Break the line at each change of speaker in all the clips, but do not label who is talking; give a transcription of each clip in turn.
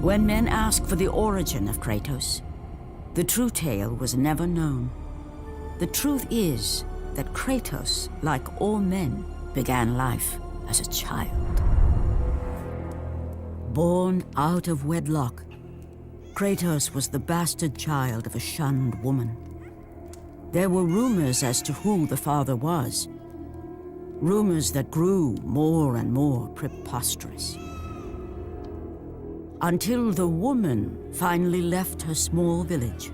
When men ask for the origin of Kratos, the true tale was never known. The truth is that Kratos, like all men, began life as a child. Born out of wedlock, Kratos was the bastard child of a shunned woman. There were rumors as to who the father was, rumors that grew more and more preposterous. Until the woman finally left her small village.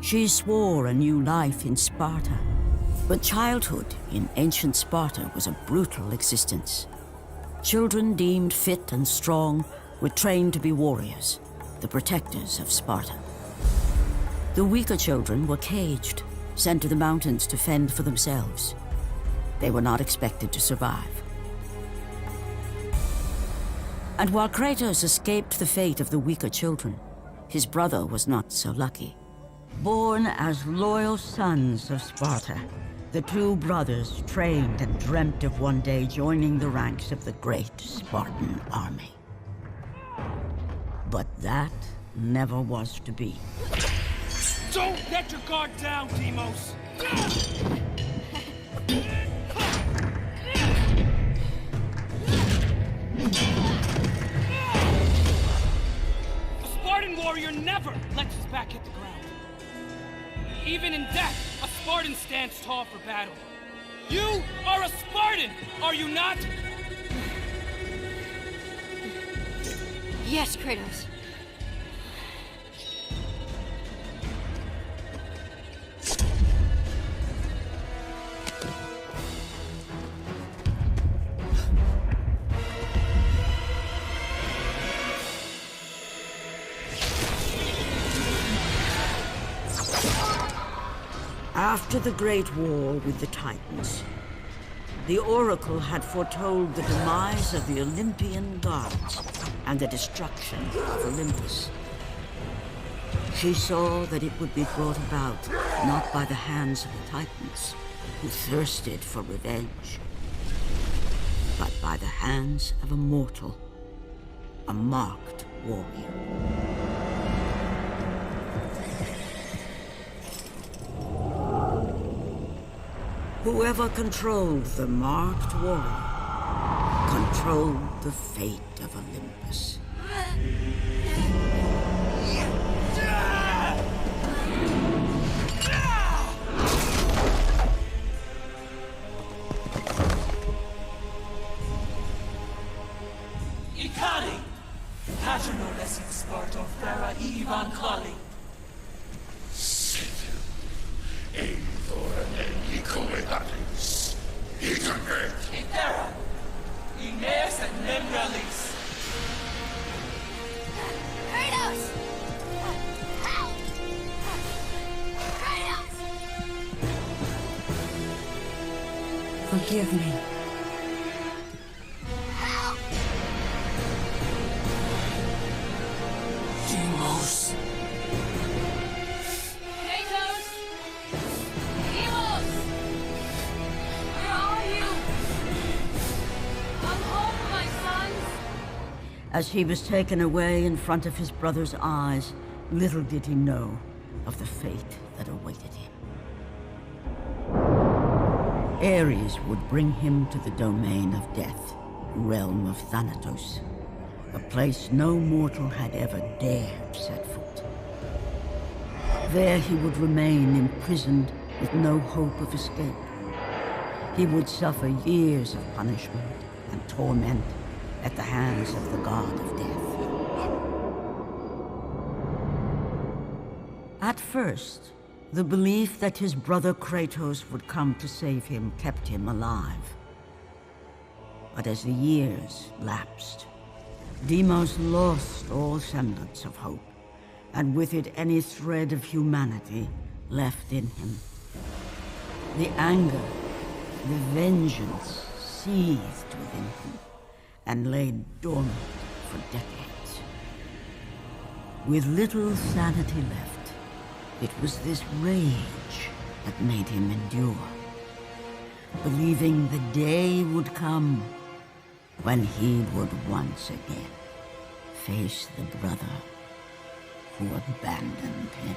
She swore a new life in Sparta. But childhood in ancient Sparta was a brutal existence. Children deemed fit and strong were trained to be warriors, the protectors of Sparta. The weaker children were caged, sent to the mountains to fend for themselves. They were not expected to survive. And while Kratos escaped the fate of the weaker children, his brother was not so lucky. Born as loyal sons of Sparta, the two brothers trained and dreamt of one day joining the ranks of the great Spartan army. But that never was to be.
Don't let your guard down, Deimos! A Spartan warrior never lets his back hit the ground. Even in death, a Spartan stands tall for battle. You are a Spartan, are you not?
Yes, Kratos.
After the Great War with the Titans, the Oracle had foretold the demise of the Olympian gods and the destruction of Olympus. She saw that it would be brought about not by the hands of the Titans, who thirsted for revenge, but by the hands of a mortal, a marked warrior. Whoever controlled the marked warrior controlled the fate of Olympus.
Ikari! Patronoles in Sparta Fera Ivan Kali. Itera! Ineas and Nemralis!
Kratos! Help! Kratos!
Forgive me.
Help!
Deimos!
Kratos! Deimos! Where are you? Come home, my sons!
As he was taken away in front of his brother's eyes, little did he know of the fate that awaited him. Ares would bring him to the domain of death, realm of Thanatos, a place no mortal had ever dared set foot. There he would remain imprisoned with no hope of escape. He would suffer years of punishment and torment at the hands of the god of death. At first, the belief that his brother Kratos would come to save him kept him alive. But as the years lapsed, Deimos lost all semblance of hope, and with it any thread of humanity left in him. The anger, the vengeance seethed within him and lay dormant for decades. With little sanity left, it was this rage that made him endure, believing the day would come when he would once again face the brother who abandoned him.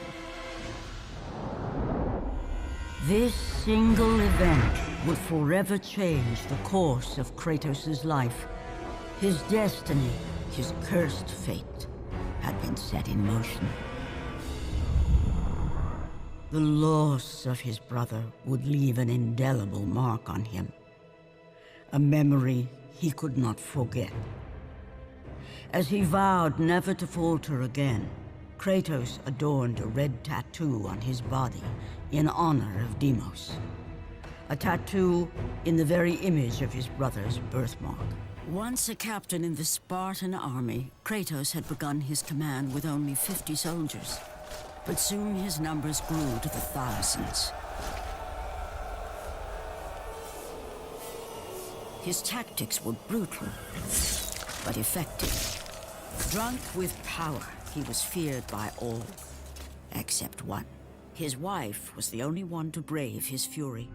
This single event would forever change the course of Kratos' life. His destiny, his cursed fate, had been set in motion. The loss of his brother would leave an indelible mark on him, a memory he could not forget. As he vowed never to falter again, Kratos adorned a red tattoo on his body in honor of Deimos. A tattoo in the very image of his brother's birthmark. Once a captain in the Spartan army, Kratos had begun his command with only 50 soldiers. But soon his numbers grew to the thousands. His tactics were brutal, but effective. Drunk with power, he was feared by all, except one. His wife was the only one to brave his fury.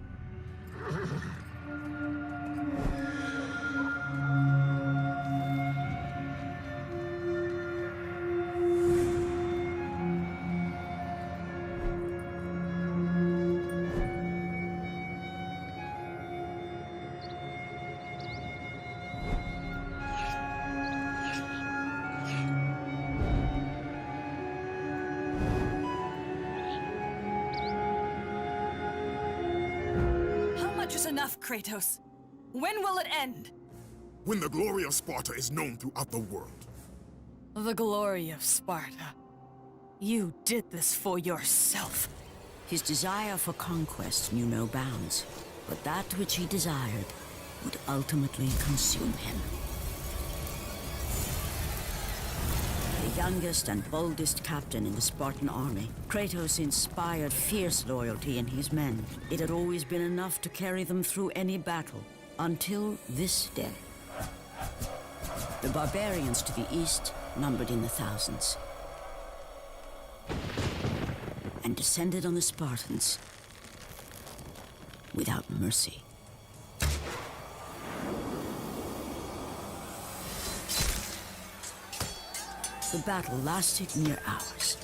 Is enough, Kratos. When will it end?
When the glory of Sparta is known throughout the world.
The glory of Sparta. You did this for yourself.
His desire for conquest knew no bounds, but that which he desired would ultimately consume him. The youngest and boldest captain in the Spartan army, Kratos inspired fierce loyalty in his men. It had always been enough to carry them through any battle, until this day. The barbarians to the east numbered in the thousands, and descended on the Spartans without mercy. The battle lasted near hours.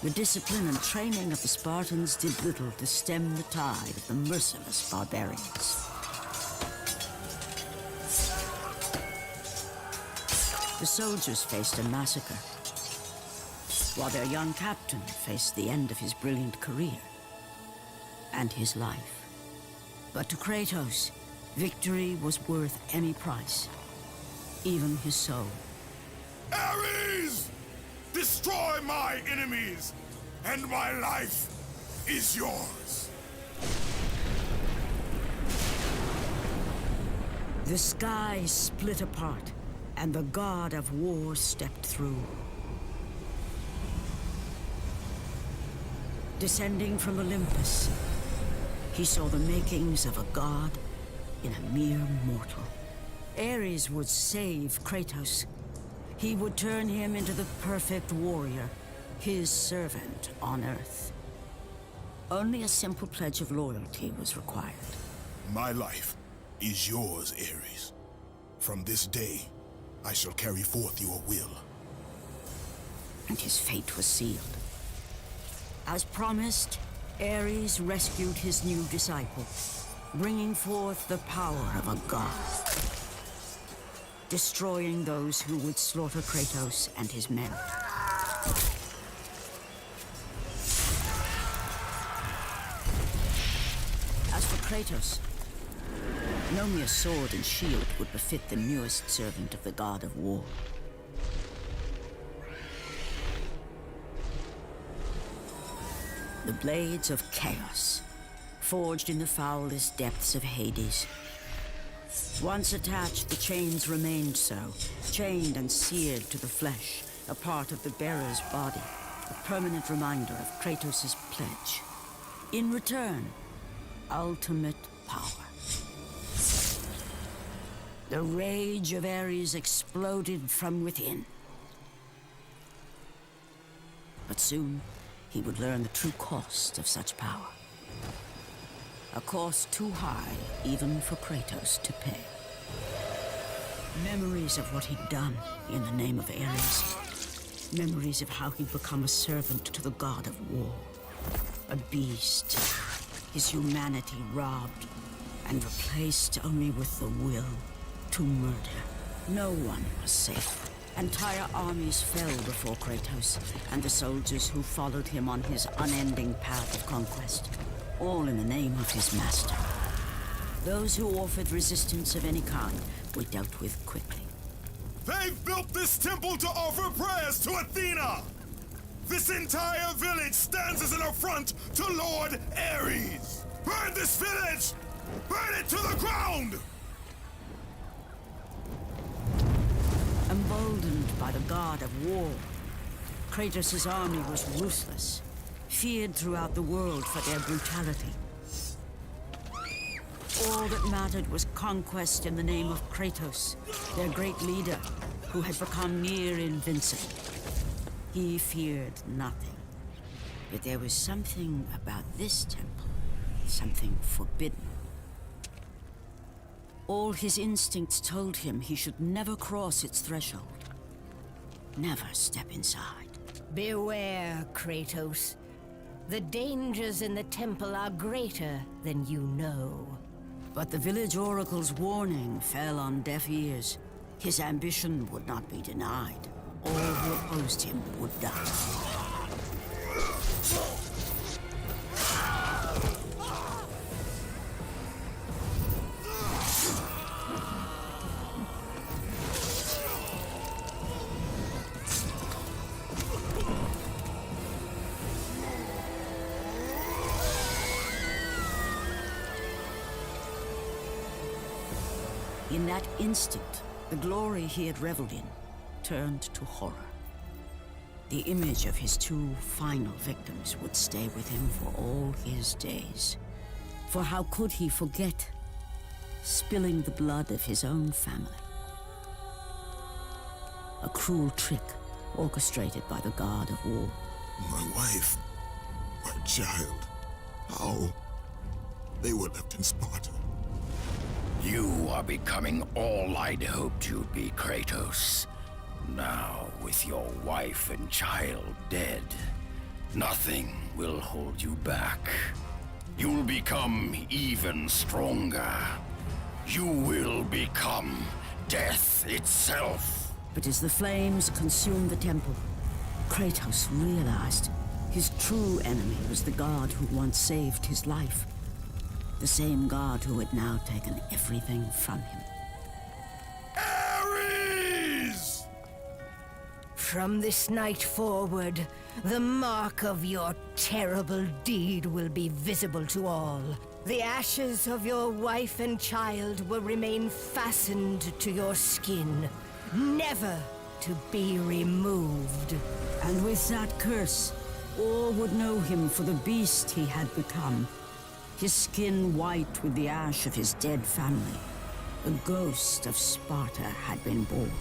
The discipline and training of the Spartans did little to stem the tide of the merciless barbarians. The soldiers faced a massacre, while their young captain faced the end of his brilliant career and his life. But to Kratos, victory was worth any price, even his soul.
Ares! Destroy my enemies, and my life is yours.
The sky split apart, and the god of war stepped through. Descending from Olympus, he saw the makings of a god in a mere mortal. Ares would save Kratos. He would turn him into the perfect warrior, his servant on Earth. Only a simple pledge of loyalty was required.
My life is yours, Ares. From this day, I shall carry forth your will.
And his fate was sealed. As promised, Ares rescued his new disciple, bringing forth the power of a god, destroying those who would slaughter Kratos and his men. As for Kratos, no mere sword and shield would befit the newest servant of the god of war. The blades of chaos, forged in the foulest depths of Hades. Once attached, the chains remained so, chained and seared to the flesh, a part of the bearer's body, a permanent reminder of Kratos' pledge. In return, ultimate power. The rage of Ares exploded from within. But soon, he would learn the true cost of such power. A cost too high, even for Kratos to pay. Memories of what he'd done in the name of Ares. Memories of how he'd become a servant to the god of war. A beast. His humanity robbed and replaced only with the will to murder. No one was safe. Entire armies fell before Kratos and the soldiers who followed him on his unending path of conquest. All in the name of his master. Those who offered resistance of any kind were dealt with quickly.
They've built this temple to offer prayers to Athena! This entire village stands as an affront to Lord Ares! Burn this village! Burn it to the ground!
Emboldened by the god of war, Kratos' army was ruthless, feared throughout the world for their brutality. All that mattered was conquest in the name of Kratos, their great leader, who had become near invincible. He feared nothing. But there was something about this temple, something forbidden. All his instincts told him he should never cross its threshold. Never step inside.
Beware, Kratos. The dangers in the temple are greater than you know.
But the village oracle's warning fell on deaf ears. His ambition would not be denied. All who opposed him would die. In that instant, the glory he had reveled in turned to horror. The image of his two final victims would stay with him for all his days. For how could he forget spilling the blood of his own family? A cruel trick orchestrated by the god of war.
My wife, my child, how? They were left in Sparta.
You are becoming all I'd hoped you'd be, Kratos. Now, with your wife and child dead, nothing will hold you back. You'll become even stronger. You will become death itself.
But as the flames consumed the temple, Kratos realized his true enemy was the god who once saved his life. The same god who had now taken everything from him.
Ares!
From this night forward, the mark of your terrible deed will be visible to all. The ashes of your wife and child will remain fastened to your skin, never to be removed.
And with that curse, all would know him for the beast he had become. His skin white with the ash of his dead family. The ghost of Sparta had been born.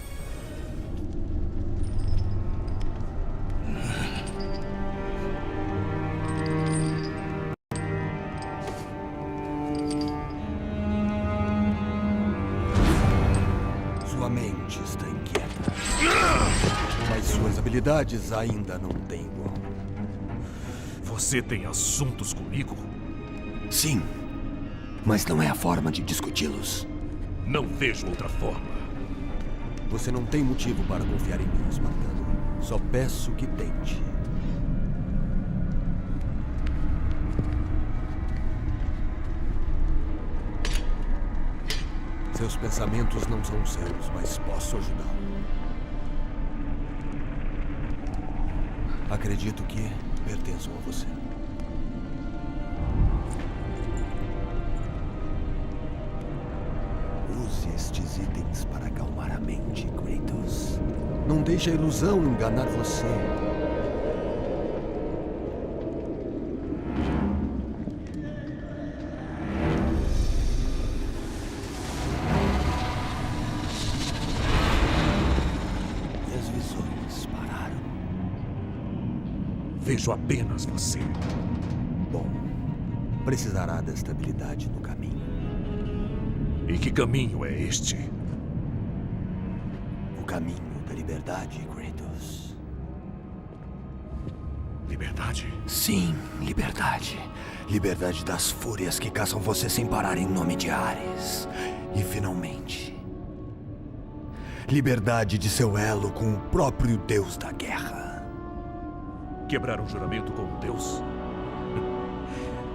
Sua mente está inquieta. Mas suas habilidades ainda não têm igual.
Você tem assuntos comigo?
Sim, mas não é a forma de discuti-los.
Não vejo outra forma.
Você não tem motivo para confiar em mim, Espartano. Só peço que tente. Seus pensamentos não são seus, mas posso ajudá-lo. Acredito que pertençam a você. Use estes itens para acalmar a mente, Kratos. Não deixe a ilusão enganar você. E as visões pararam.
Vejo apenas você.
Bom, precisará desta habilidade no caminho.
E que caminho é este?
O caminho da liberdade, Kratos.
Liberdade?
Sim, liberdade. Liberdade das fúrias que caçam você sem parar em nome de Ares. E finalmente, liberdade de seu elo com o próprio Deus da guerra.
Quebrar um juramento com um Deus?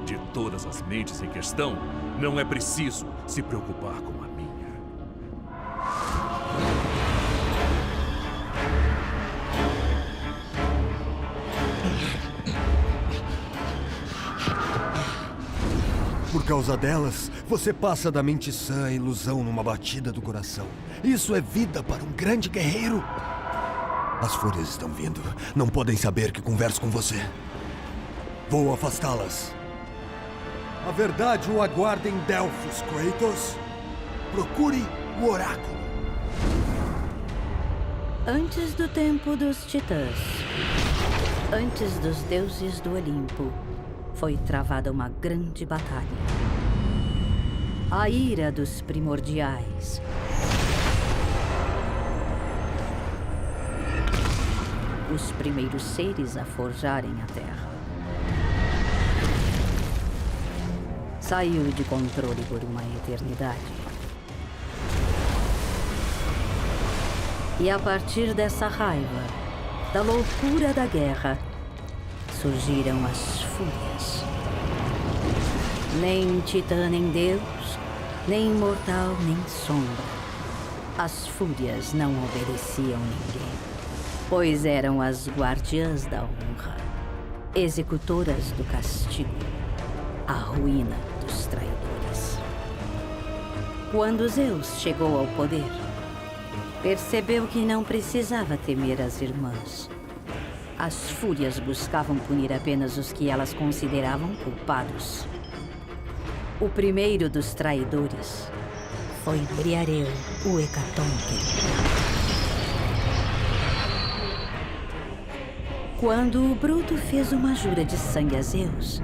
De todas as mentes em questão, não é preciso se preocupar com a minha.
Por causa delas, você passa da mente sã à ilusão numa batida do coração. Isso é vida para um grande guerreiro. As fúrias estão vindo. Não podem saber que converso com você. Vou afastá-las. A verdade o aguarda em Delfos, Kratos. Procure o oráculo.
Antes do tempo dos titãs, antes dos deuses do Olimpo, foi travada uma grande batalha. A ira dos primordiais. Os primeiros seres a forjarem a Terra. Saiu de controle por uma eternidade. E a partir dessa raiva, da loucura da guerra, surgiram as fúrias. Nem titã, nem deus, nem imortal, nem sombra. As fúrias não obedeciam ninguém, pois eram as guardiãs da honra, executoras do castigo, a ruína dos traidores. Quando Zeus chegou ao poder, percebeu que não precisava temer as irmãs. As fúrias buscavam punir apenas os que elas consideravam culpados. O primeiro dos traidores foi Briareu, o Hecatombe. Quando o bruto fez uma jura de sangue a Zeus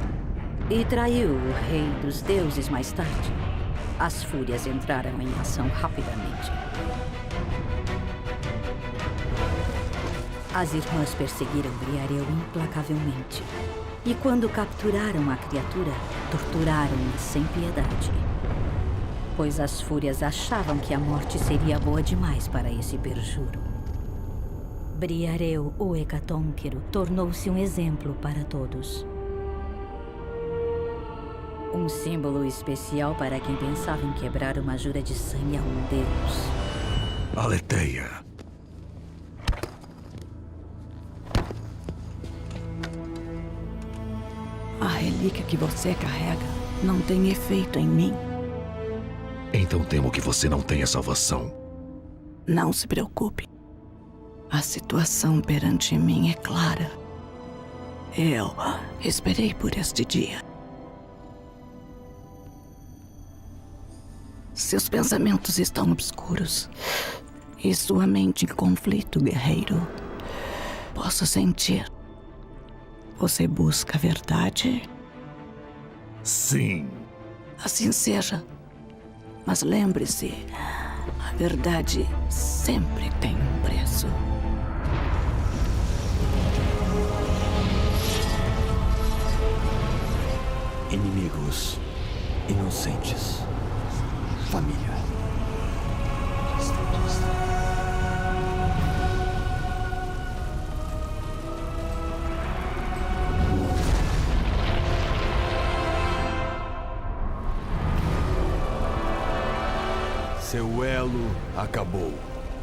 e traiu o rei dos deuses mais tarde, as fúrias entraram em ação rapidamente. As irmãs perseguiram Briareu implacavelmente. E quando capturaram a criatura, torturaram-na sem piedade. Pois as fúrias achavam que a morte seria boa demais para esse perjuro. Briareu, o Hecatombe, tornou-se um exemplo para todos. Um símbolo especial para quem pensava em quebrar uma jura de sangue a um deus.
Aletheia.
A relíquia que você carrega não tem efeito em mim.
Então temo que você não tenha salvação.
Não se preocupe. A situação perante mim é clara. Eu esperei por este dia. Seus pensamentos estão obscuros e sua mente em conflito, guerreiro. Posso sentir. Você busca a verdade?
Sim.
Assim seja. Mas lembre-se, a verdade sempre tem um preço.
Inimigos inocentes. Família. Seu elo acabou.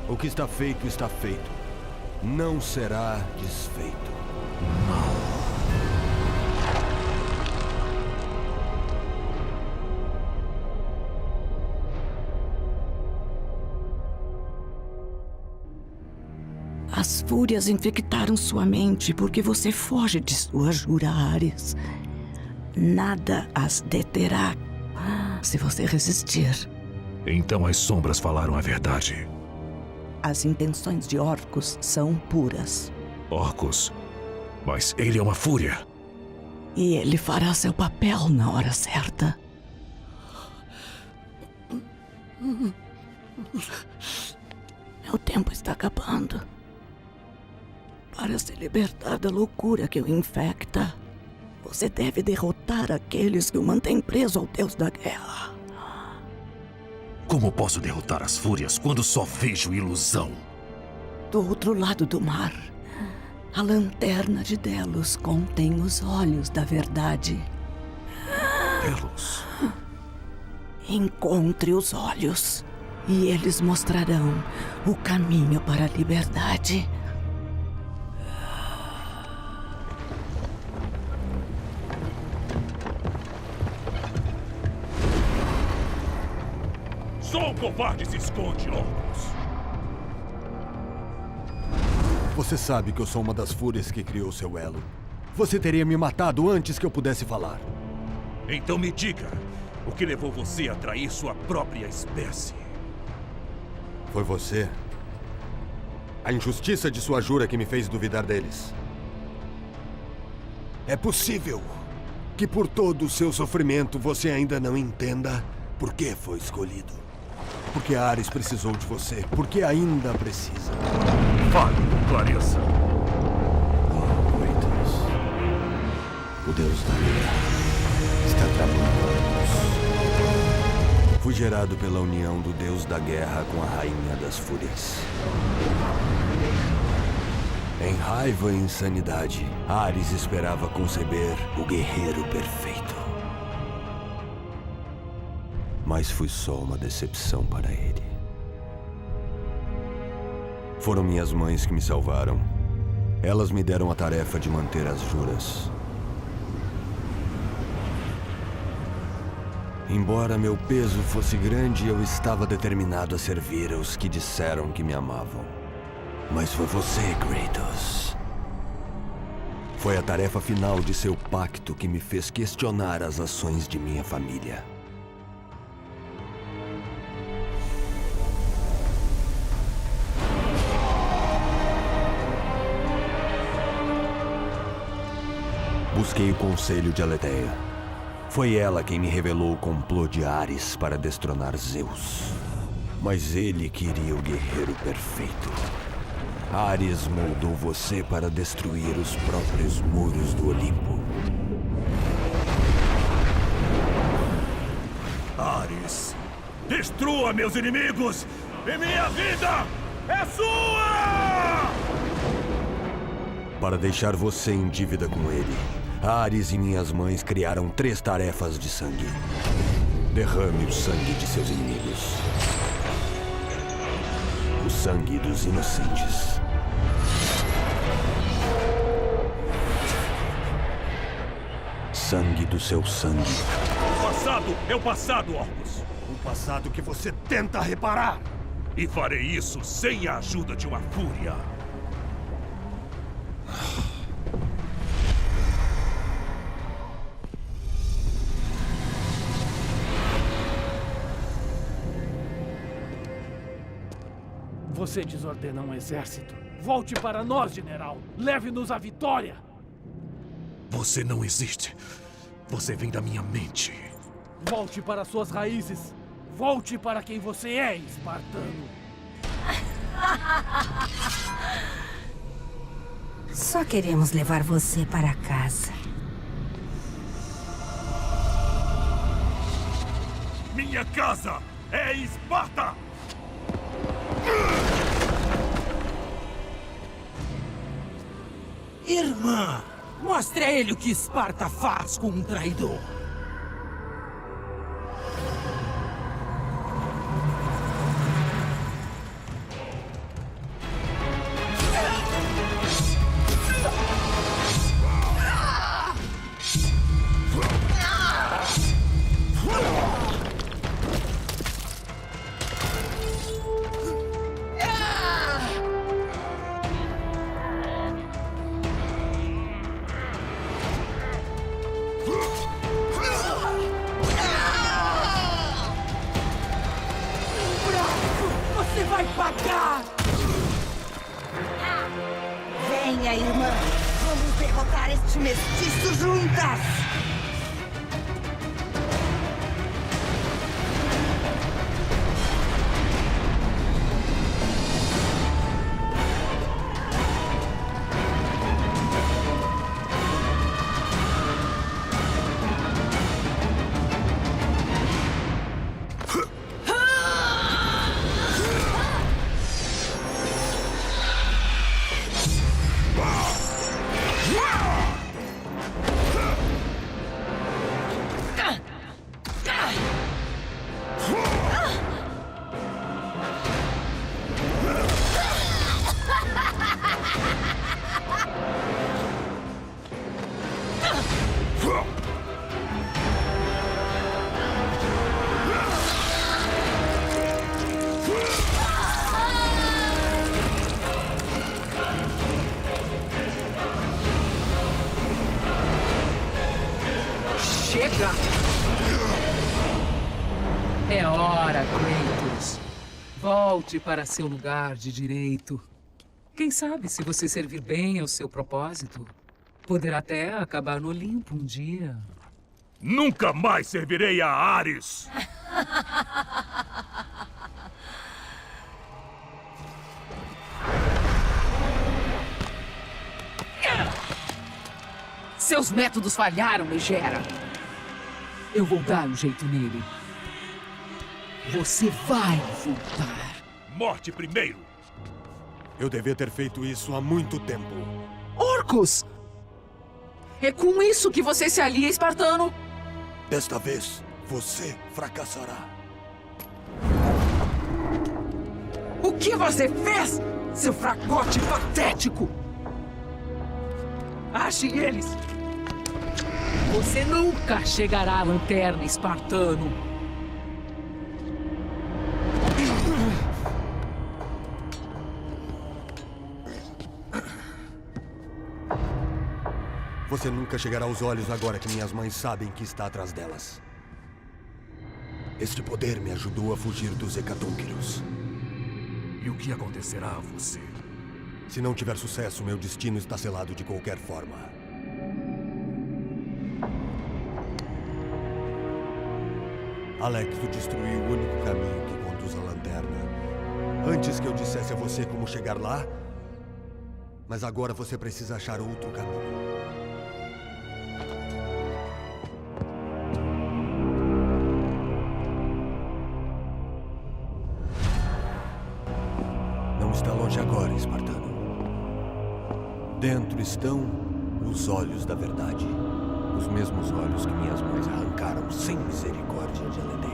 O que está feito, está feito. Não será desfeito.
Não.
As fúrias infectaram sua mente porque você foge de sua jura, Ares. Nada as deterá se você resistir.
Então as sombras falaram a verdade.
As intenções de Orcus são puras.
Orcus? Mas ele é uma fúria.
E ele fará seu papel na hora certa. Meu tempo está acabando. Para se libertar da loucura que o infecta, você deve derrotar aqueles que o mantêm preso ao Deus da Guerra.
Como posso derrotar as fúrias quando só vejo ilusão?
Do outro lado do mar, a lanterna de Delos contém os olhos da verdade.
Delos?
Encontre os olhos e eles mostrarão o caminho para a liberdade.
Só um covarde se esconde, Orcus.
Você sabe que eu sou uma das fúrias que criou seu elo. Você teria me matado antes que eu pudesse falar.
Então me diga, o que levou você a trair sua própria espécie?
Foi você. A injustiça de sua jura que me fez duvidar deles. É possível que por todo o seu sofrimento você ainda não entenda por que foi escolhido. Porque Ares precisou de você. Porque ainda precisa.
Fale com clareza.
Oh, Kratos. O Deus da Guerra está tramando planos. Fui gerado pela união do Deus da Guerra com a Rainha das Fúrias. Em raiva e insanidade, Ares esperava conceber o guerreiro perfeito. Mas fui só uma decepção para ele. Foram minhas mães que me salvaram. Elas me deram a tarefa de manter as juras. Embora meu peso fosse grande, eu estava determinado a servir aos que disseram que me amavam. Mas foi você, Kratos. Foi a tarefa final de seu pacto que me fez questionar as ações de minha família. Busquei o conselho de Aletheia. Foi ela quem me revelou o complô de Ares para destronar Zeus. Mas ele queria o guerreiro perfeito. Ares moldou você para destruir os próprios muros do Olimpo.
Ares, destrua meus inimigos e minha vida é sua!
Para deixar você em dívida com ele, Ares e minhas mães criaram 3 tarefas de sangue. Derrame o sangue de seus inimigos. O sangue dos inocentes. Sangue do seu sangue.
O passado é o passado, Orcus.
O passado que você tenta reparar.
E farei isso sem a ajuda de uma fúria.
Você desordena um exército. Volte para nós, general. Leve-nos à vitória.
Você não existe. Você vem da minha mente.
Volte para suas raízes. Volte para quem você é, espartano.
Só queremos levar você para casa.
Minha casa é Esparta!
Irmã, mostre a ele o que Esparta faz com um traidor.
derrotar este mestiço juntas!
Chega! É hora, Kratos. Volte para seu lugar de direito. Quem sabe, se você servir bem ao seu propósito, poderá até acabar no Olimpo um dia.
Nunca mais servirei a Ares!
Seus métodos falharam, Megera. Eu vou dar um jeito nele. Você vai voltar.
Morte primeiro!
Eu devia ter feito isso há muito tempo.
Orcos! É com isso que você se alia, espartano?
Desta vez, você fracassará.
O que você fez, seu fracote patético? Ache eles! Você nunca chegará à lanterna, espartano!
Você nunca chegará aos olhos agora que minhas mães sabem que está atrás delas. Este poder me ajudou a fugir dos hecatônquiros.
E o que acontecerá a você?
Se não tiver sucesso, meu destino está selado de qualquer forma. Alex, tu destruiu o único caminho que conduz à lanterna. Antes que eu dissesse a você como chegar lá, mas agora você precisa achar outro caminho. Não está longe agora, espartano. Dentro estão os olhos da verdade. Os mesmos olhos que minhas mães arrancaram sem misericórdia de Além.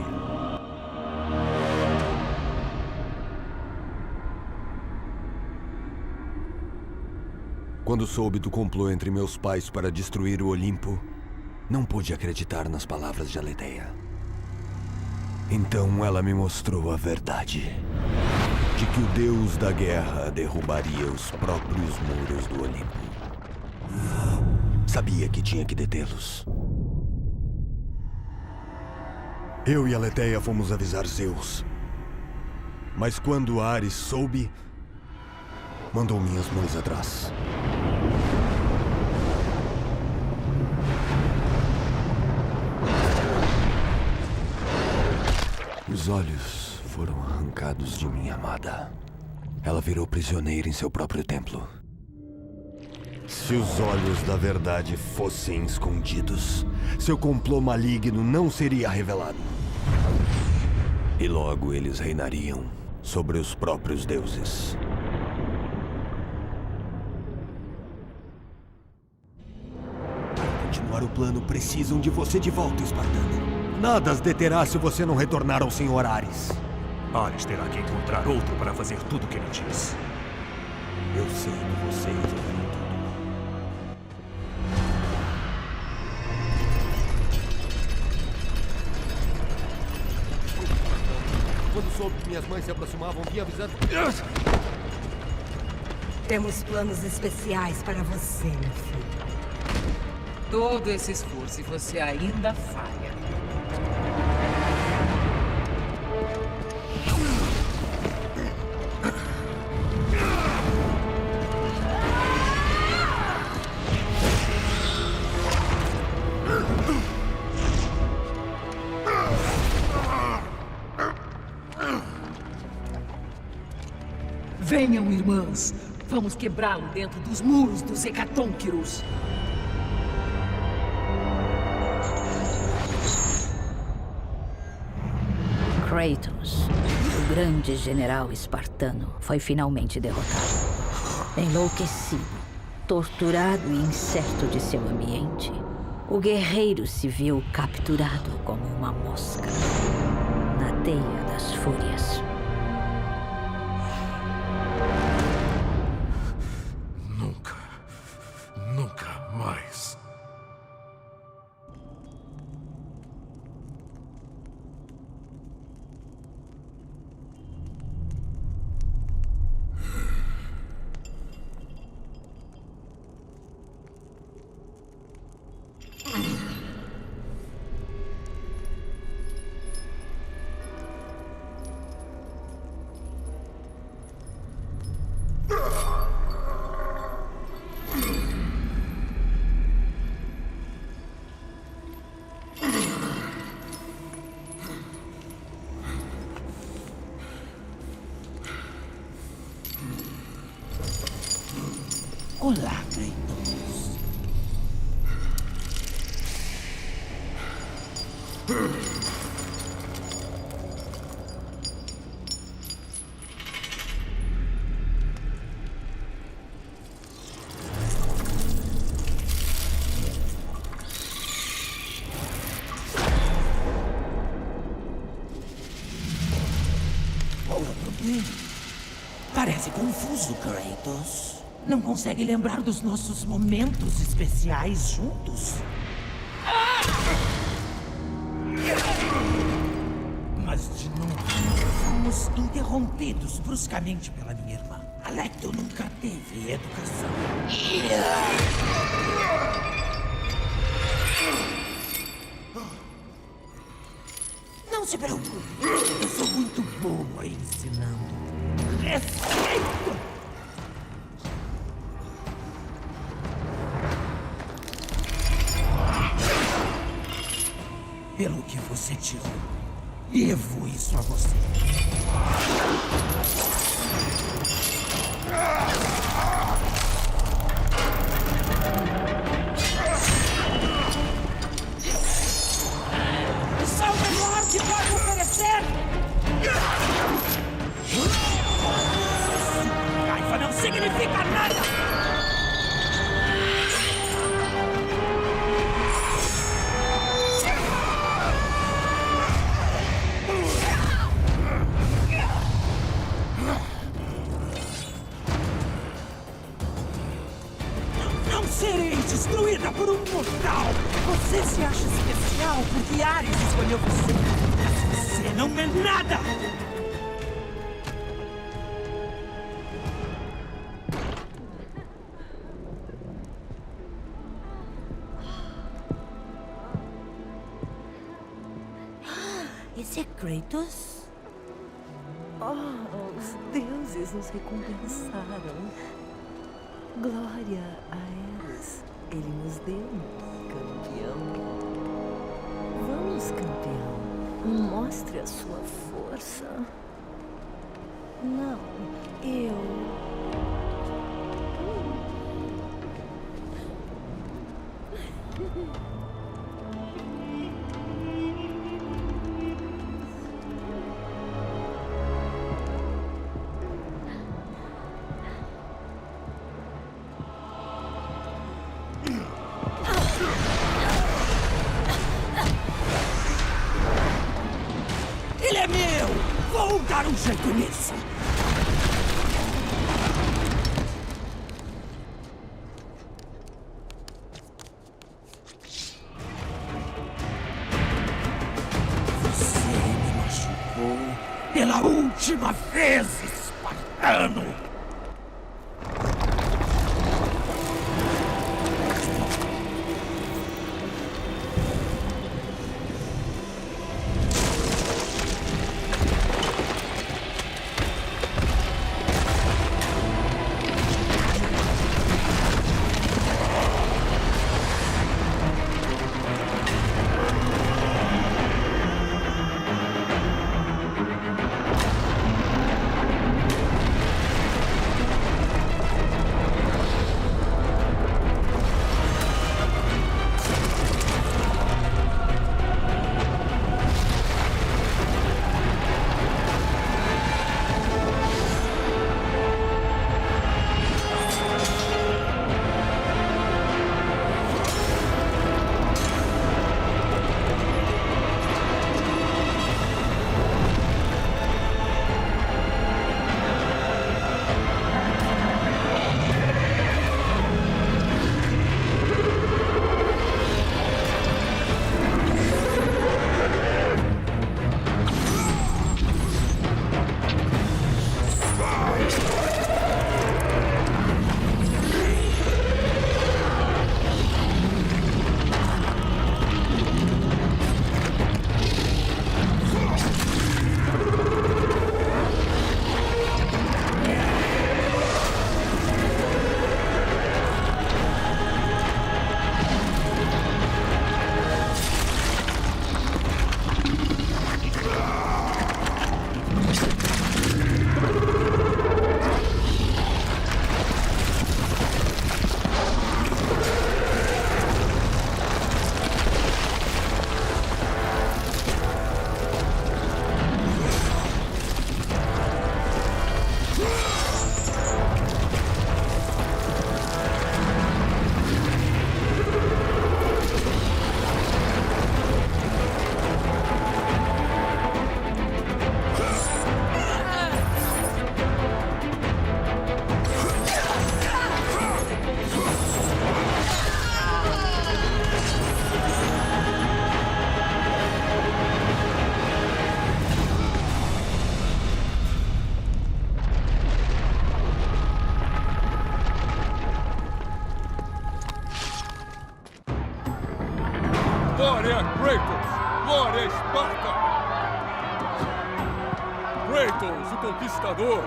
Quando soube do complô entre meus pais para destruir o Olimpo, não pude acreditar nas palavras de Aletheia. Então ela me mostrou a verdade. De que o deus da guerra derrubaria os próprios muros do Olimpo. Sabia que tinha que detê-los. Eu e Aletheia fomos avisar Zeus. Mas quando Ares soube, mandou minhas mães atrás. Os olhos foram arrancados de minha amada. Ela virou prisioneira em seu próprio templo. Se os olhos da verdade fossem escondidos, seu complô maligno não seria revelado. E logo eles reinariam sobre os próprios deuses. Para continuar o plano, precisam de você de volta, espartano. Nada as deterá se você não retornar ao Sr. Ares.
Ares terá que encontrar outro para fazer tudo o que ele diz.
Eu sei que você resolverá tudo. Quando soube que minhas mães se aproximavam, vim avisando.
Temos planos especiais para você, meu filho.
Todo esse esforço e você ainda falha. Venham, irmãs. Vamos quebrá-lo dentro dos muros dos Hecatônquiros.
Kratos, o grande general espartano, foi finalmente derrotado. Enlouquecido, torturado e incerto de seu ambiente, o guerreiro se viu capturado como uma mosca na teia das fúrias.
Nunca mais.
Olá, Kratos. Qual é o problema? Parece confuso, Kratos. Não consegue lembrar dos nossos momentos especiais juntos? Mas, de novo, fomos interrompidos bruscamente pela minha irmã. Alecto nunca teve educação. Não se preocupe, eu sou muito boa ensinando. Respeito! Pelo que você tirou, devo isso a você. Isso é o melhor que pode oferecer! Raiva não significa nada! Serei destruída por um mortal! Você se acha especial porque Ares escolheu você. Mas você não é nada!
Esse é Kratos?
Oh, os deuses nos recompensaram. Glória a eles. Ele nos deu, campeão. Vamos, campeão. Mostre a sua força. Não, eu...
Ele é meu! Vou dar um jeito nisso! Você me machucou pela última vez, espartano!
Glória a Kratos! Glória a Esparta! Kratos, o Conquistador!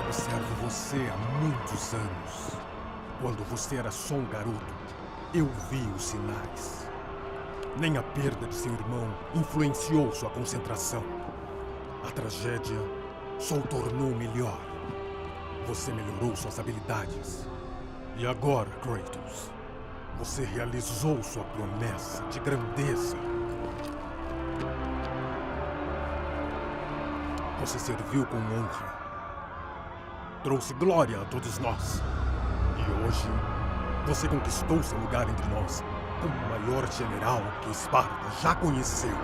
Observo você há muitos anos. Quando você era só um garoto, eu vi os sinais. Nem a perda de seu irmão influenciou sua concentração. A tragédia só o tornou melhor. Você melhorou suas habilidades. E agora, Kratos, você realizou sua promessa de grandeza. Você serviu com honra. Trouxe glória a todos nós. E hoje, você conquistou seu lugar entre nós como o maior general que Esparta já conheceu.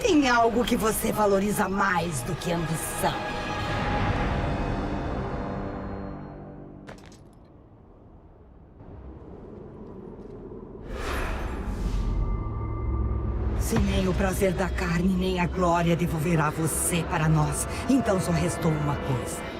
Tem algo que você valoriza mais do que ambição. Se nem o prazer da carne, nem a glória devolverá você para nós, então só restou uma coisa.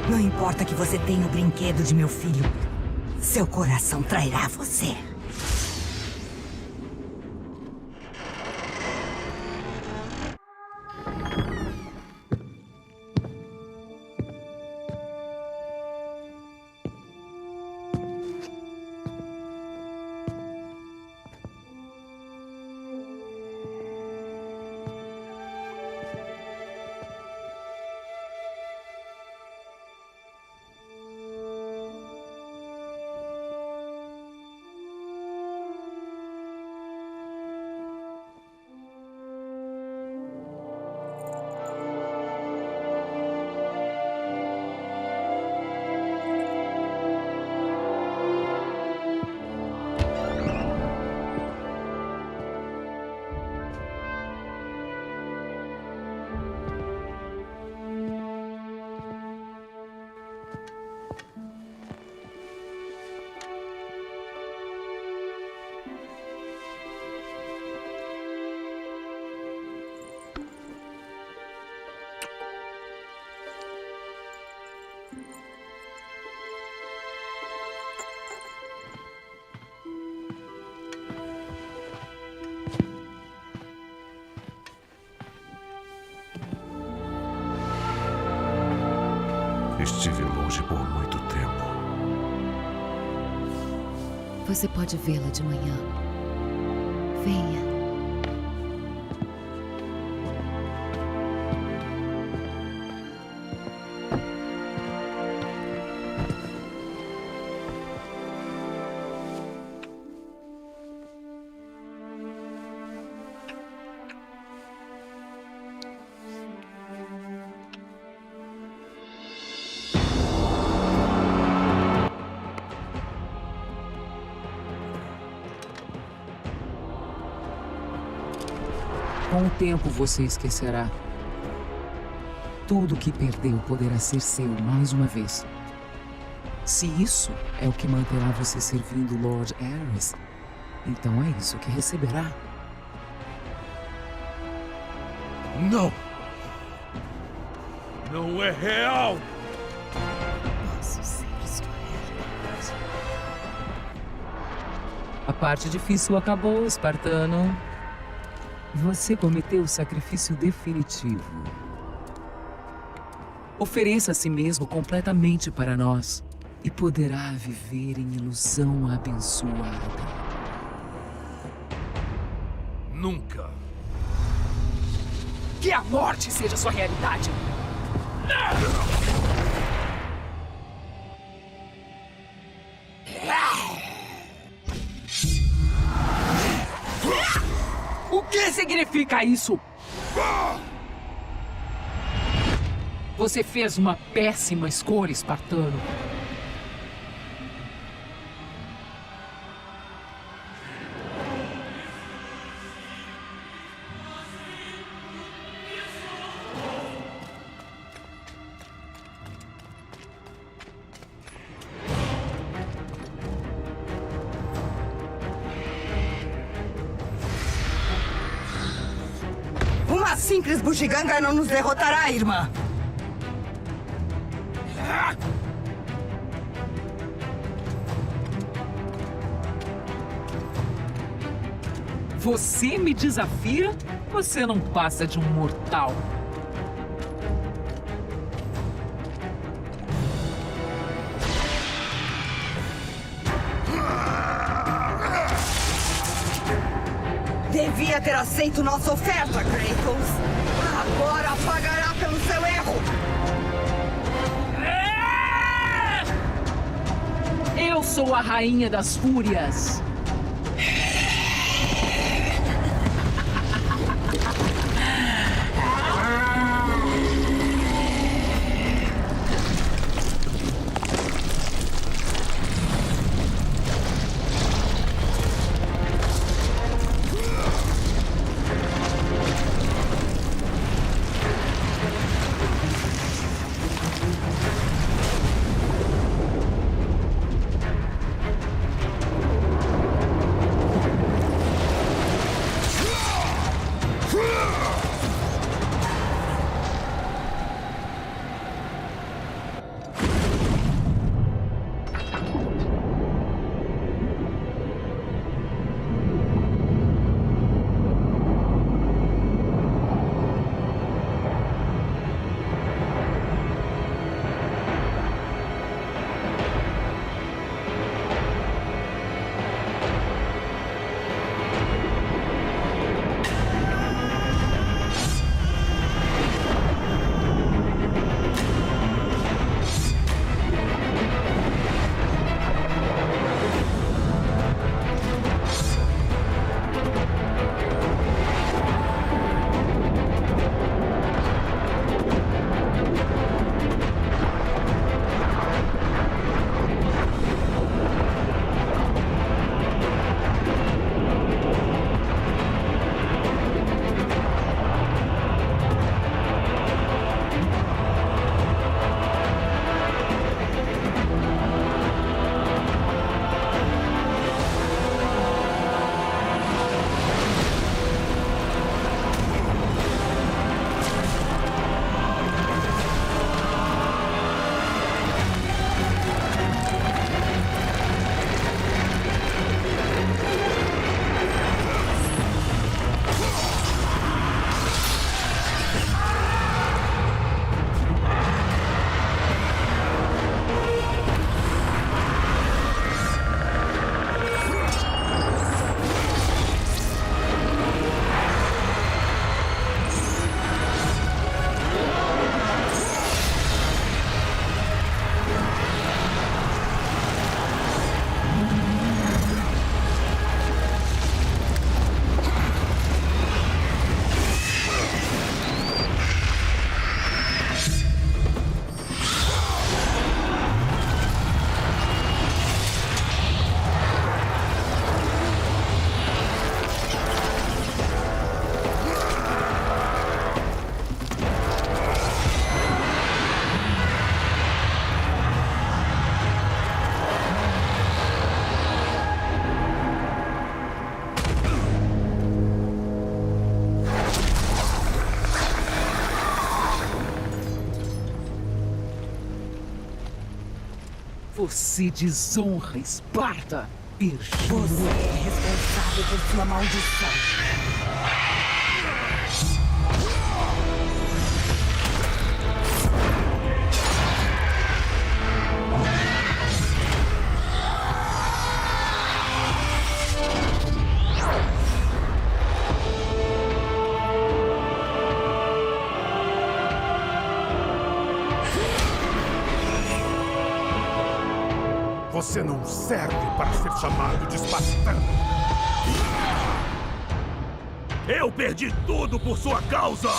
Não importa que você tenha o brinquedo de meu filho, seu coração trairá você.
Estive longe por muito tempo.
Você pode vê-la de manhã. Venha.
Com o tempo você esquecerá. Tudo que perdeu poderá ser seu mais uma vez. Se isso é o que manterá você servindo Lord Ares, então é isso que receberá.
Não! Não é real!
Posso ser sua realidade.
A parte difícil acabou, espartano. Você cometeu o sacrifício definitivo. Ofereça a si mesmo completamente para nós e poderá viver em ilusão abençoada.
Nunca!
Que a morte seja sua realidade! O que significa isso? Você fez uma péssima escolha, espartano.
Uma simples bugiganga não nos derrotará, irmã.
Você me desafia? Você não passa de um mortal.
Devia ter aceito nossa oferta, Kratos. Agora pagará pelo seu erro.
Eu sou a rainha das fúrias. Você desonra Esparta, bicho.
Você é responsável por sua maldição.
Você não serve para ser chamado de espartano.
Eu perdi tudo por sua causa!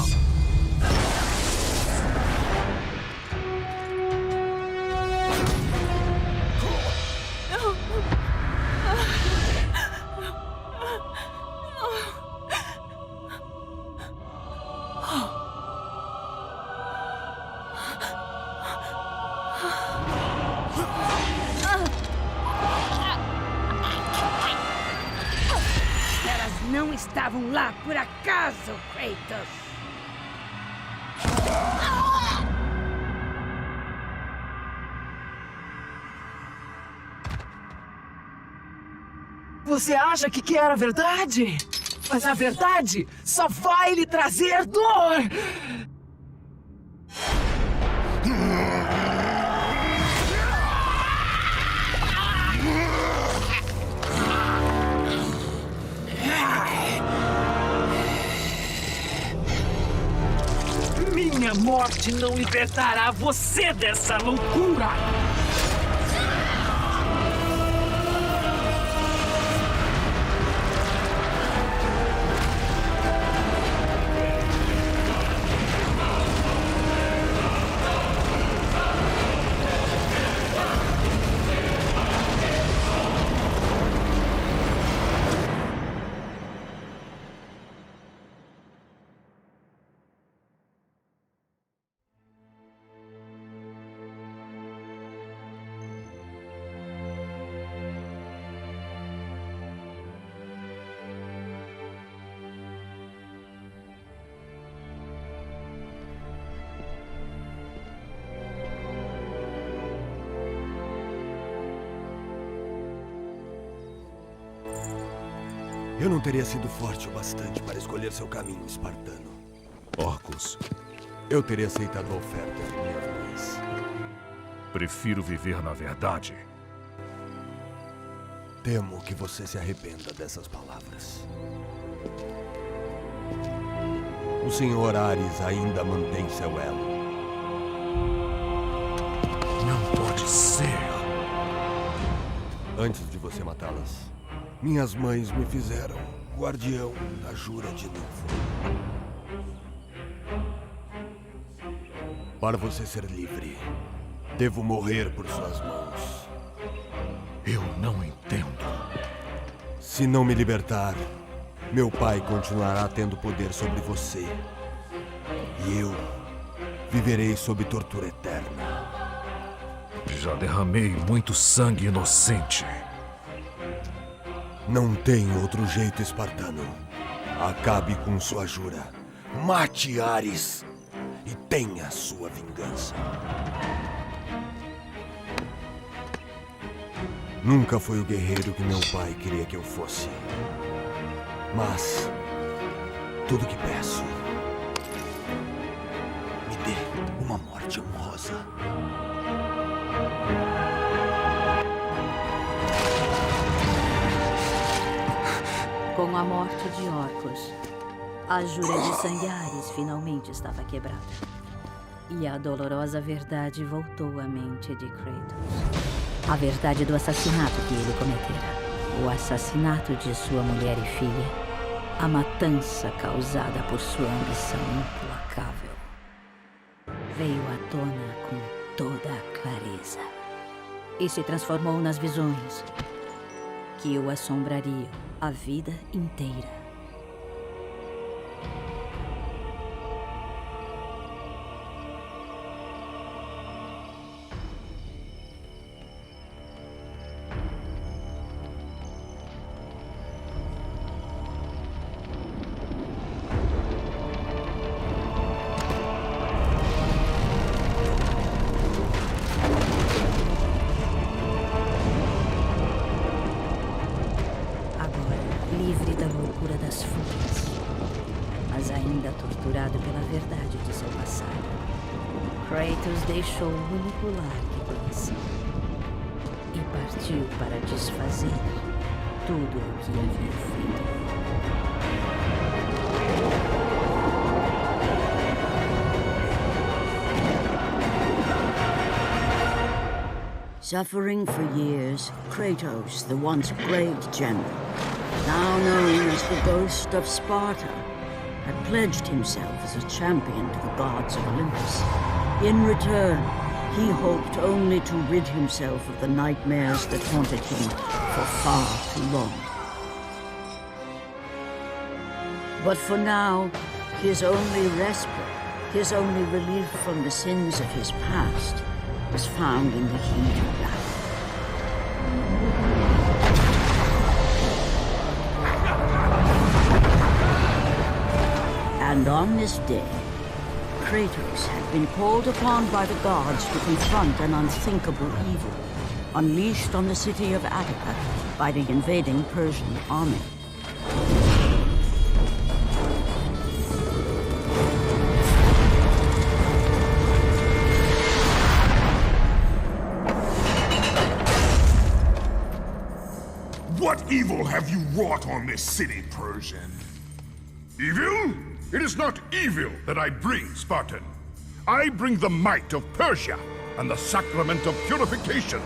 Não estavam lá por acaso, Kratos!
Você acha que quer a verdade? Mas a verdade só vai lhe trazer dor! Minha morte não libertará você dessa loucura!
Eu não teria sido forte o bastante para escolher seu caminho, espartano.
Orcos.
Eu teria aceitado a oferta de minhas mães.
Prefiro viver na verdade.
Temo que você se arrependa dessas palavras. O Sr. Ares ainda mantém seu elo.
Não pode ser.
Antes de você matá-las, minhas mães me fizeram guardião da jura de novo. Para você ser livre, devo morrer por suas mãos.
Eu não entendo.
Se não me libertar, meu pai continuará tendo poder sobre você. E eu viverei sob tortura eterna.
Já derramei muito sangue inocente.
Não tem outro jeito, espartano. Acabe com sua jura. Mate Ares e tenha sua vingança. Nunca fui o guerreiro que meu pai queria que eu fosse. Mas tudo que peço, me dê uma morte honrosa.
Com a morte de Orcos, a jura de sangue Ares finalmente estava quebrada. E a dolorosa verdade voltou à mente de Kratos. A verdade do assassinato que ele cometera. O assassinato de sua mulher e filha. A matança causada por sua ambição implacável. Veio à tona com toda a clareza. E se transformou nas visões que o assombrariam a vida inteira. Livre da loucura das fúrias, mas ainda torturado pela verdade de seu passado, Kratos deixou o único lar que conhecia e partiu para desfazer tudo o que havia feito.
Suffering for years, Kratos, the once great general, now known as because the ghost of Sparta had pledged himself as a champion to the gods of Olympus. In return, he hoped only to rid himself of the nightmares that haunted him for far too long. But for now, his only respite, his only relief from the sins of his past, was found in the heat of battle. And on this day, Kratos had been called upon by the gods to confront an unthinkable evil, unleashed on the city of Attica by the invading Persian army.
What evil have you wrought on this city, Persian?
Evil? It is not evil that I bring, Spartan. I bring the might of Persia and the sacrament of purification.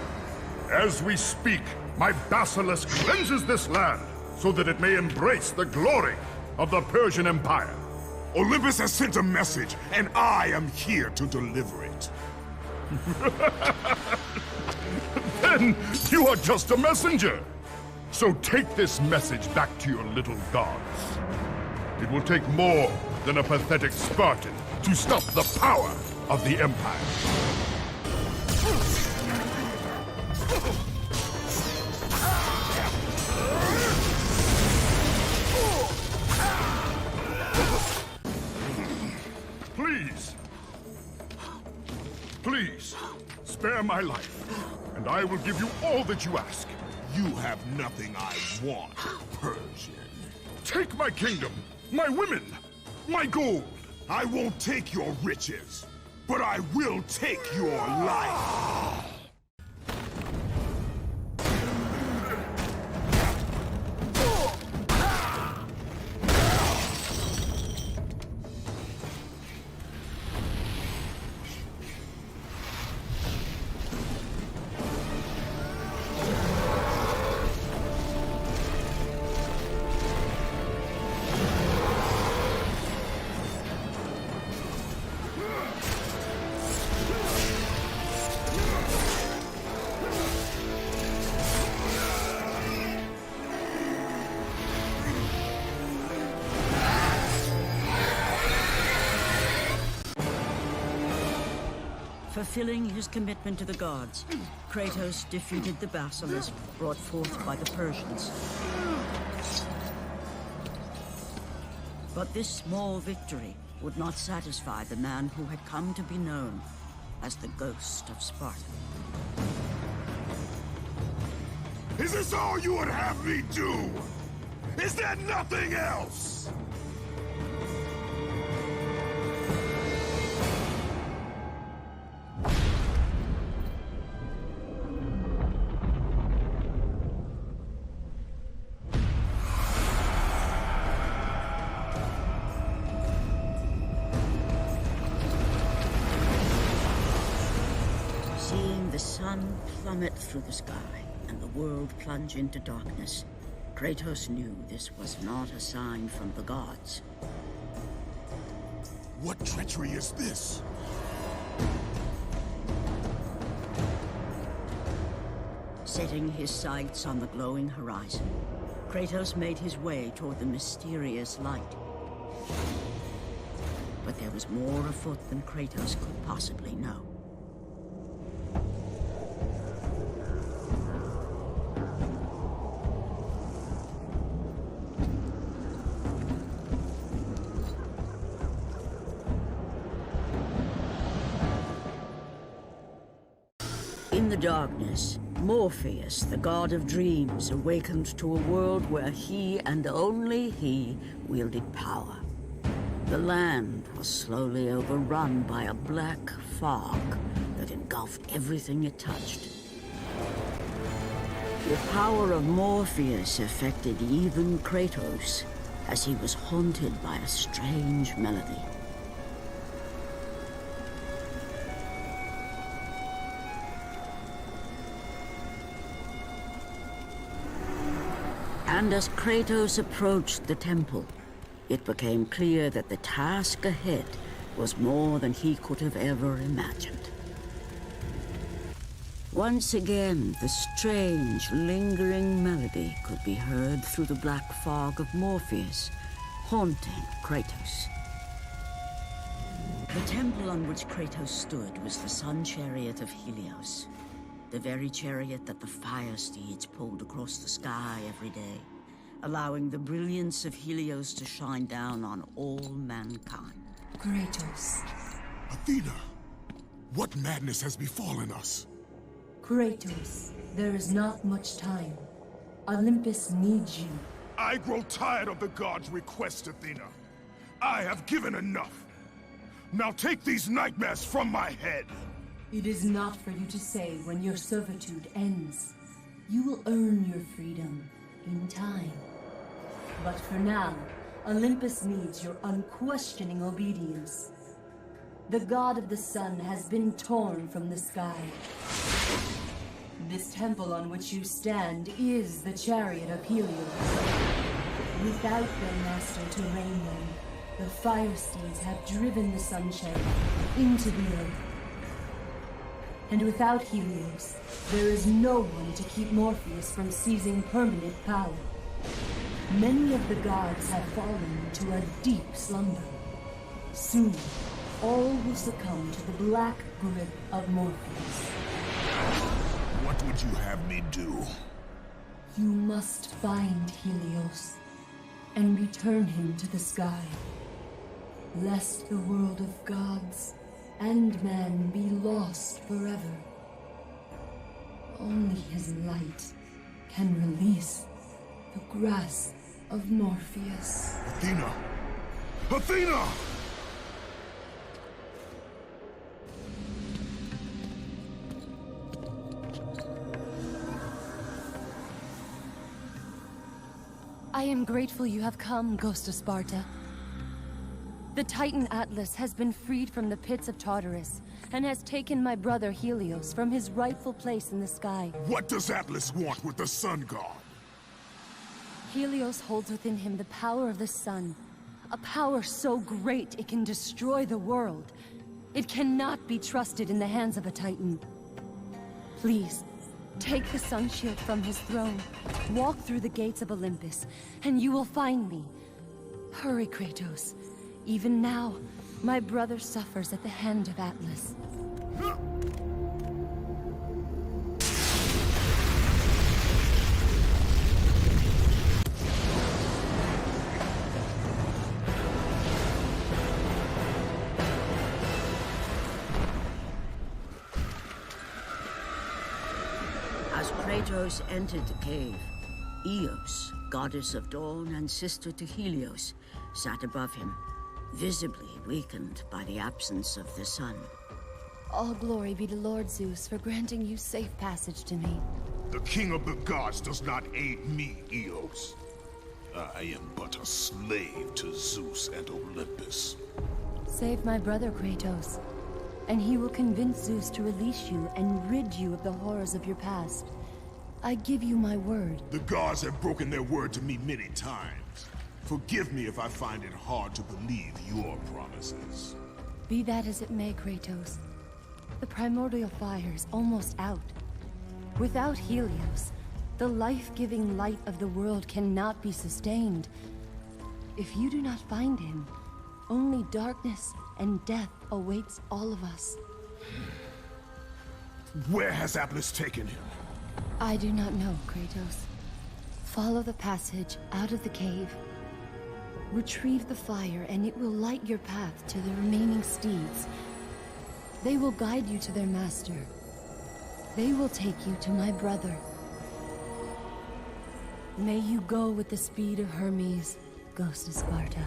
As we speak, my basilisk cleanses this land so that it may embrace the glory of the Persian Empire.
Olympus has sent a message, and I am here to deliver it.
Then you are just a messenger. So take this message back to your little gods. It will take more than a pathetic Spartan to stop the power of the Empire. Please, spare my life, and I will give you all that you ask.
You have nothing I want, Persian.
Take my kingdom, my women, my gold.
I won't take your riches, but I will take your life.
Fulfilling his commitment to the gods, Kratos defeated the basilisk brought forth by the Persians. But this small victory would not satisfy the man who had come to be known as the Ghost of Sparta.
Is this all you would have me do? Is there nothing else?
The sun plummet through the sky and the world plunge into darkness, Kratos knew this was not a sign from the gods.
What treachery is this?
Setting his sights on the glowing horizon, Kratos made his way toward the mysterious light. But there was more afoot than Kratos could possibly know. In the darkness, Morpheus, the god of dreams, awakened to a world where he and only he wielded power. The land was slowly overrun by a black fog that engulfed everything it touched. The power of Morpheus affected even Kratos, as he was haunted by a strange melody. And as Kratos approached the temple, it became clear that the task ahead was more than he could have ever imagined. Once again, the strange, lingering melody could be heard through the black fog of Morpheus, haunting Kratos. The temple on which Kratos stood was the sun chariot of Helios, the very chariot that the fire steeds pulled across the sky every day, allowing the brilliance of Helios to shine down on all mankind.
Kratos.
Athena, what madness has befallen us?
Kratos, there is not much time. Olympus needs you.
I grow tired of the gods' requests, Athena. I have given enough. Now take these nightmares from my head.
It is not for you to say when your servitude ends. You will earn your freedom in time. But for now, Olympus needs your unquestioning obedience. The god of the sun has been torn from the sky. This temple on which you stand is the chariot of Helios. Without their master to reign them, the fire steeds have driven the sun chariot into the earth. And without Helios, there is no one to keep Morpheus from seizing permanent power. Many of the gods have fallen into a deep slumber. Soon, all will succumb to the black grip of Morpheus.
What would you have me do?
You must find Helios and return him to the sky, lest the world of gods and man be lost forever. Only his light can release the grasp of Morpheus.
Athena! Athena!
I am grateful you have come, Ghost of Sparta. The Titan Atlas has been freed from the pits of Tartarus, and has taken my brother Helios from his rightful place in the sky.
What does Atlas want with the sun god?
Helios holds within him the power of the sun, a power so great it can destroy the world. It cannot be trusted in the hands of a Titan. Please, take the sun shield from his throne, walk through the gates of Olympus, and you will find me. Hurry, Kratos. Even now, my brother suffers at the hand of Atlas.
As Kratos entered the cave, Eos, goddess of dawn and sister to Helios, sat above him, visibly weakened by the absence of the sun.
All glory be to Lord Zeus for granting you safe passage to me.
The king of the gods does not aid me, Eos. I am but a slave to Zeus and Olympus.
Save my brother, Kratos, and he will convince Zeus to release you and rid you of the horrors of your past. I give you my word.
The gods have broken their word to me many times. Forgive me if I find it hard to believe your promises.
Be that as it may, Kratos. The primordial fire is almost out. Without Helios, the life-giving light of the world cannot be sustained. If you do not find him, only darkness and death awaits all of us.
Where has Atlas taken him?
I do not know, Kratos. Follow the passage out of the cave. Retrieve the fire, and it will light your path to the remaining steeds. They will guide you to their master. They will take you to my brother. May you go with the speed of Hermes, Ghost of Sparta.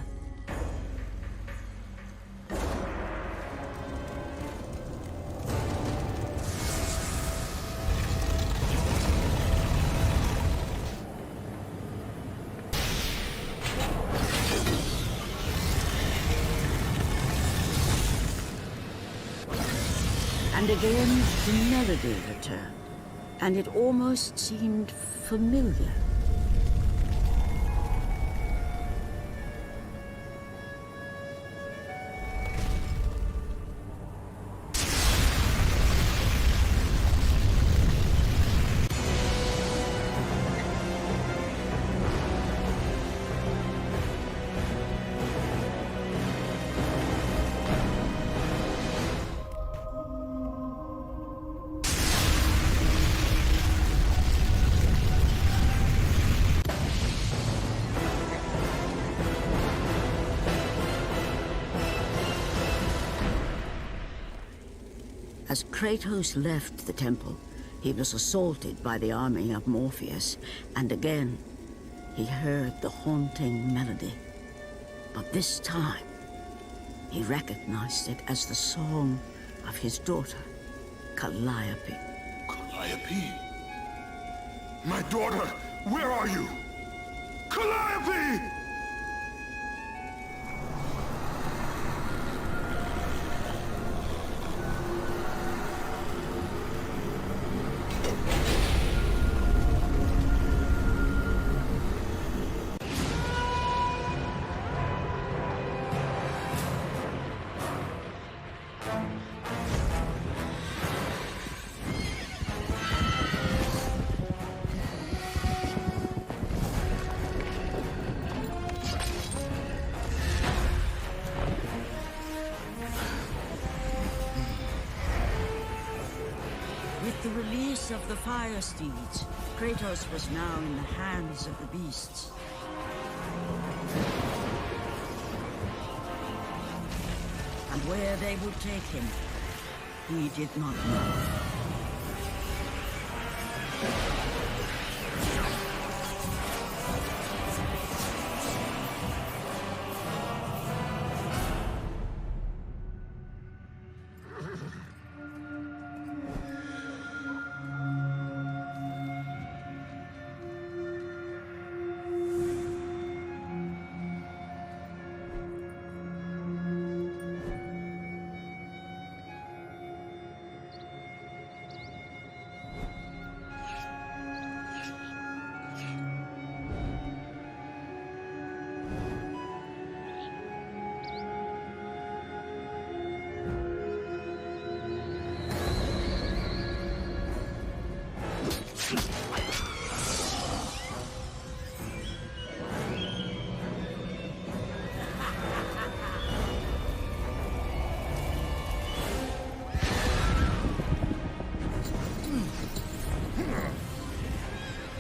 And again, the melody returned, and it almost seemed familiar. As Kratos left the temple, he was assaulted by the army of Morpheus, and again, he heard the haunting melody. But this time, he recognized it as the song of his daughter, Calliope.
Calliope? My daughter, where are you? Calliope!
With the release of the fire steeds, Kratos was now in the hands of the beasts. And where they would take him, he did not know.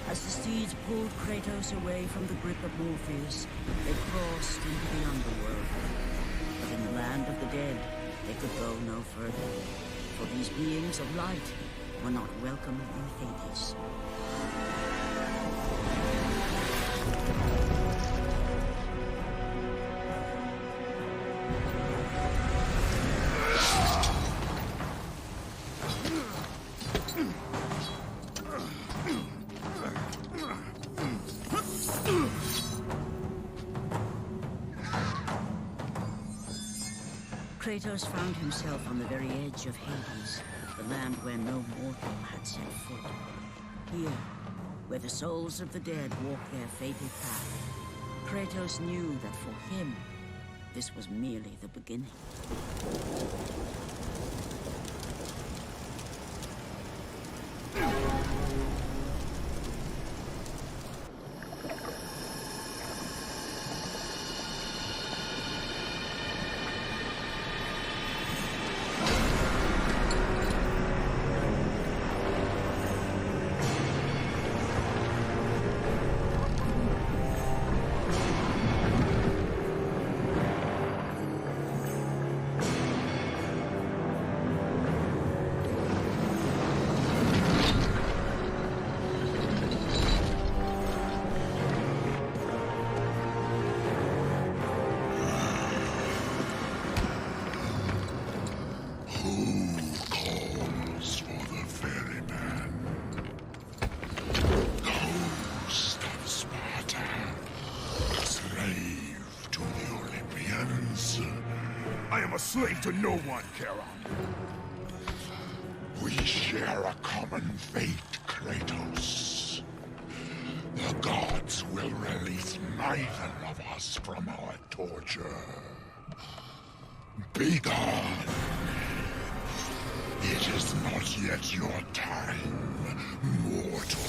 As the steeds pulled Kratos away from the grip of Morpheus, they crossed into the underworld. But in the land of the dead, they could go no further, for these beings of light were not welcome in Hades. Kratos found himself on the very edge of Hades, the land where no mortal had set foot. Here, where the souls of the dead walk their fated path, Kratos knew that for him, this was merely the beginning.
Slave to no one, Charon.
We share a common fate, Kratos. The gods will release neither of us from our torture. Be gone. It is not yet your time, mortal.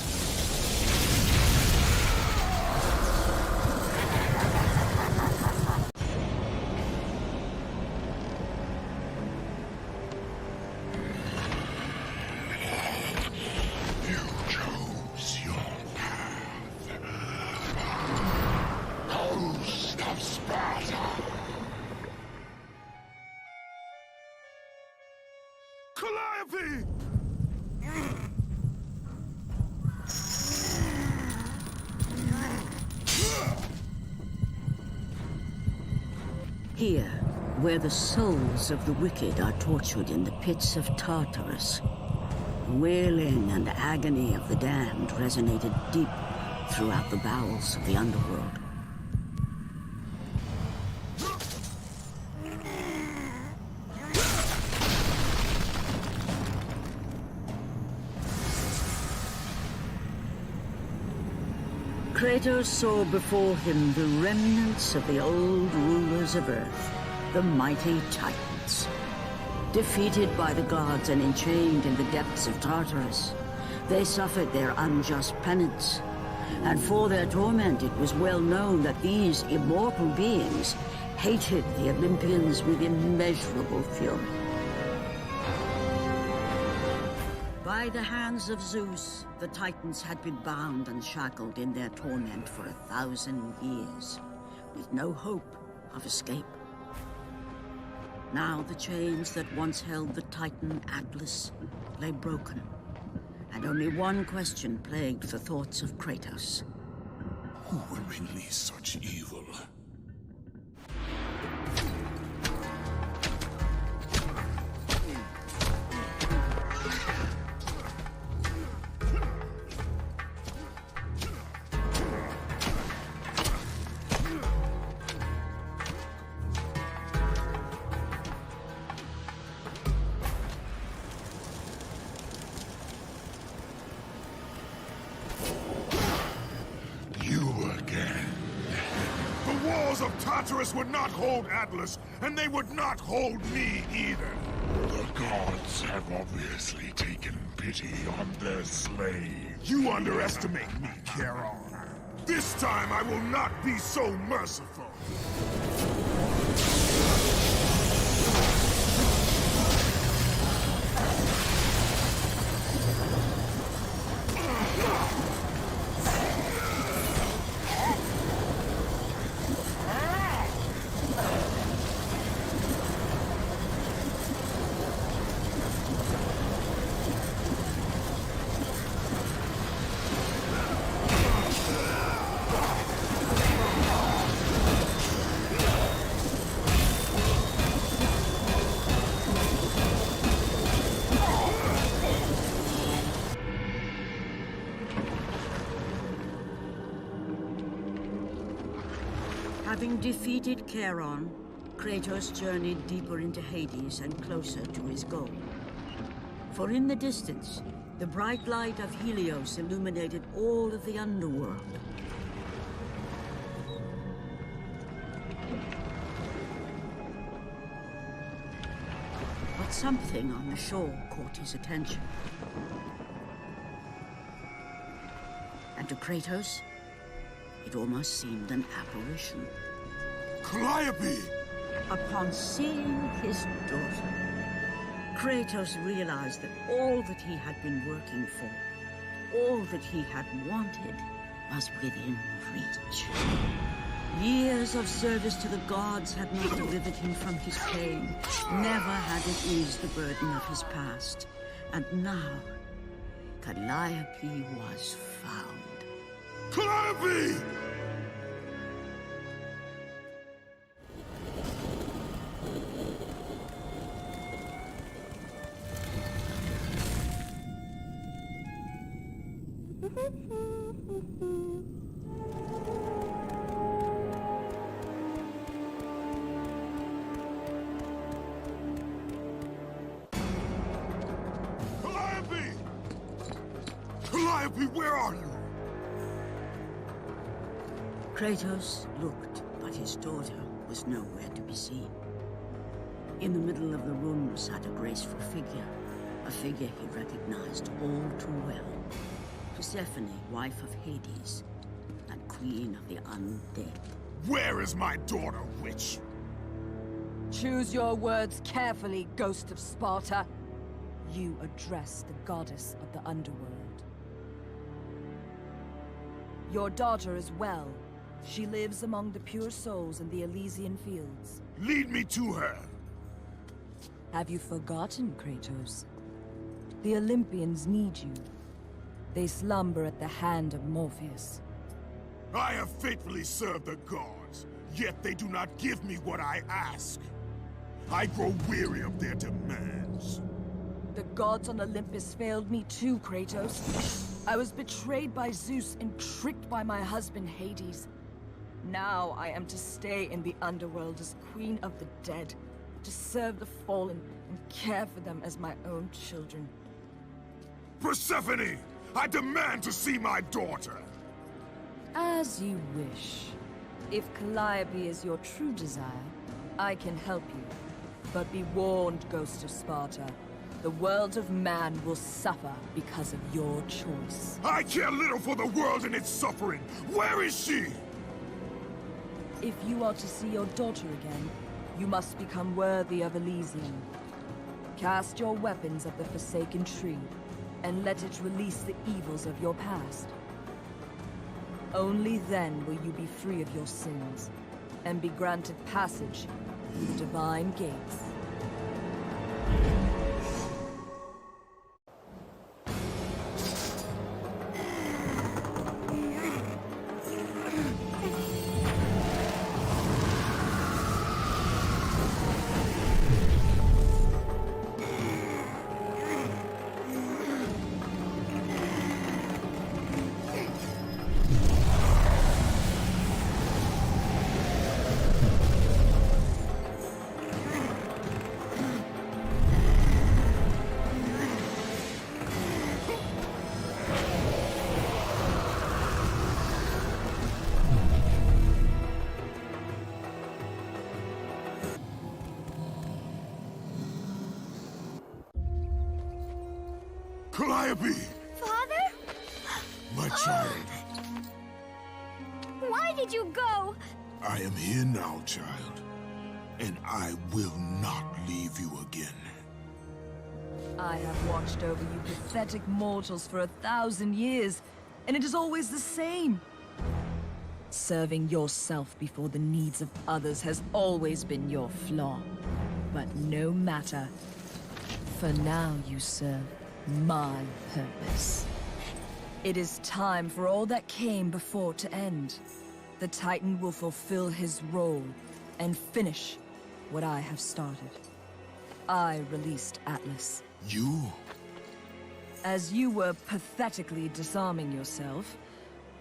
Here, where the souls of the wicked are tortured in the pits of Tartarus, the wailing and agony of the damned resonated deep throughout the bowels of the underworld. Kratos saw before him the remnants of the old rulers of Earth, the mighty Titans. Defeated by the gods and enchained in the depths of Tartarus, they suffered their unjust penance. And for their torment, it was well known that these immortal beings hated the Olympians with immeasurable fury. By the hands of Zeus, the Titans had been bound and shackled in their torment for 1,000 years, with no hope of escape. Now the chains that once held the Titan Atlas lay broken, and only one question plagued the thoughts of Kratos.
Who will release such evil? Tartarus would not hold Atlas, and they would not hold me either.
The gods have obviously taken pity on their slave.
You underestimate me, Charon. This time I will not be so merciful.
Having defeated Charon, Kratos journeyed deeper into Hades and closer to his goal. For in the distance, the bright light of Helios illuminated all of the underworld. But something on the shore caught his attention. And to Kratos, it almost seemed an apparition.
Calliope!
Upon seeing his daughter, Kratos realized that all that he had been working for, all that he had wanted, was within reach. Years of service to the gods had not delivered him from his pain, never had it eased the burden of his past. And now, Calliope was found.
Calliope! Calliope, where are you?
Kratos looked, but his daughter was nowhere to be seen. In the middle of the room sat a graceful figure, a figure he recognized all too well. Persephone, wife of Hades, and queen of the undead.
Where is my daughter, witch?
Choose your words carefully, Ghost of Sparta. You address the goddess of the underworld. Your daughter is well. She lives among the pure souls in the Elysian fields.
Lead me to her!
Have you forgotten, Kratos? The Olympians need you. They slumber at the hand of Morpheus.
I have faithfully served the gods. Yet they do not give me what I ask. I grow weary of their demands.
The gods on Olympus failed me too, Kratos. I was betrayed by Zeus and tricked by my husband Hades. Now I am to stay in the underworld as Queen of the Dead, to serve the fallen and care for them as my own children.
Persephone! I demand to see my daughter!
As you wish. If Calliope is your true desire, I can help you. But be warned, Ghost of Sparta. The world of man will suffer because of your choice.
I care little for the world and its suffering! Where is she?
If you are to see your daughter again, you must become worthy of Elysium. Cast your weapons at the Forsaken Tree, and let it release the evils of your past. Only then will you be free of your sins, and be granted passage through the divine gates.
Calliope!
Father?
My child.
Why did you go?
I am here now, child. And I will not leave you again.
I have watched over you pathetic mortals for 1,000 years, and it is always the same. Serving yourself before the needs of others has always been your flaw. But no matter. For now you serve my purpose. It is time for all that came before to end. The Titan will fulfill his role and finish what I have started. I released Atlas.
You?
As you were pathetically disarming yourself,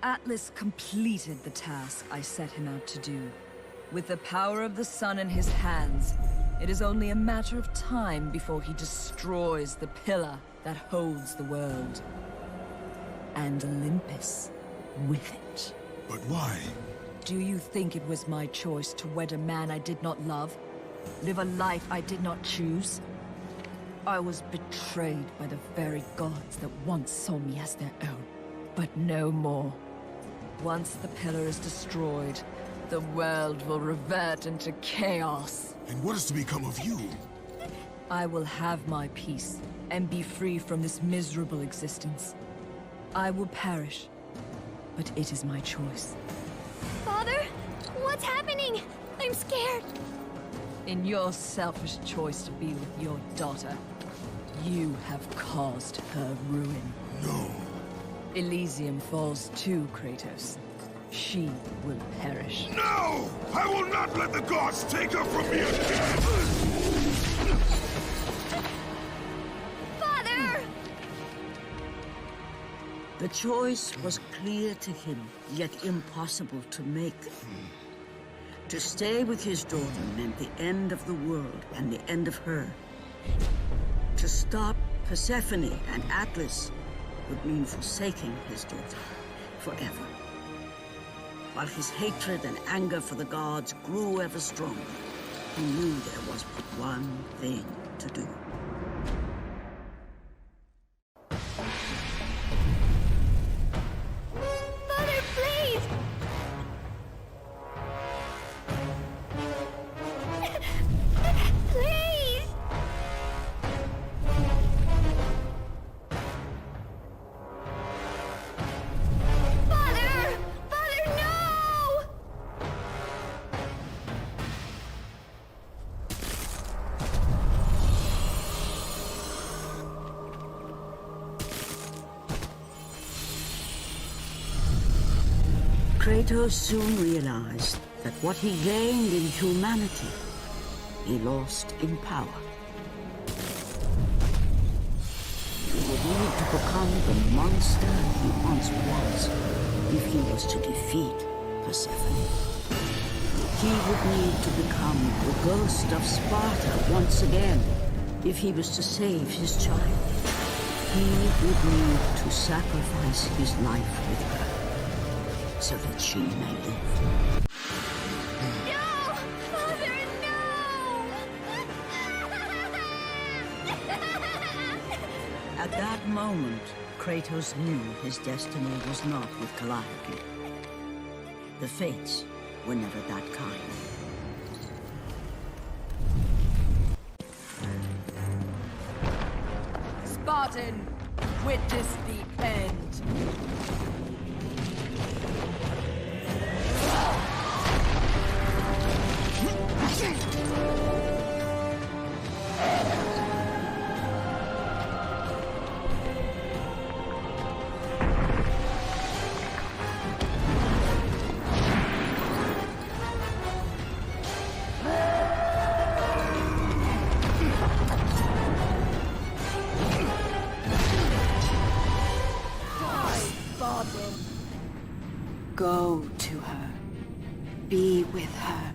Atlas completed the task I set him out to do. With the power of the sun in his hands, it is only a matter of time before he destroys the pillar that holds the world. And Olympus with it.
But why?
Do you think it was my choice to wed a man I did not love? Live a life I did not choose? I was betrayed by the very gods that once saw me as their own. But no more. Once the pillar is destroyed, the world will revert into chaos.
And what is to become of you?
I will have my peace and be free from this miserable existence. I will perish, but it is my choice.
Father? What's happening? I'm scared.
In your selfish choice to be with your daughter, you have caused her ruin.
No.
Elysium falls too, Kratos. She will perish.
No! I will not let the gods take her from me again!
Father!
The choice was clear to him, yet impossible to make. To stay with his daughter meant the end of the world and the end of her. To stop Persephone and Atlas would mean forsaking his daughter forever. While his hatred and anger for the gods grew ever stronger, he knew there was but one thing to do.
Father, please! Please! Father! Father, no!
Kratos soon realized that what he gained in humanity, he lost in power. He would need to become the monster he once was if he was to defeat Persephone. He would need to become the ghost of Sparta once again if he was to save his child. He would need to sacrifice his life with her so that she may live.
No! Father, no!
At that moment, Kratos knew his destiny was not with Calliope. The fates were never that kind.
Spartan, witness the end.
Go to her. Be with her.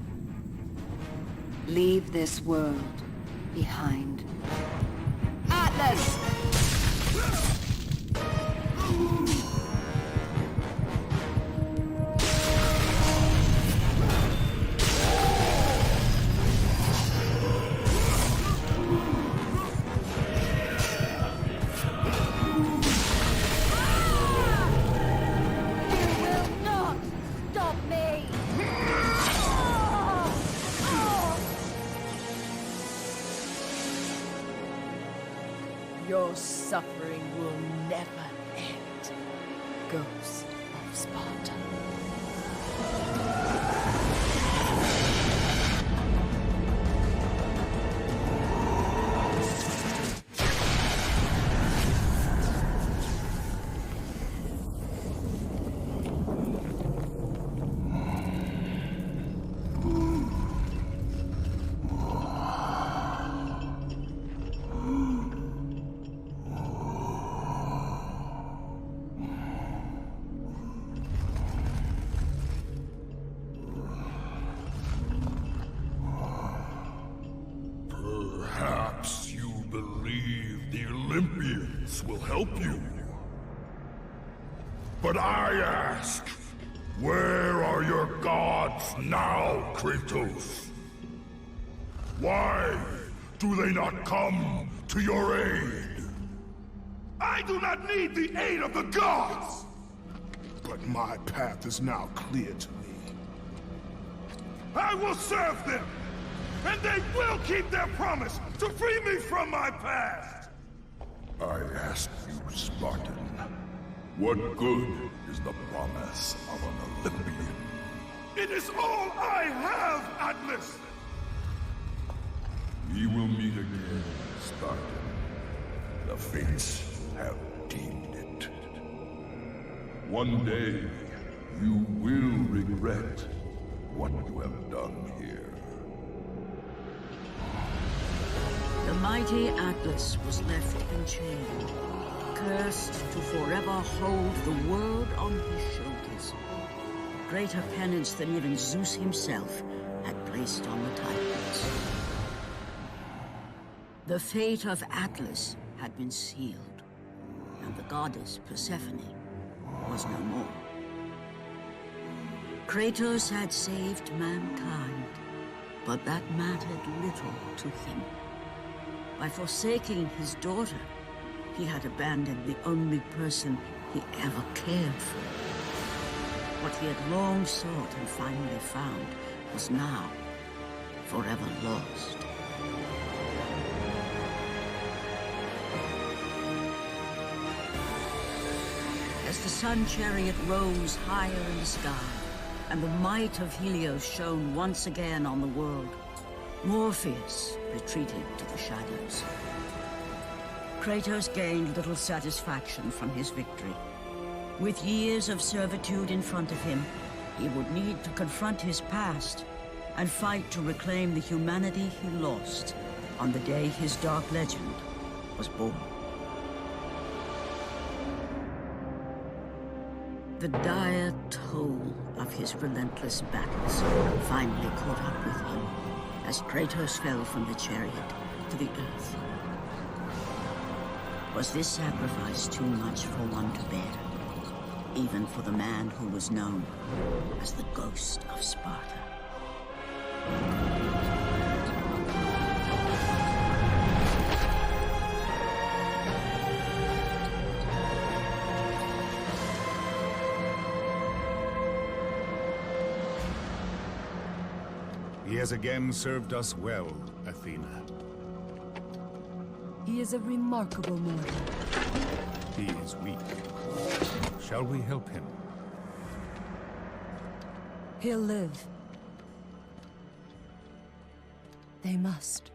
Leave this world behind.
Atlas! Your suffering will never end, Ghost of Sparta.
Perhaps you believe the Olympians will help you. But I ask, where are your gods now, Kratos? Why do they not come to your aid?
I do not need the aid of the gods! But my path is now clear to me. I will serve them! And they will keep their promise to free me from my past!
I ask you, Spartan, what good is the promise of an Olympian?
It is all I have, Atlas!
We will meet again, Spartan. The fates have deemed it. One day, you will regret what you have done here.
The mighty Atlas was left enchained, cursed to forever hold the world on his shoulders. Greater penance than even Zeus himself had placed on the Titans. The fate of Atlas had been sealed, and the goddess Persephone was no more. Kratos had saved mankind, but that mattered little to him. By forsaking his daughter, he had abandoned the only person he ever cared for. What he had long sought and finally found was now forever lost. As the sun chariot rose higher in the sky, and the might of Helios shone once again on the world, Morpheus retreated to the shadows. Kratos gained little satisfaction from his victory. With years of servitude in front of him, He would need to confront his past and fight to reclaim the humanity he lost on the day his dark legend was born. The dire toll of his relentless battles finally caught up with him as Kratos fell from the chariot to the earth. Was this sacrifice too much for one to bear, even for the man who was known as the Ghost of Sparta?
He has again served us well, Athena.
He is a remarkable mortal.
He is weak. Shall we help him?
He'll live. They must.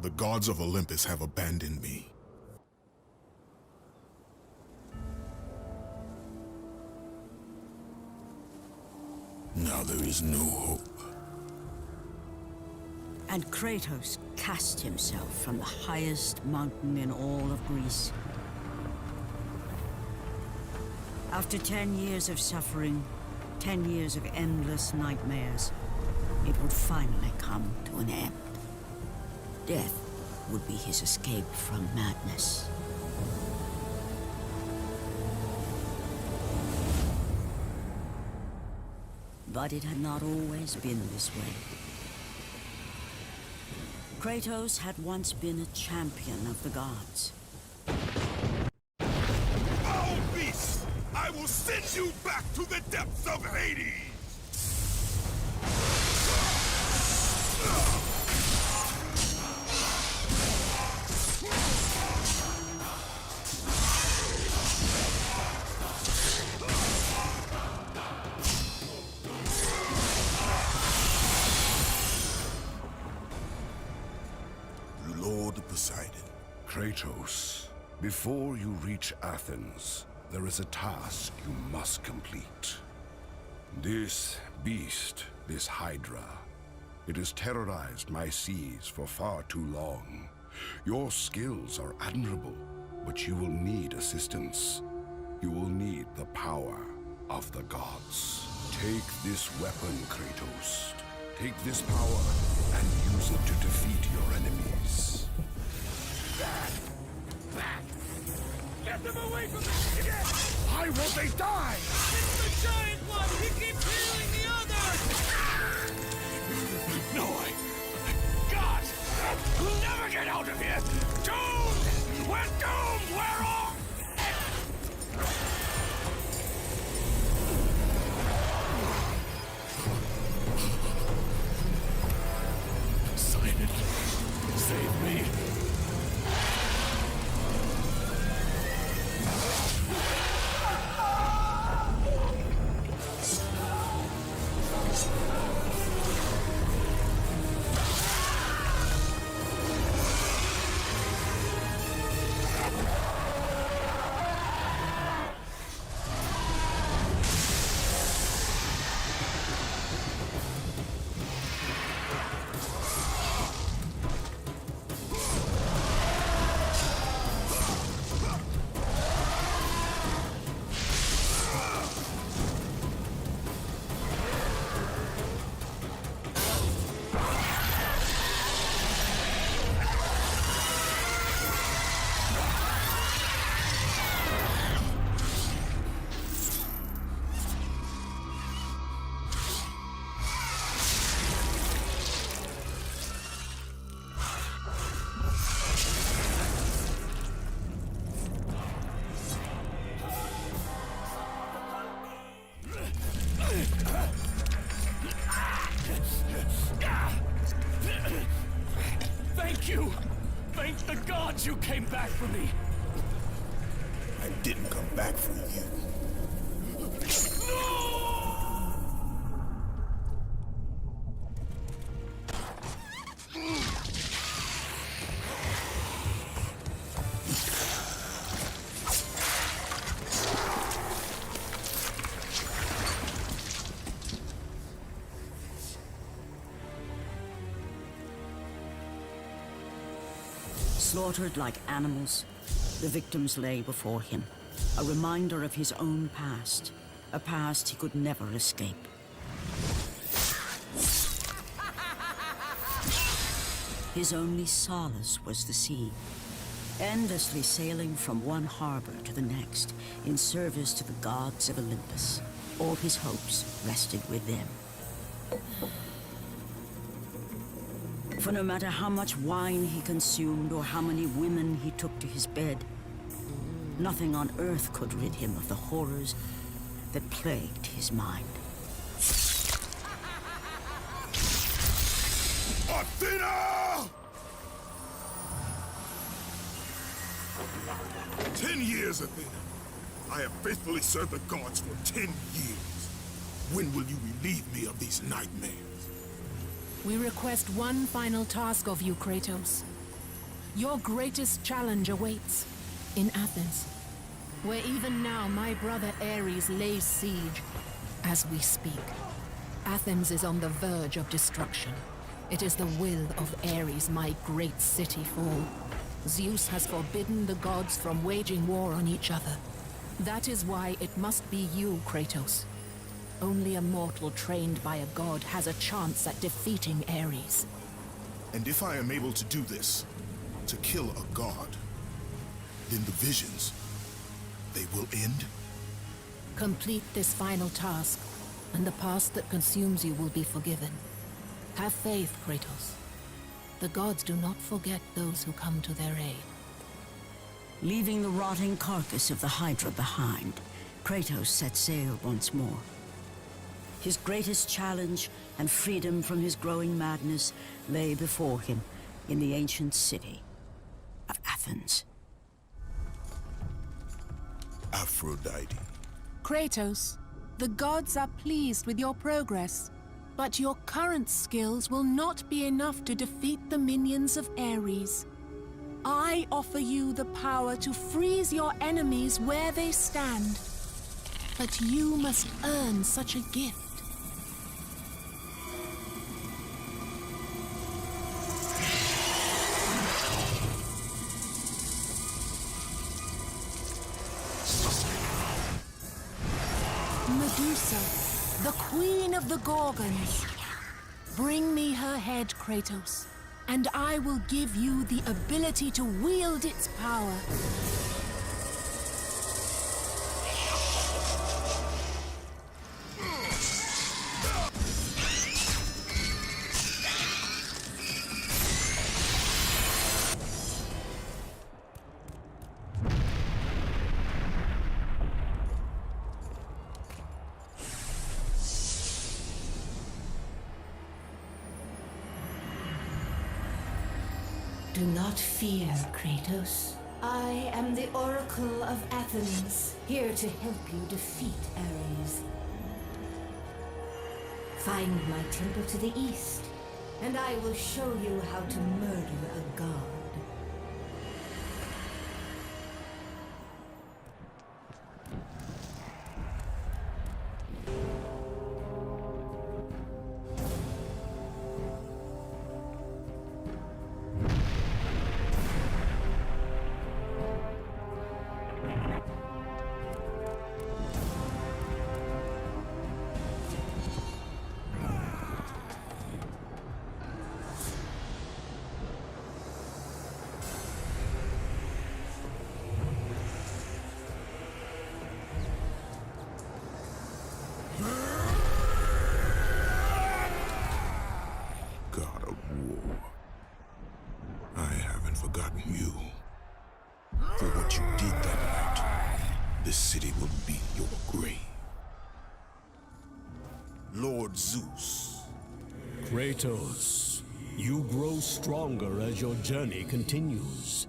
The gods of Olympus have abandoned me. Now there is no hope.
And Kratos cast himself from the highest mountain in all of Greece. After 10 years of suffering, 10 years of endless nightmares, it would finally come to an end. Death would be his escape from madness. But it had not always been this way. Kratos had once been a champion of the gods.
Foul beast! I will send you back to the depths of Hades! Lord Poseidon.
Kratos, before you reach Athens, there is a task you must complete. This beast, this Hydra, it has terrorized my seas for far too long. Your skills are admirable, but you will need assistance. You will need the power of the gods. Take this weapon, Kratos. Take this power and use it to defeat your enemies.
Get them away from the ship!
Why won't they die?
It's the giant one! He keeps healing the others!
No, God! We'll never get out of here! Doomed! We're doomed! We're all...
Poseidon, save me.
Thank you! Thank the gods you came back for me!
I didn't come back for you.
Slaughtered like animals, the victims lay before him, a reminder of his own past, a past he could never escape. His only solace was the sea, endlessly sailing from one harbor to the next in service to the gods of Olympus. All his hopes rested with them. For no matter how much wine he consumed or how many women he took to his bed, nothing on earth could rid him of the horrors that plagued his mind.
Athena! 10 years, Athena. I have faithfully served the gods for 10 years. When will you relieve me of these nightmares?
We request one final task of you, Kratos. Your greatest challenge awaits in Athens, where even now my brother Ares lays siege as we speak. Athens is on the verge of destruction. It is the will of Ares my great city fall. Zeus has forbidden the gods from waging war on each other. That is why it must be you, Kratos. Only a mortal trained by a god has a chance at defeating Ares.
And if I am able to do this, to kill a god, then the visions, they will end?
Complete this final task, and the past that consumes you will be forgiven. Have faith, Kratos. The gods do not forget those who come to their aid.
Leaving the rotting carcass of the Hydra behind, Kratos set sail once more. His greatest challenge and freedom from his growing madness lay before him in the ancient city of Athens.
Aphrodite.
Kratos, the gods are pleased with your progress, but your current skills will not be enough to defeat the minions of Ares. I offer you the power to freeze your enemies where they stand, but you must earn such a gift. Medusa, the queen of the Gorgons. Bring me her head, Kratos, and I will give you the ability to wield its power.
Do not fear, Kratos. I am the Oracle of Athens, here to help you defeat Ares. Find my temple to the east, and I will show you how to murder a god.
God of war. I haven't forgotten you. For what you did that night, this city will be your grave. Lord Zeus.
Kratos,
You grow stronger as your journey continues.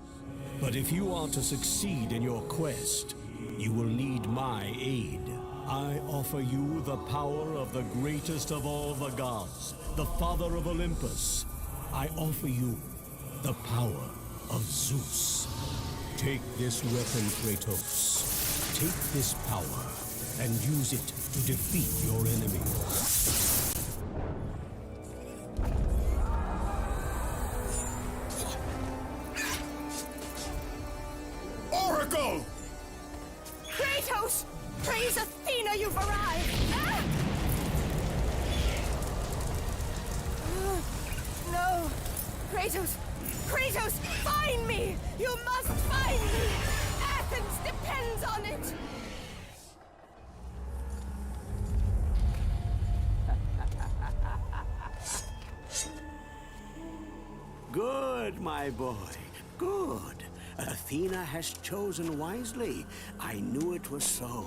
But if you are to succeed in your quest, you will need my aid. I offer you the power of the greatest of all the gods, the father of Olympus. I offer you the power of Zeus. Take this weapon, Kratos. Take this power and use it to defeat your enemies.
Oracle!
Kratos! Praise Athena, you've arrived! Ah! No! Kratos! Kratos, find me! You must find me! Athens depends on it!
Good, my boy. Good. Athena has chosen wisely. I knew it was so.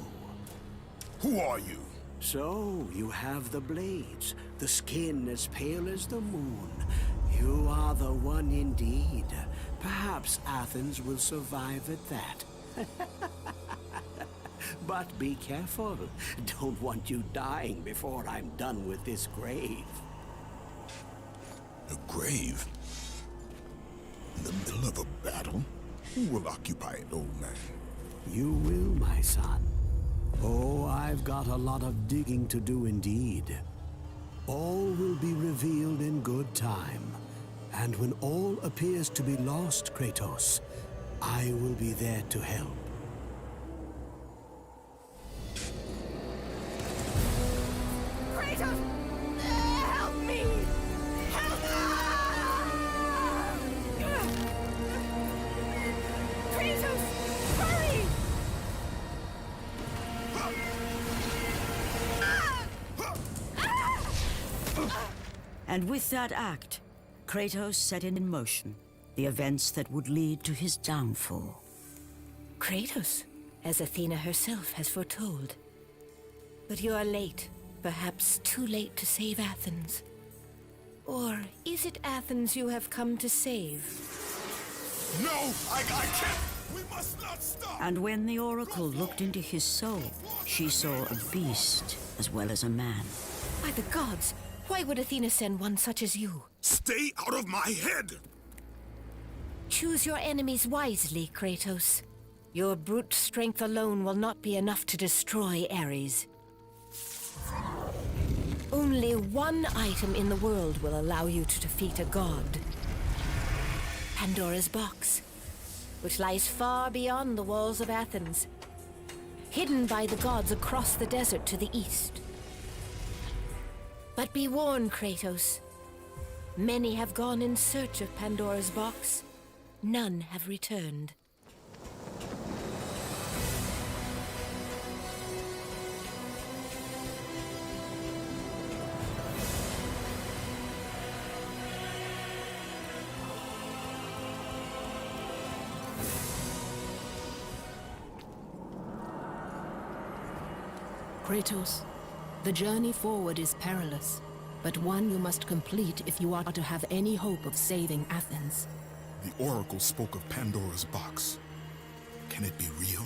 Who are you?
So, you have the blades, the skin as pale as the moon. You are the one indeed. Perhaps Athens will survive at that. But be careful. Don't want you dying before I'm done with this grave.
A grave? In the middle of a battle? Who will occupy it, old man?
You will, my son. Oh, I've got a lot of digging to do indeed. All will be revealed in good time. And when all appears to be lost, Kratos, I will be there to help.
Kratos! Help me! Help me! Kratos! Hurry!
And with that act, Kratos set in motion the events that would lead to his downfall.
Kratos, as Athena herself has foretold. But you are late, perhaps too late to save Athens. Or is it Athens you have come to save?
No, I can't! We must not stop!
And when the Oracle looked into his soul, she saw a beast as well as a man.
By the gods, why would Athena send one such as you?
Stay out of my head!
Choose your enemies wisely, Kratos. Your brute strength alone will not be enough to destroy Ares. Only one item in the world will allow you to defeat a god. Pandora's box, which lies far beyond the walls of Athens, hidden by the gods across the desert to the east. But be warned, Kratos. Many have gone in search of Pandora's box. None have returned.
Kratos, the journey forward is perilous, but one you must complete if you are to have any hope of saving Athens.
The Oracle spoke of Pandora's box. Can it be real?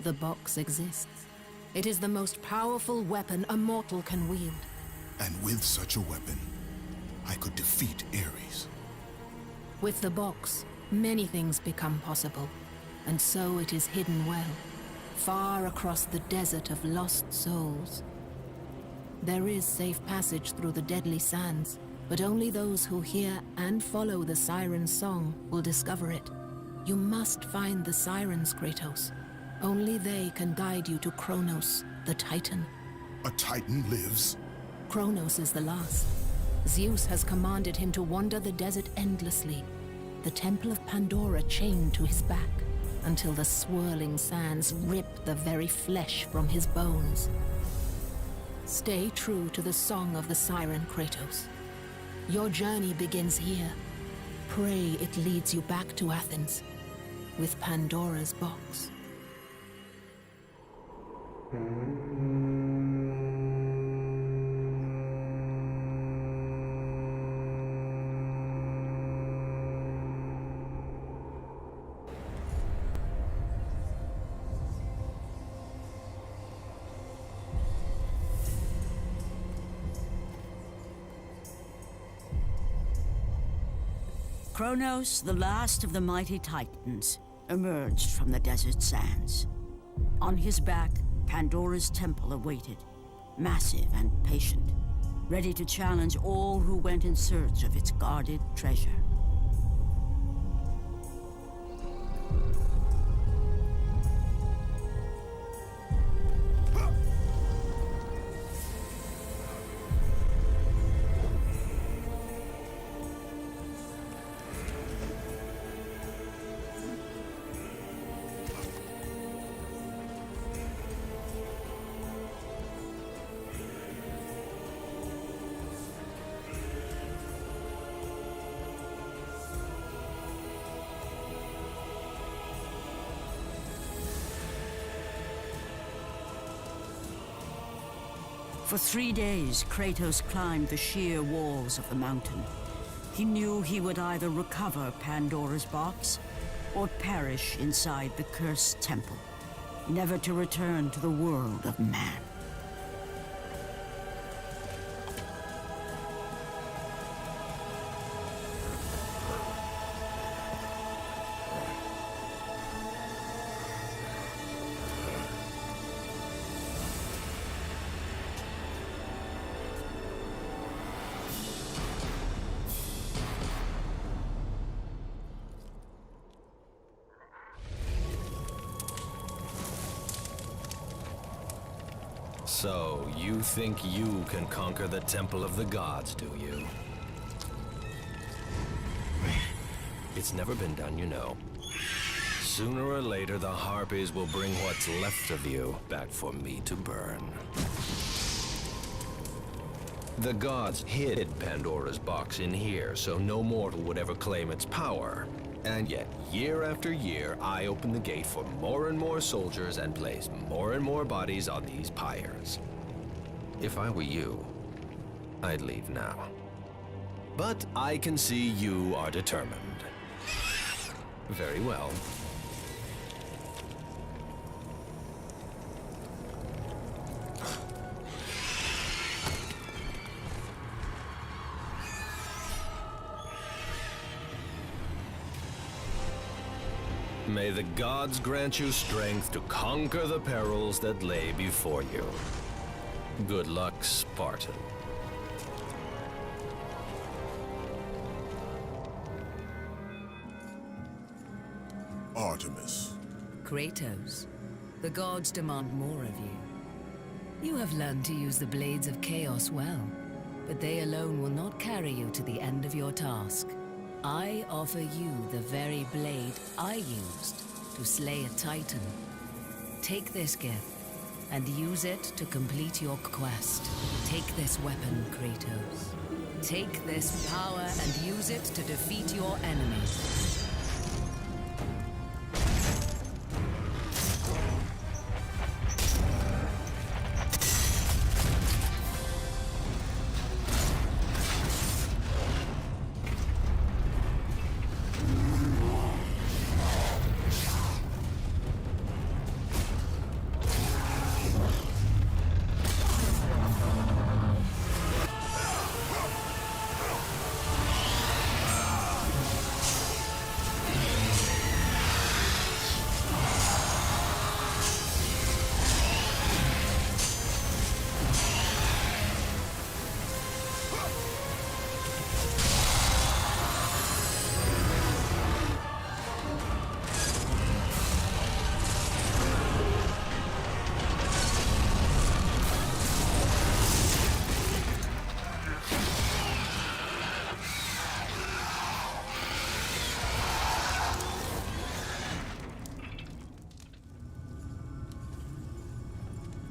The box exists. It is the most powerful weapon a mortal can wield.
And with such a weapon, I could defeat Ares.
With the box, many things become possible, and so it is hidden well, far across the desert of lost souls. There is safe passage through the deadly sands, but only those who hear and follow the siren's song will discover it. You must find the sirens, Kratos. Only they can guide you to Kronos, the Titan.
A Titan lives?
Kronos is the last. Zeus has commanded him to wander the desert endlessly, the Temple of Pandora chained to his back, until the swirling sands rip the very flesh from his bones. Stay true to the song of the siren, Kratos. Your journey begins here. Pray it leads you back to Athens, with Pandora's box.
Mm-hmm.
Kronos, the last of the mighty Titans, emerged from the desert sands. On his back, Pandora's temple awaited, massive and patient, ready to challenge all who went in search of its guarded treasure. For 3 days, Kratos climbed the sheer walls of the mountain. He knew he would either recover Pandora's box or perish inside the cursed temple, never to return to the world of man.
So, you think you can conquer the Temple of the Gods, do you? It's never been done, you know. Sooner or later, the Harpies will bring what's left of you back for me to burn. The gods hid Pandora's box in here, so no mortal would ever claim its power. And yet, year after year, I open the gate for more and more soldiers and place more and more bodies on these pyres. If I were you, I'd leave now. But I can see you are determined. Very well. May the gods grant you strength to conquer the perils that lay before you. Good luck, Spartan.
Artemis.
Kratos, the gods demand more of you. You have learned to use the blades of chaos well, but they alone will not carry you to the end of your task. I offer you the very blade I used to slay a Titan. Take this gift and use it to complete your quest. Take this weapon, Kratos. Take this power and use it to defeat your enemies.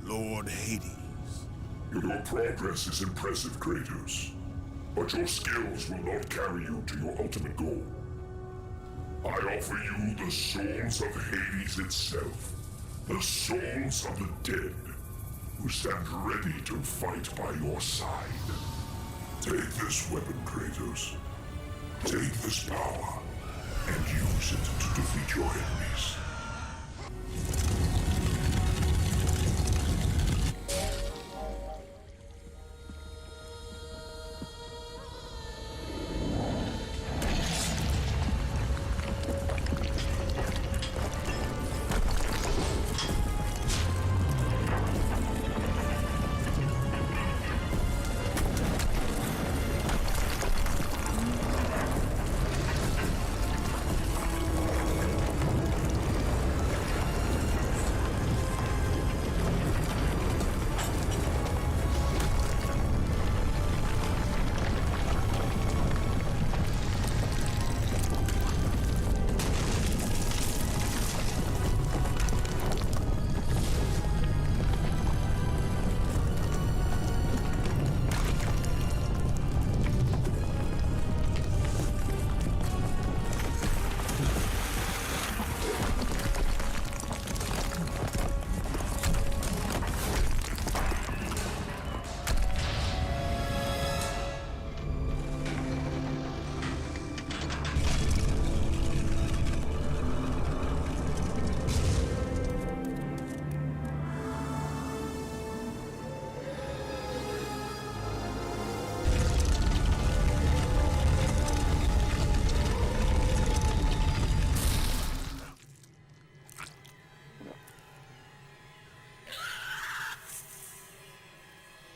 Lord Hades.
Your progress is impressive, Kratos. But your skills will not carry you to your ultimate goal. I offer you the souls of Hades itself. The souls of the dead, who stand ready to fight by your side. Take this weapon, Kratos. Take this power, and use it to defeat your enemies.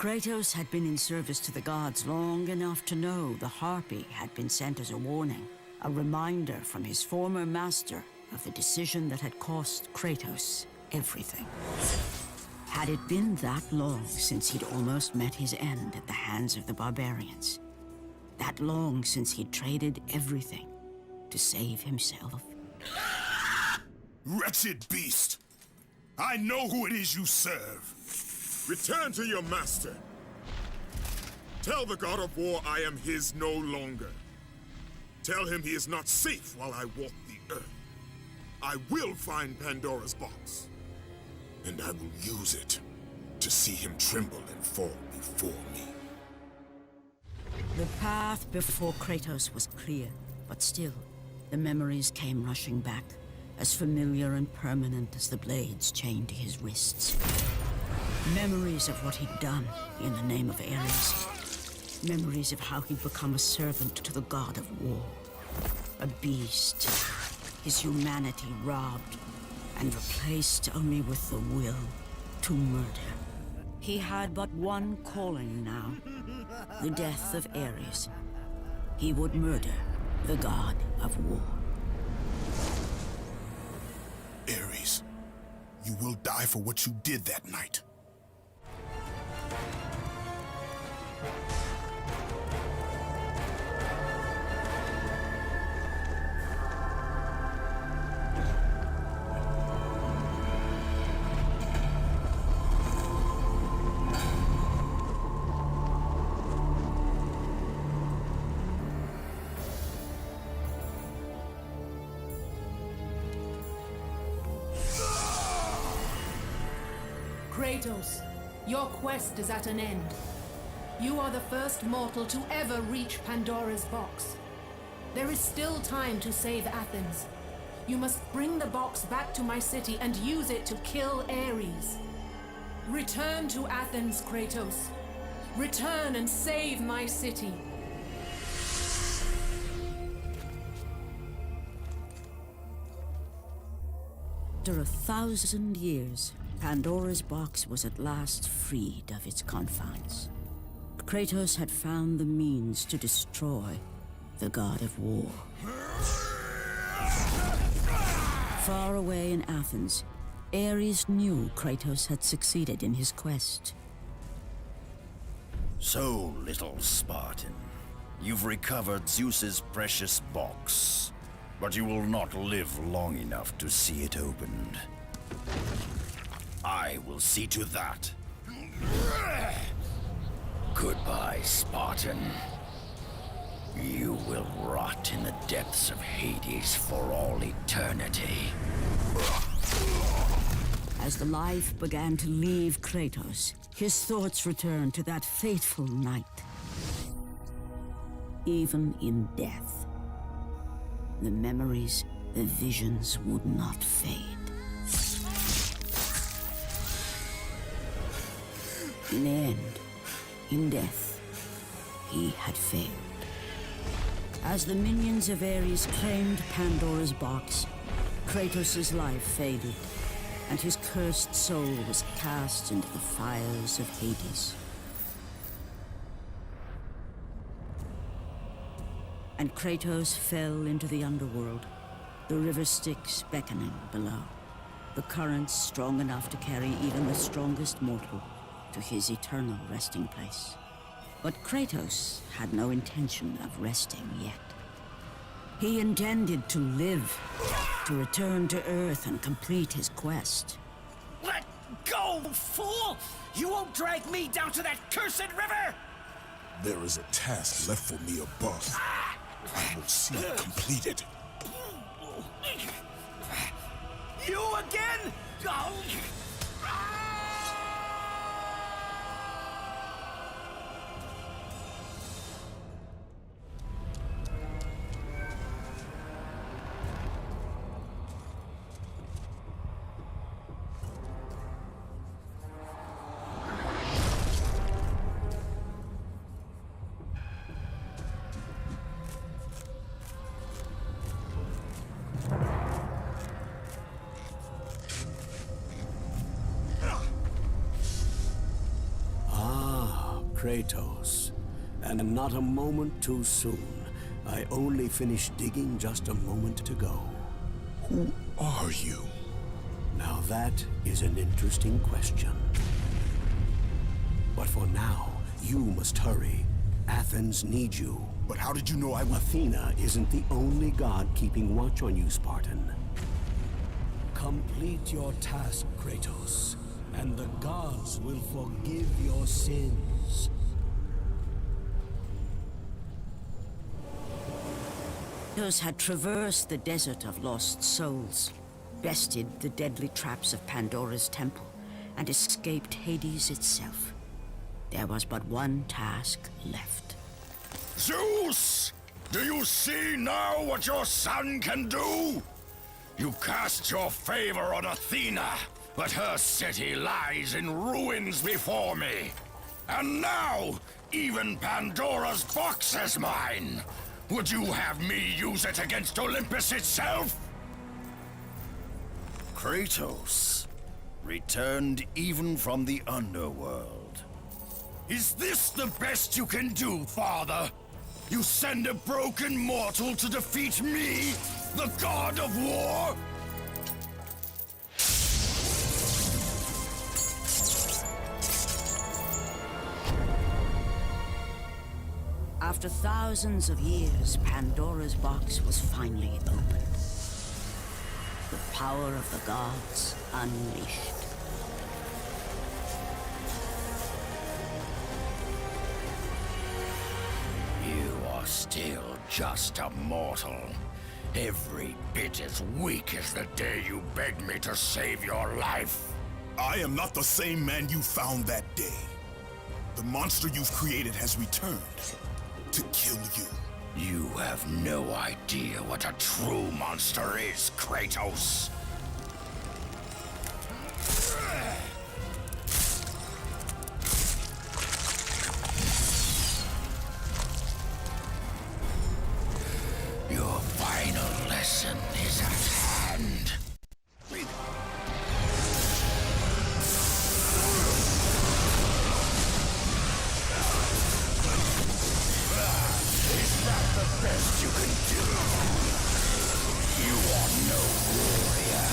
Kratos had been in service to the gods long enough to know the Harpy had been sent as a warning, a reminder from his former master of the decision that had cost Kratos everything. Had it been that long since he'd almost met his end at the hands of the barbarians? That long since he'd traded everything to save himself?
Wretched beast! I know who it is you serve. Return to your master. Tell the god of war I am his no longer. Tell him he is not safe while I walk the earth. I will find Pandora's box, and I will use it to see him tremble and fall before me.
The path before Kratos was clear, but still, the memories came rushing back, as familiar and permanent as the blades chained to his wrists. Memories of what he'd done in the name of Ares. Memories of how he'd become a servant to the god of war. A beast, his humanity robbed and replaced only with the will to murder. He had but one calling now, the death of Ares. He would murder the god of war.
Ares, you will die for what you did that night.
Kratos, your quest is at an end. You are the first mortal to ever reach Pandora's box. There is still time to save Athens. You must bring the box back to my city and use it to kill Ares. Return to Athens, Kratos. Return and save my city.
After 1,000 years, Pandora's box was at last freed of its confines. Kratos had found the means to destroy the god of war. Far away in Athens, Ares knew Kratos had succeeded in his quest.
So, little Spartan, you've recovered Zeus's precious box, but you will not live long enough to see it opened. I will see to that. Goodbye, Spartan. You will rot in the depths of Hades for all eternity.
As the life began to leave Kratos, his thoughts returned to that fateful night. Even in death, the memories, the visions would not fade. In the end, in death, he had failed. As the minions of Ares claimed Pandora's box, Kratos' life faded, and his cursed soul was cast into the fires of Hades. And Kratos fell into the underworld, the river Styx beckoning below, the currents strong enough to carry even the strongest mortal to his eternal resting place. But Kratos had no intention of resting yet. He intended to live, to return to Earth and complete his quest.
Let go, fool! You won't drag me down to that cursed river!
There is a task left for me above. I will see it completed.
You again? Oh.
Kratos, and not a moment too soon. I only finished digging just a moment ago.
Who are you?
Now that is an interesting question. But for now, you must hurry. Athens needs you.
But how did you know I would...
Athena isn't the only god keeping watch on you, Spartan. Complete your task, Kratos, and the gods will forgive your sins.
Those had traversed the desert of lost souls, bested the deadly traps of Pandora's temple, and escaped Hades itself. There was but one task left.
Zeus! Do you see now what your son can do? You cast your favor on Athena, but her city lies in ruins before me. And now, even Pandora's box is mine. Would you have me use it against Olympus itself?
Kratos, returned even from the underworld.
Is this the best you can do, Father? You send a broken mortal to defeat me, the god of war?
After thousands of years, Pandora's box was finally open. The power of the gods unleashed.
You are still just a mortal. Every bit as weak as the day you begged me to save your life.
I am not the same man you found that day. The monster you've created has returned to kill you.
You have no idea what a true monster is, Kratos. Your final lesson is at hand. Is that the best you can do? You are no warrior.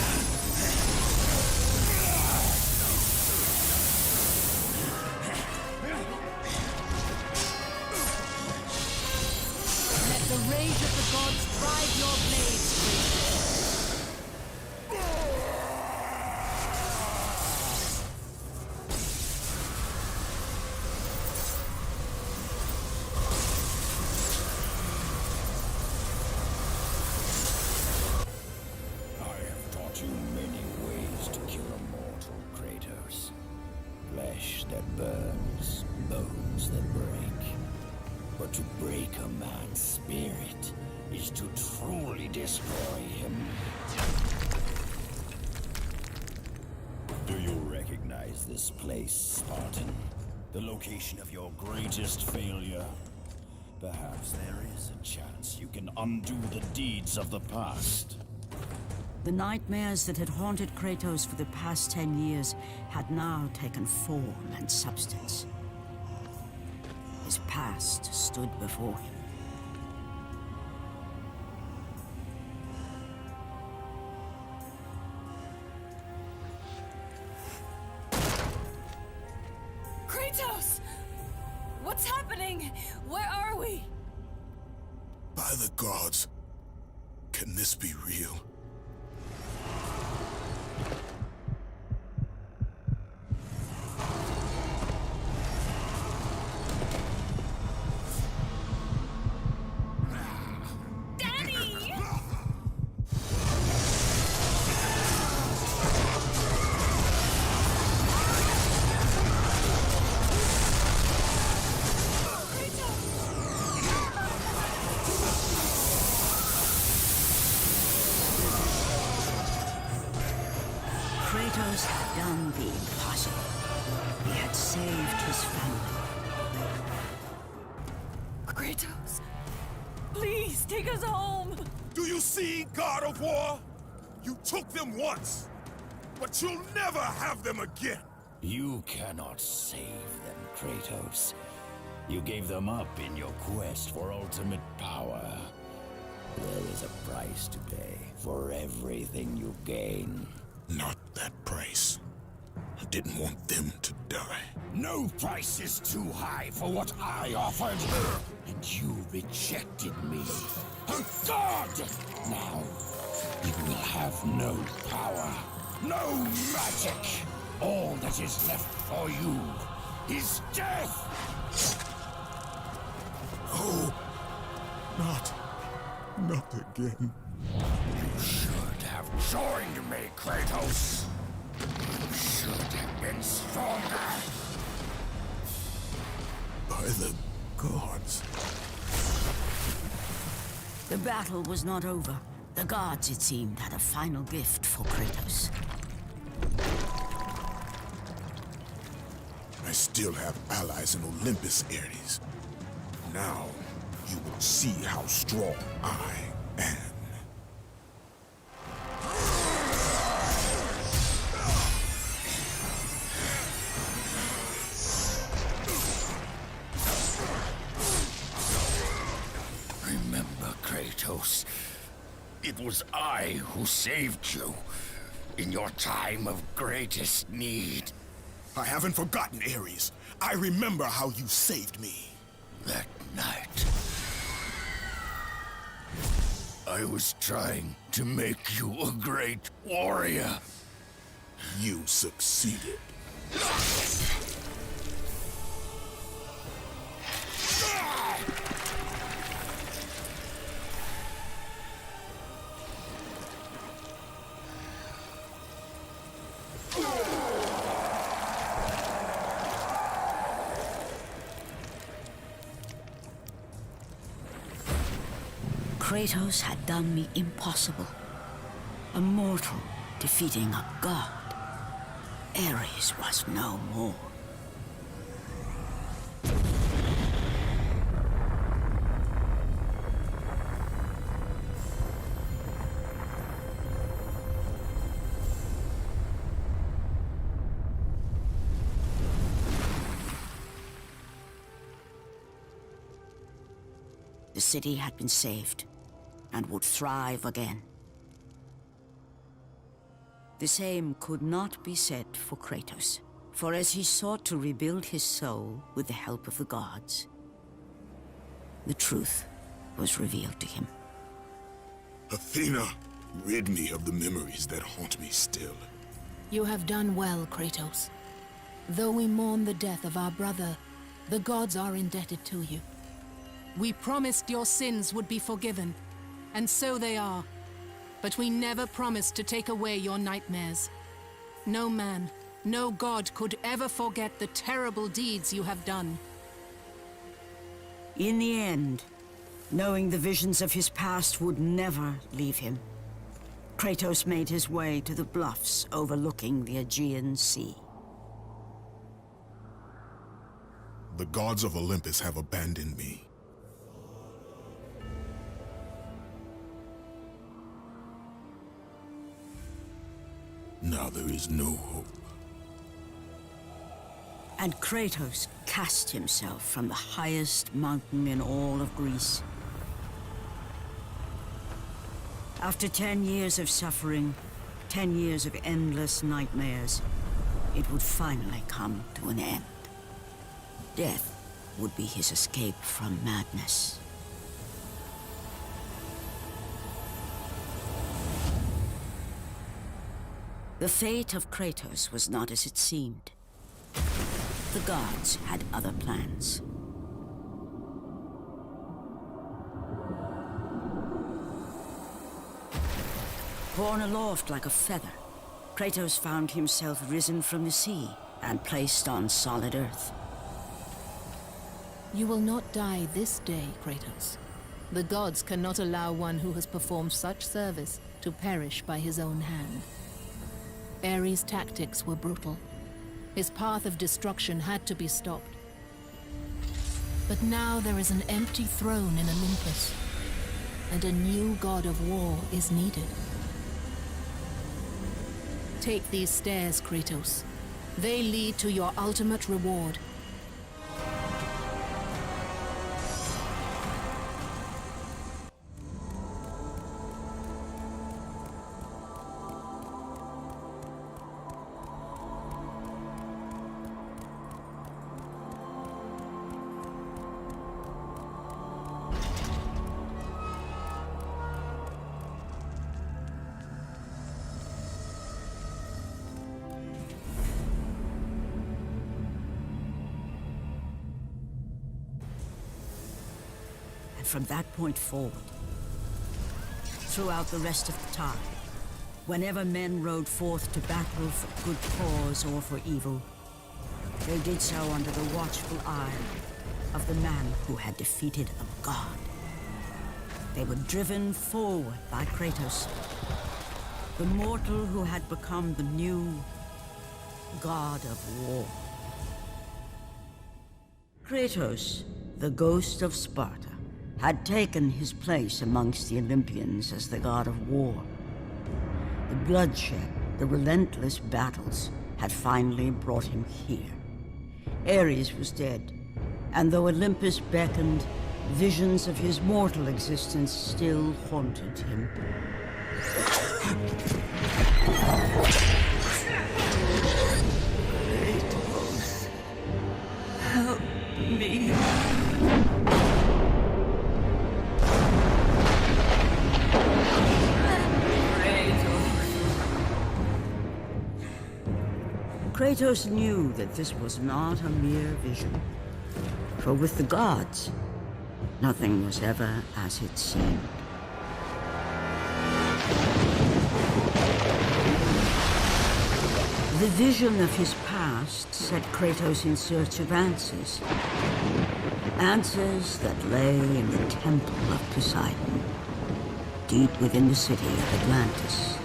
Let the rage of the gods drive your blades, Kratos.
I have taught you many ways to kill a mortal, Kratos. Flesh that burns, bones that break. But to break a man's spirit is to truly destroy him. Do you recognize this place, Spartan? The location of your greatest failure? Perhaps there is a chance you can undo the deeds of the past.
The nightmares that had haunted Kratos for the past 10 years had now taken form and substance. His past stood before him.
Kratos! What's happening? Where are we?
By the gods, can this be real?
Kratos had done the impossible. He had saved his family.
Kratos, please take us home.
Do you see, God of War? You took them once, but you'll never have them again.
You cannot save them, Kratos. You gave them up in your quest for ultimate power. There is a price to pay for everything you gain.
Not that price. I didn't want them to die.
No price is too high for what I offered. And you rejected me. A god! Now, you will have no power, no magic. All that is left for you is death!
Oh, not again.
You should have joined me, Kratos. You should have been stronger.
By the gods.
The battle was not over. The gods, it seemed, had a final gift for Kratos.
I still have allies in Olympus, Ares. Now, you will see how strong I am.
Remember, Kratos, it was I who saved you in your time of greatest need.
I haven't forgotten, Ares. I remember how you saved me.
That night, I was trying to make you a great warrior.
You succeeded.
Kratos had done the impossible. A mortal defeating a god. Ares was no more. The city had been saved and would thrive again. The same could not be said for Kratos, for as he sought to rebuild his soul with the help of the gods, the truth was revealed to him.
Athena, rid me of the memories that haunt me still.
You have done well, Kratos. Though we mourn the death of our brother, the gods are indebted to you. We promised your sins would be forgiven, and so they are. But we never promised to take away your nightmares. No man, no god could ever forget the terrible deeds you have done.
In the end, knowing the visions of his past would never leave him, Kratos made his way to the bluffs overlooking the Aegean Sea.
The gods of Olympus have abandoned me. Now there is no hope.
And Kratos cast himself from the highest mountain in all of Greece. After 10 years of suffering, 10 years of endless nightmares, it would finally come to an end. Death would be his escape from madness. The fate of Kratos was not as it seemed. The gods had other plans. Borne aloft like a feather, Kratos found himself risen from the sea and placed on solid earth.
You will not die this day, Kratos. The gods cannot allow one who has performed such service to perish by his own hand. Ares' tactics were brutal. His path of destruction had to be stopped. But now there is an empty throne in Olympus, and a new god of war is needed. Take these stairs, Kratos. They lead to your ultimate reward.
from that point forward, throughout the rest of the time, whenever men rode forth to battle for good cause or for evil, they did so under the watchful eye of the man who had defeated a god. They were driven forward by Kratos, the mortal who had become the new god of war. Kratos, the ghost of Sparta, had taken his place amongst the Olympians as the god of war. The bloodshed, the relentless battles, had finally brought him here. Ares was dead, and though Olympus beckoned, visions of his mortal existence still haunted him.
Kratos, help me.
Kratos knew that this was not a mere vision, for with the gods, nothing was ever as it seemed. The vision of his past set Kratos in search of answers. Answers that lay in the temple of Poseidon, deep within the city of Atlantis.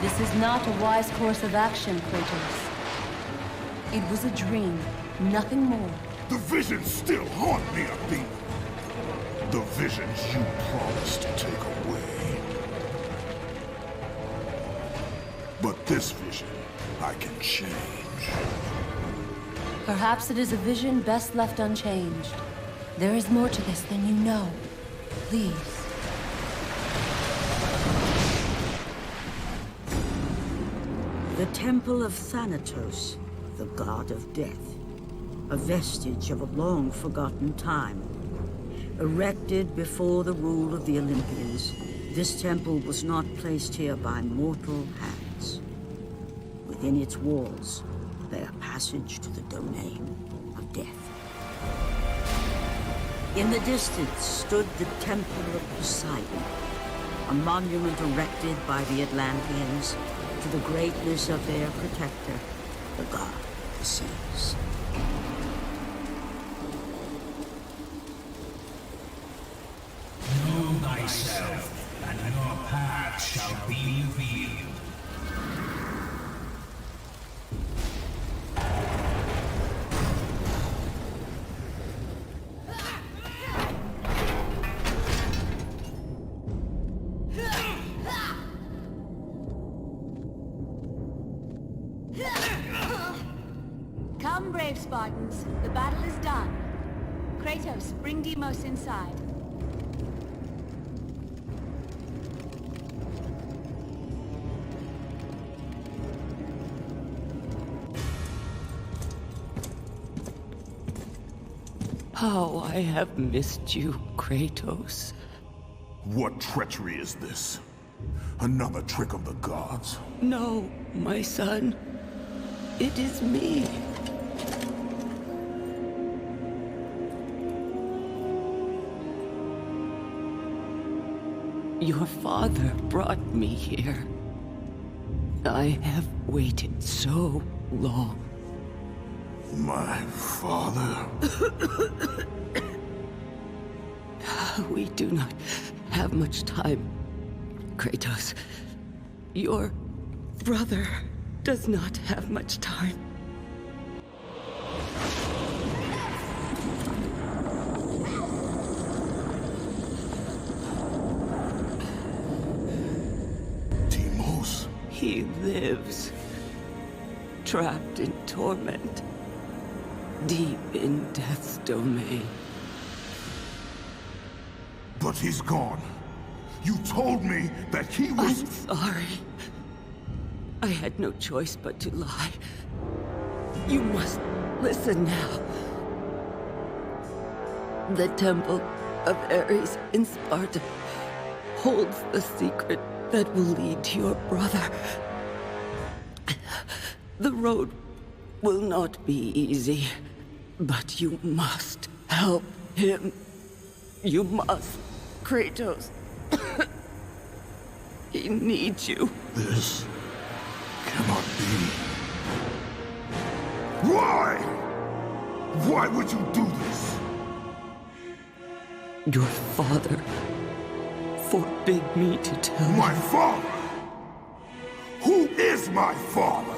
This is not a wise course of action, Kratos. It was a dream, nothing more.
The visions still haunt me, Athena. The visions you promised to take away. But this vision, I can change.
Perhaps it is a vision best left unchanged. There is more to this than you know. Please.
The Temple of Thanatos, the god of death, a vestige of a long-forgotten time. Erected before the rule of the Olympians, this temple was not placed here by mortal hands. Within its walls lay a passage to the domain of death. In the distance stood the Temple of Poseidon, a monument erected by the Atlanteans to the greatness of their protector, the god of the seas.
Know thyself, and your path shall be revealed.
Come, brave Spartans. The battle is done. Kratos, bring Deimos inside.
How I have missed you, Kratos.
What treachery is this? Another trick of the gods?
No, my son. It is me. Your father brought me here. I have waited so long.
My father?
We do not have much time, Kratos. Your brother does not have much time.
Deimos?
He lives, trapped in torment, deep in death's domain.
But he's gone. You told me that he was—
I'm sorry. I had no choice but to lie. You must listen now. The Temple of Ares in Sparta holds the secret that will lead to your brother. The road will not be easy, but you must help him. You must, Kratos. He needs you.
This cannot be. Why? Why would you do this?
Your father forbid me to tell you.
My father? Who is my father?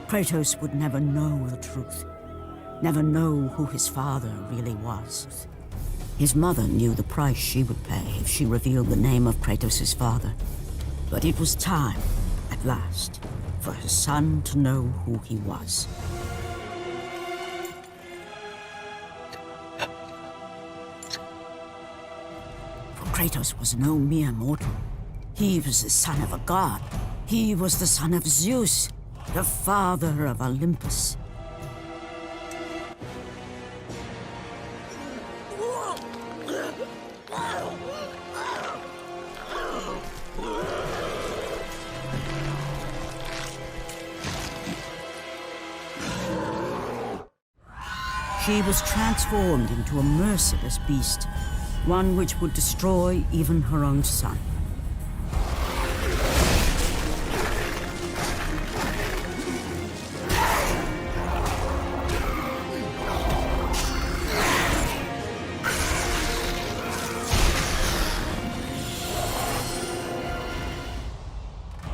Kratos would never know the truth, never know who his father really was. His mother knew the price she would pay if she revealed the name of Kratos' father. But it was time, at last, for her son to know who he was. For Kratos was no mere mortal. He was the son of a god. He was the son of Zeus, the father of Olympus. She was transformed into a merciless beast, one which would destroy even her own son.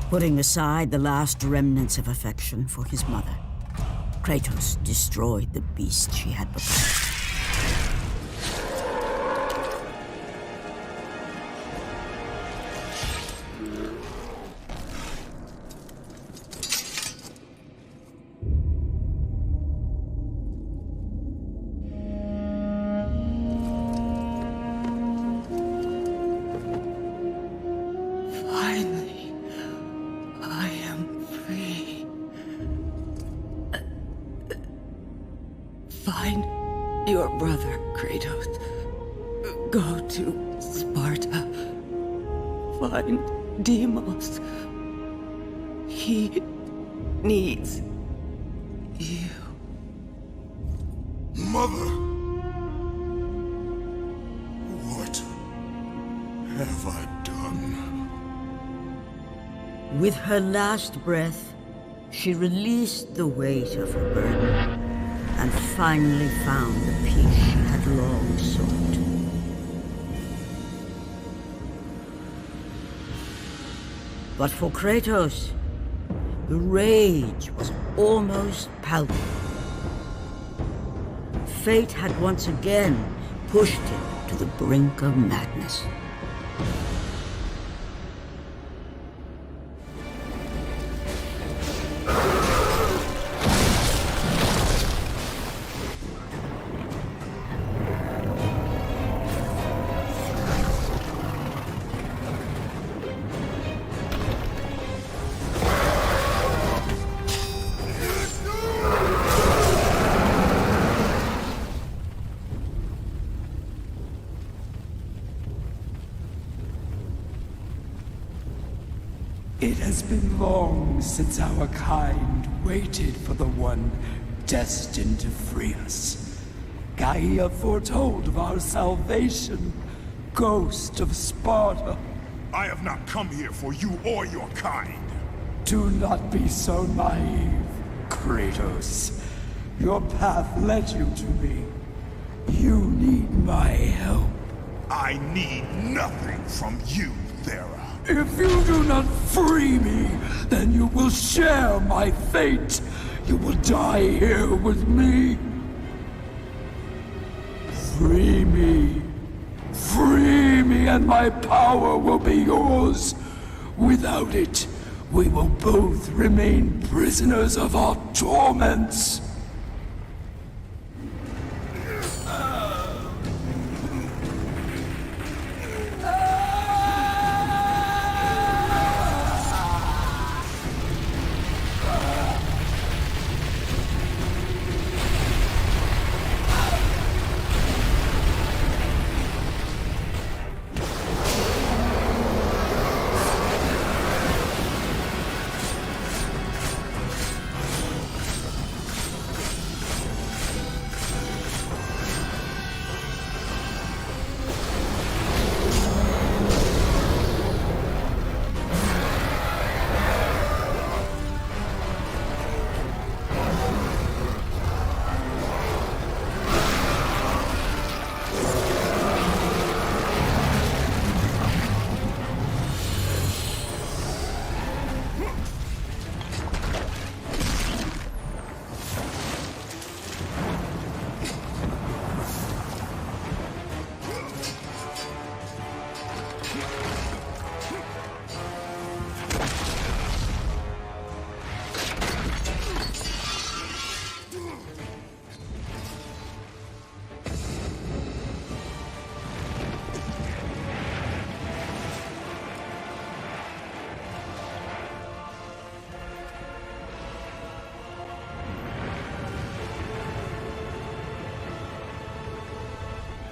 Putting aside the last remnants of affection for his mother, Kratos destroyed the beast she had become.
Finally, I am free. Find your brother, Kratos. Go to Sparta. Find Deimos. He needs you.
Mother! What have I done?
With her last breath, she released the weight of her burden and finally found the peace she had long sought. But for Kratos, the rage was almost palpable. Fate had once again pushed him to the brink of madness.
It has been long since our kind waited for the one destined to free us. Gaia foretold of our salvation, ghost of Sparta.
I have not come here for you or your kind.
Do not be so naive, Kratos. Your path led you to me. You need my help.
I need nothing from you, Thera.
If you do not free me, then you will share my fate. You will die here with me. Free me. Free me and my power will be yours. Without it, we will both remain prisoners of our torments.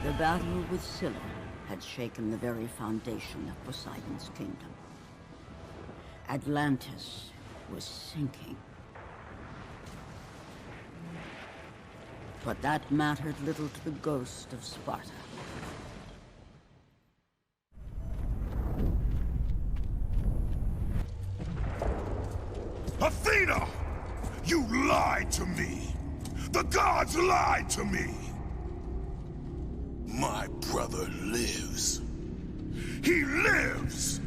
The battle with Scylla had shaken the very foundation of Poseidon's kingdom. Atlantis was sinking. But that mattered little to the ghost of Sparta.
Athena! You lied to me! The gods lied to me! My brother lives. He lives!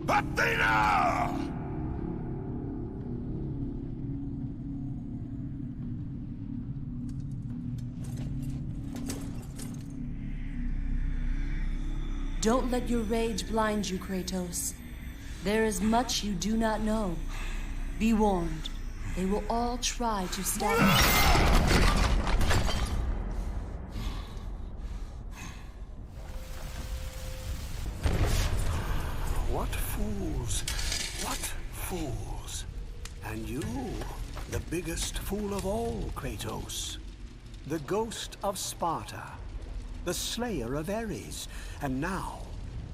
Athena!
Don't let your rage blind you, Kratos. There is much you do not know. Be warned. They will all try to stop you.
What fools! What fools! And you, the biggest fool of all, Kratos. The ghost of Sparta, the slayer of Ares, and now,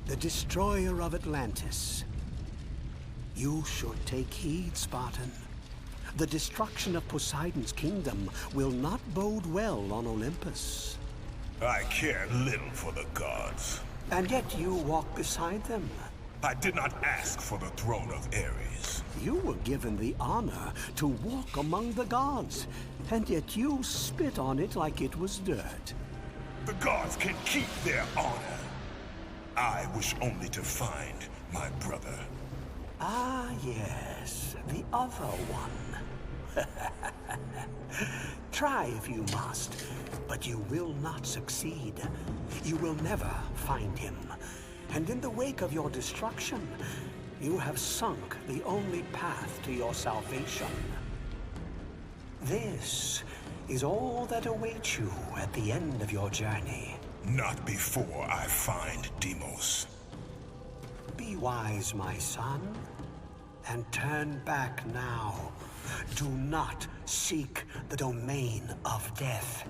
the destroyer of Atlantis. You should take heed, Spartan. The destruction of Poseidon's kingdom will not bode well on Olympus.
I care little for the gods.
And yet you walk beside them.
I did not ask for the throne of Ares.
You were given the honor to walk among the gods, and yet you spit on it like it was dirt.
The gods can keep their honor. I wish only to find my brother.
Ah, yes, the other one. Try if you must, but you will not succeed. You will never find him. And in the wake of your destruction, you have sunk the only path to your salvation. This is all that awaits you at the end of your journey.
Not before I find Deimos.
Be wise, my son, and turn back now. Do not seek the domain of death.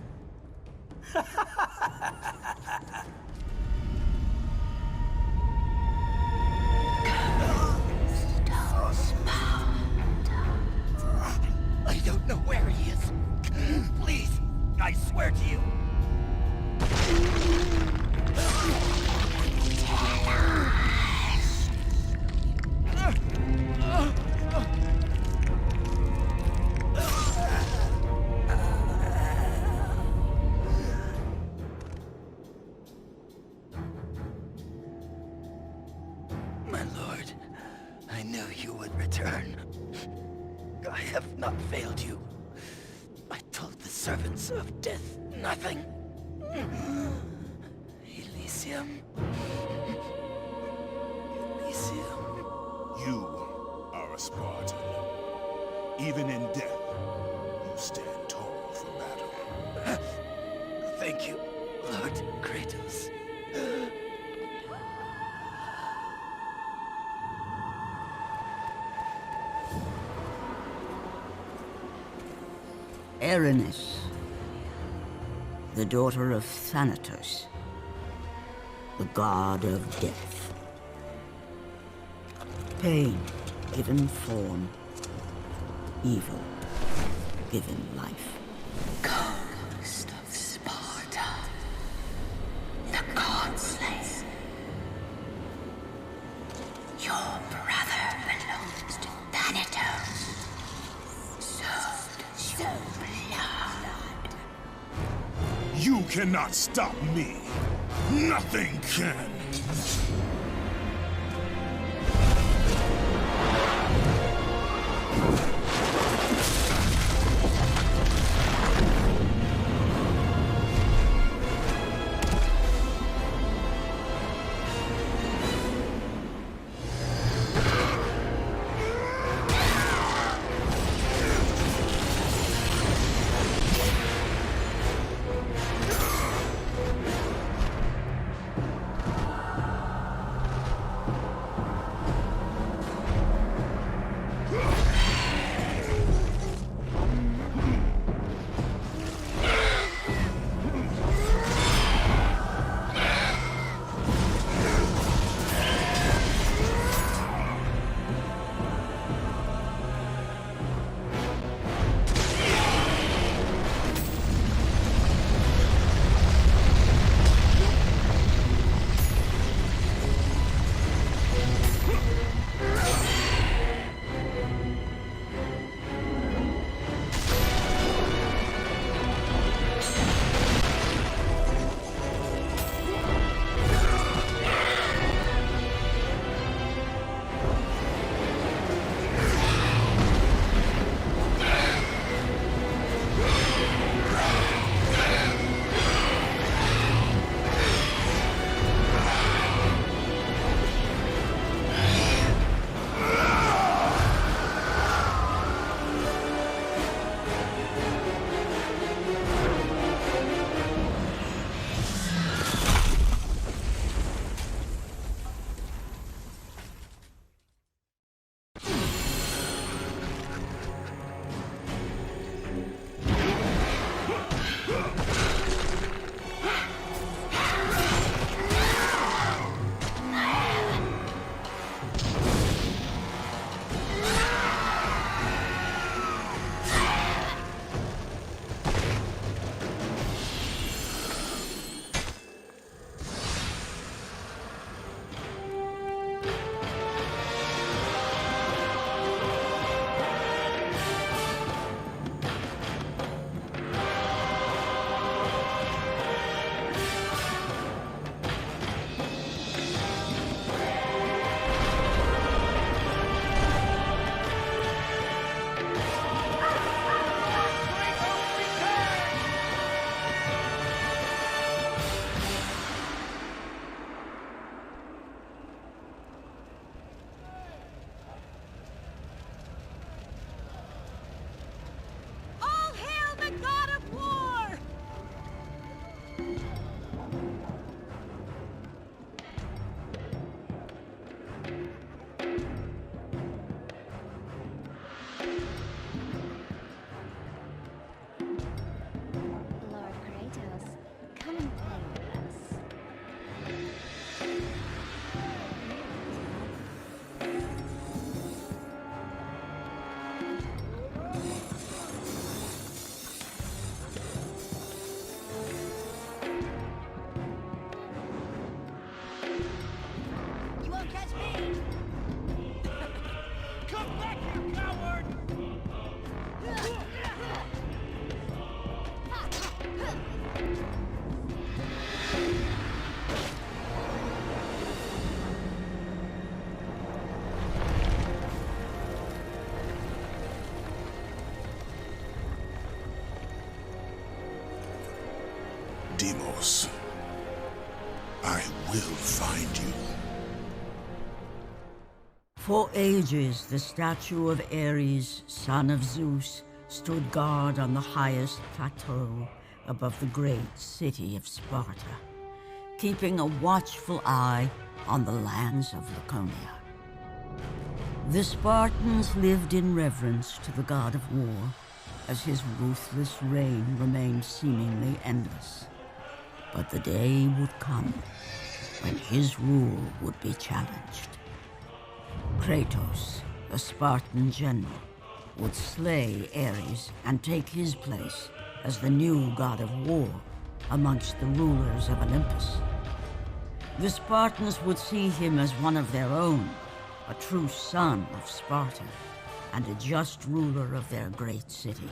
I don't know where he is. Please, I swear to you. My lord, I knew you would return. I have not failed you. I told the servants of death nothing. Elysium. Elysium.
You are a Spartan. Even in death, you stand tall for battle.
Thank you, Lord Kratos.
Erinys, the daughter of Thanatos, the god of death. Pain given form, evil given life.
Ghost of Sparta, the god slayer. Your brother belongs to Thanatos. So does your blood.
You cannot stop me. Nothing can. Deimos. I will find you.
For ages, the statue of Ares, son of Zeus, stood guard on the highest plateau above the great city of Sparta, keeping a watchful eye on the lands of Laconia. The Spartans lived in reverence to the god of war, as his ruthless reign remained seemingly endless. But the day would come when his rule would be challenged. Kratos, the Spartan general, would slay Ares and take his place as the new god of war amongst the rulers of Olympus. The Spartans would see him as one of their own, a true son of Sparta, and a just ruler of their great city.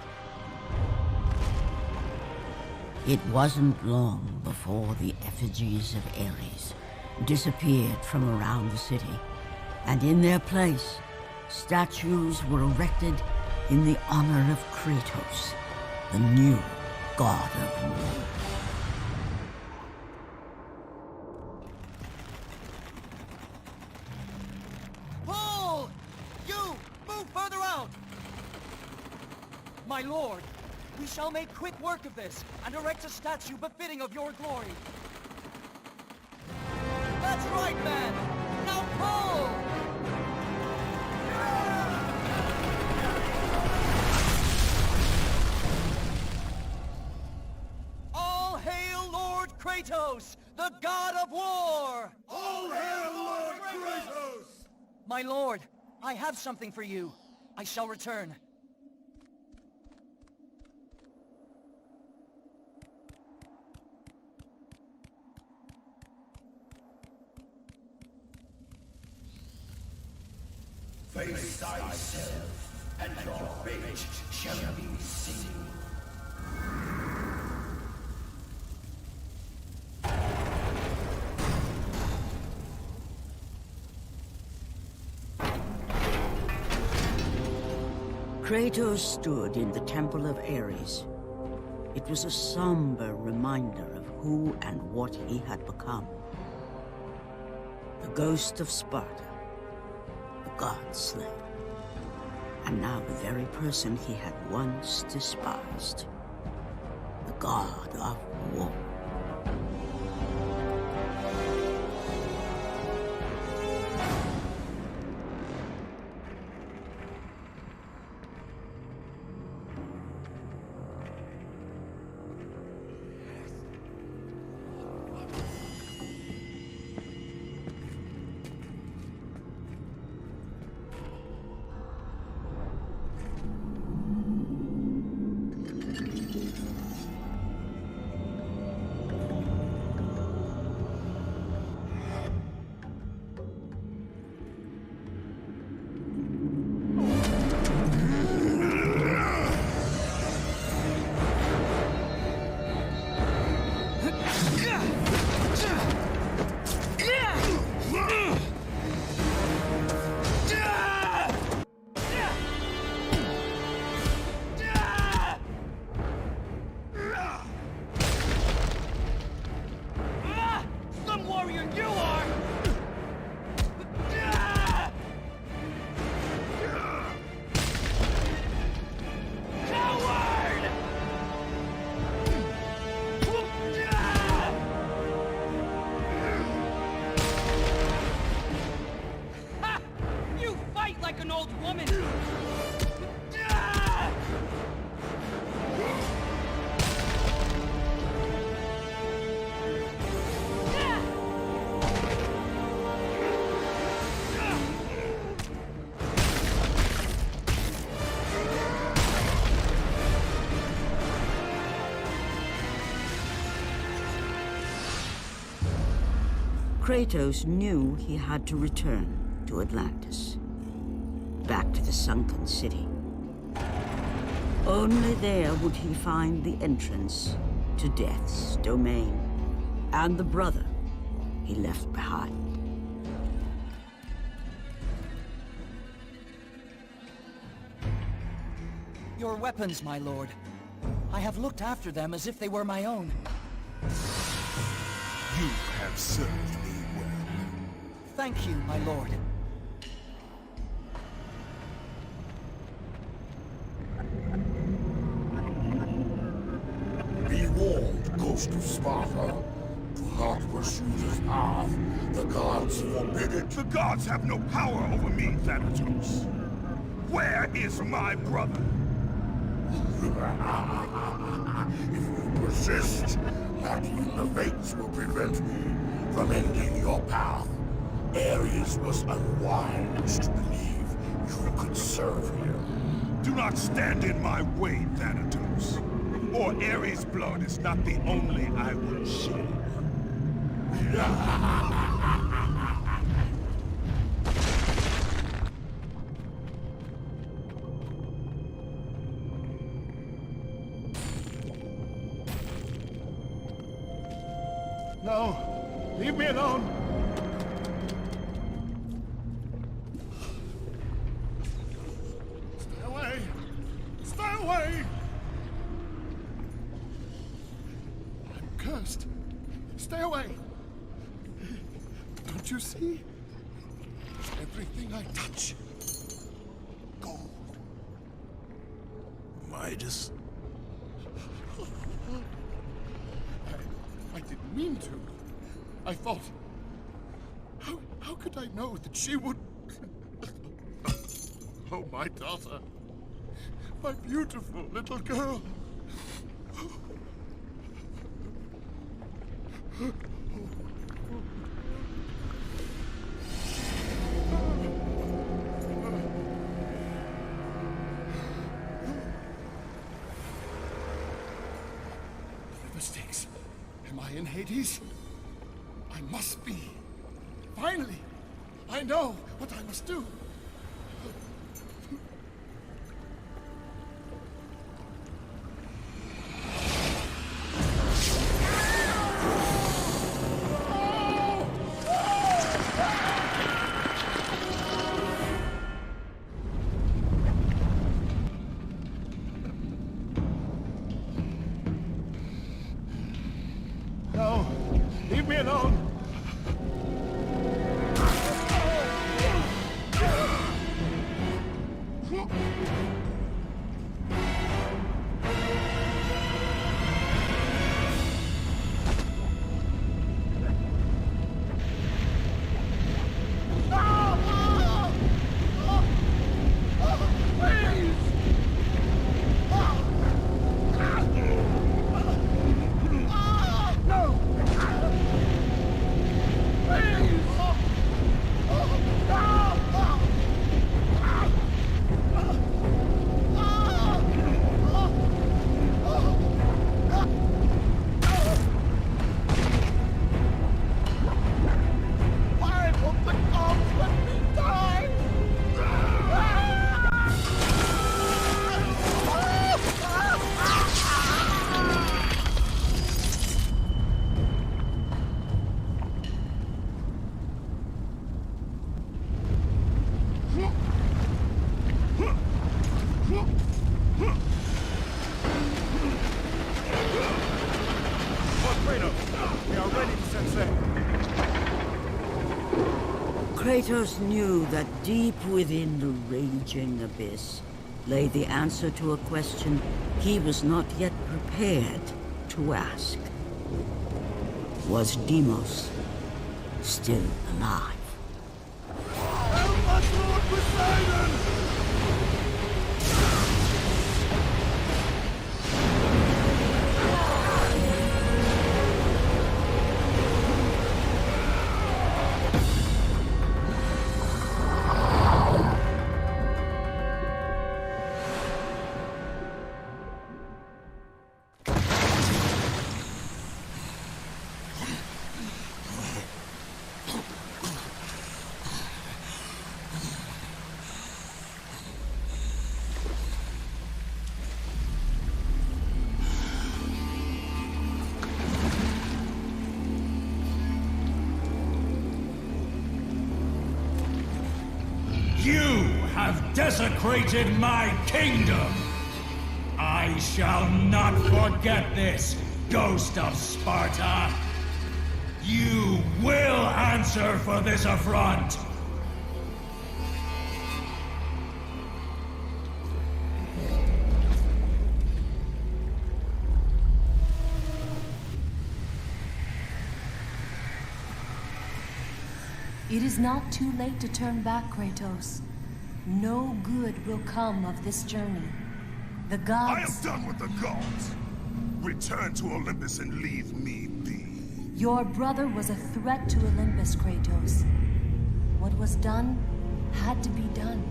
It wasn't long before the effigies of Ares disappeared from around the city, and in their place, statues were erected in the honor of Kratos, the new god of war.
Paul! You! Move further out! My lord, we shall make quick work of this, and erect a statue befitting of your glory. That's right, man! Now pull! All hail Lord Kratos, the god of war!
All hail Lord Kratos!
My lord, I have something for you. I shall return.
Face thyself, and your fate shall be seen.
Kratos stood in the Temple of Ares. It was a somber reminder of who and what he had become. The ghost of Sparta, the god slayer, and now the very person he had once despised, the god of war. Kratos knew he had to return to Atlantis, back to the sunken city. Only there would he find the entrance to Death's domain, and the brother he left behind.
Your weapons, my lord. I have looked after them as if they were my own.
You have served me well.
Thank you, my lord.
Be warned, Ghost of Sparta. Do not pursue this path. The gods forbid it.
The gods have no power over me, Thanatos. Where is my brother?
If you persist, not even the fates will prevent me from ending your path. Ares was unwise to believe you could serve him.
Do not stand in my way, Thanatos. Or Ares' blood is not the only I will shed.
No! Leave me alone! Stay away! Stay away! I'm cursed. Stay away! Don't you see? Everything I touch. Gold.
Midas?
I didn't mean to. I thought... How could I know that she would... Oh, my daughter. My beautiful little girl. The stakes. Am I in Hades? I must be. Finally, I know what I must do. No, leave me alone.
Kratos knew that deep within the raging abyss lay the answer to a question he was not yet prepared to ask. Was Deimos still alive?
You have desecrated my kingdom! I shall not forget this! ghost of Sparta! You will answer for this affront!
It is not too late to turn back, Kratos. No good will come of this journey. The gods...
I am done with the gods! Return to Olympus and leave me be.
Your brother was a threat to Olympus, Kratos. What was done had to be done.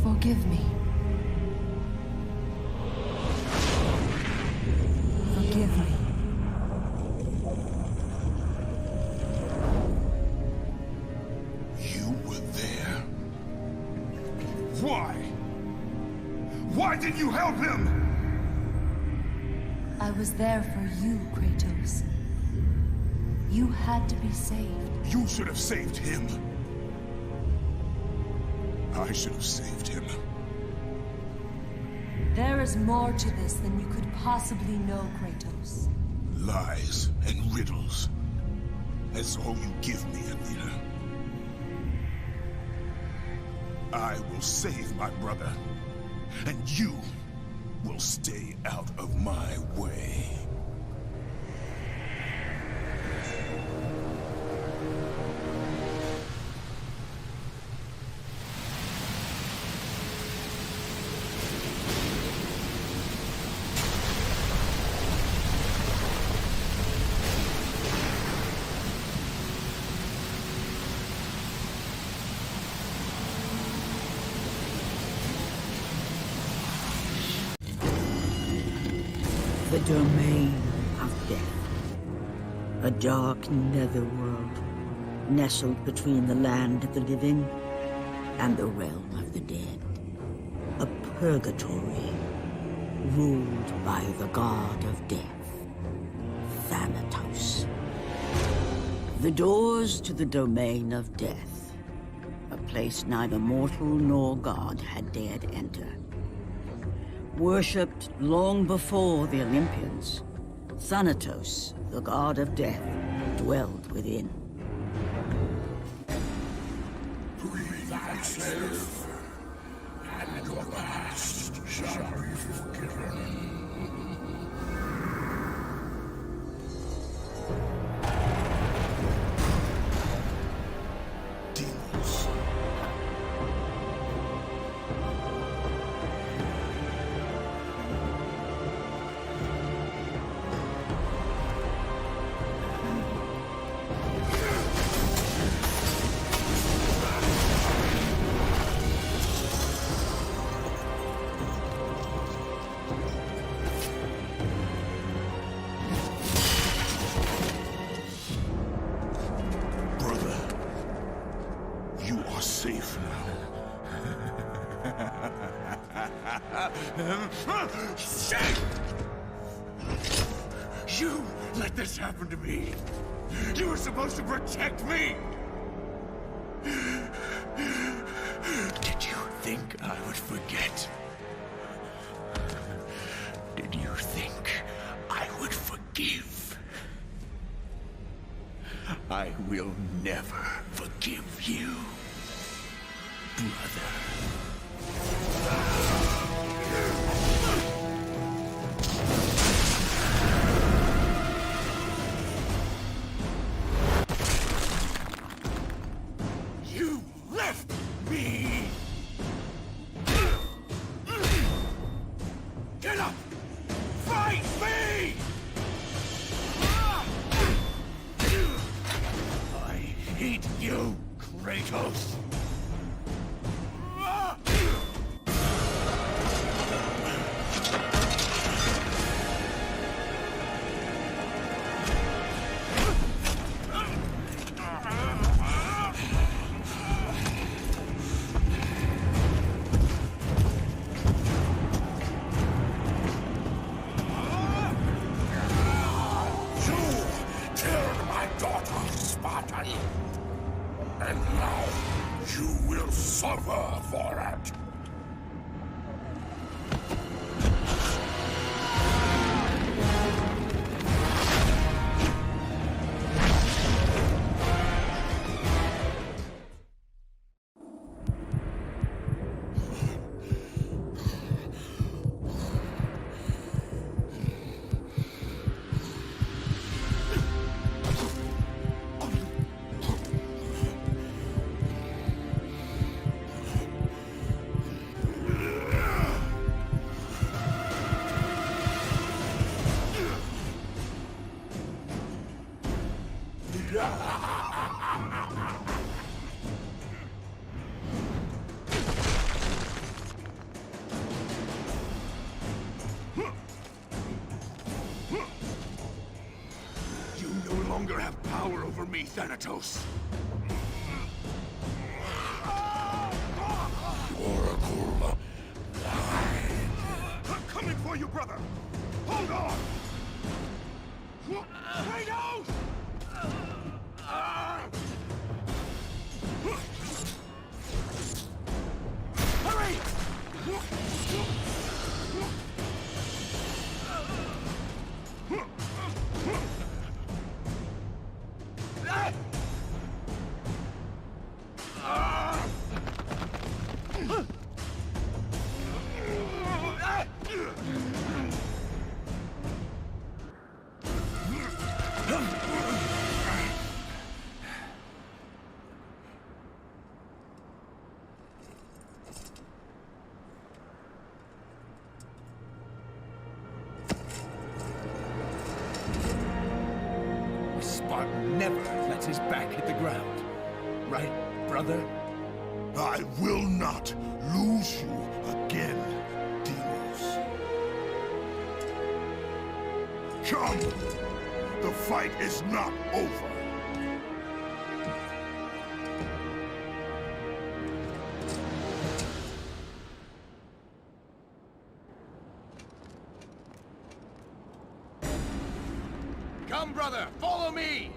Forgive me. Forgive me.
You were there? Why? Why did you help him?
I was there for you, Kratos. You had to be saved.
You should have saved him. I should have saved him.
There is more to this than you could possibly know, Kratos.
Lies and riddles. That's all you give me, Athena. I will save my brother, and you will stay out of my way.
The domain of death. A dark netherworld, nestled between the land of the living and the realm of the dead. A purgatory, ruled by the god of death, Thanatos. The doors to the domain of death, a place neither mortal nor god had dared enter. Worshipped long before the Olympians, Thanatos, the god of death, dwelled within.
Breathe thyself, and your past shall be forgiven.
Demons. Safe now. Shame! You let this happen to me. You were supposed to protect me. Did you think I would forget? Did you think I would forgive? I will never forgive you. Brother. You left me! Get up! Fight me! I hate you, Kratos! And now,
over me, Thanatos!
Oracle lied.
I'm coming for you, brother! Hold on! Kratos! Hurry!
Spartan never lets his back hit the ground. Right, brother?
I will not lose you again, Deimos. Come! The fight is not over.
Come, brother, follow me!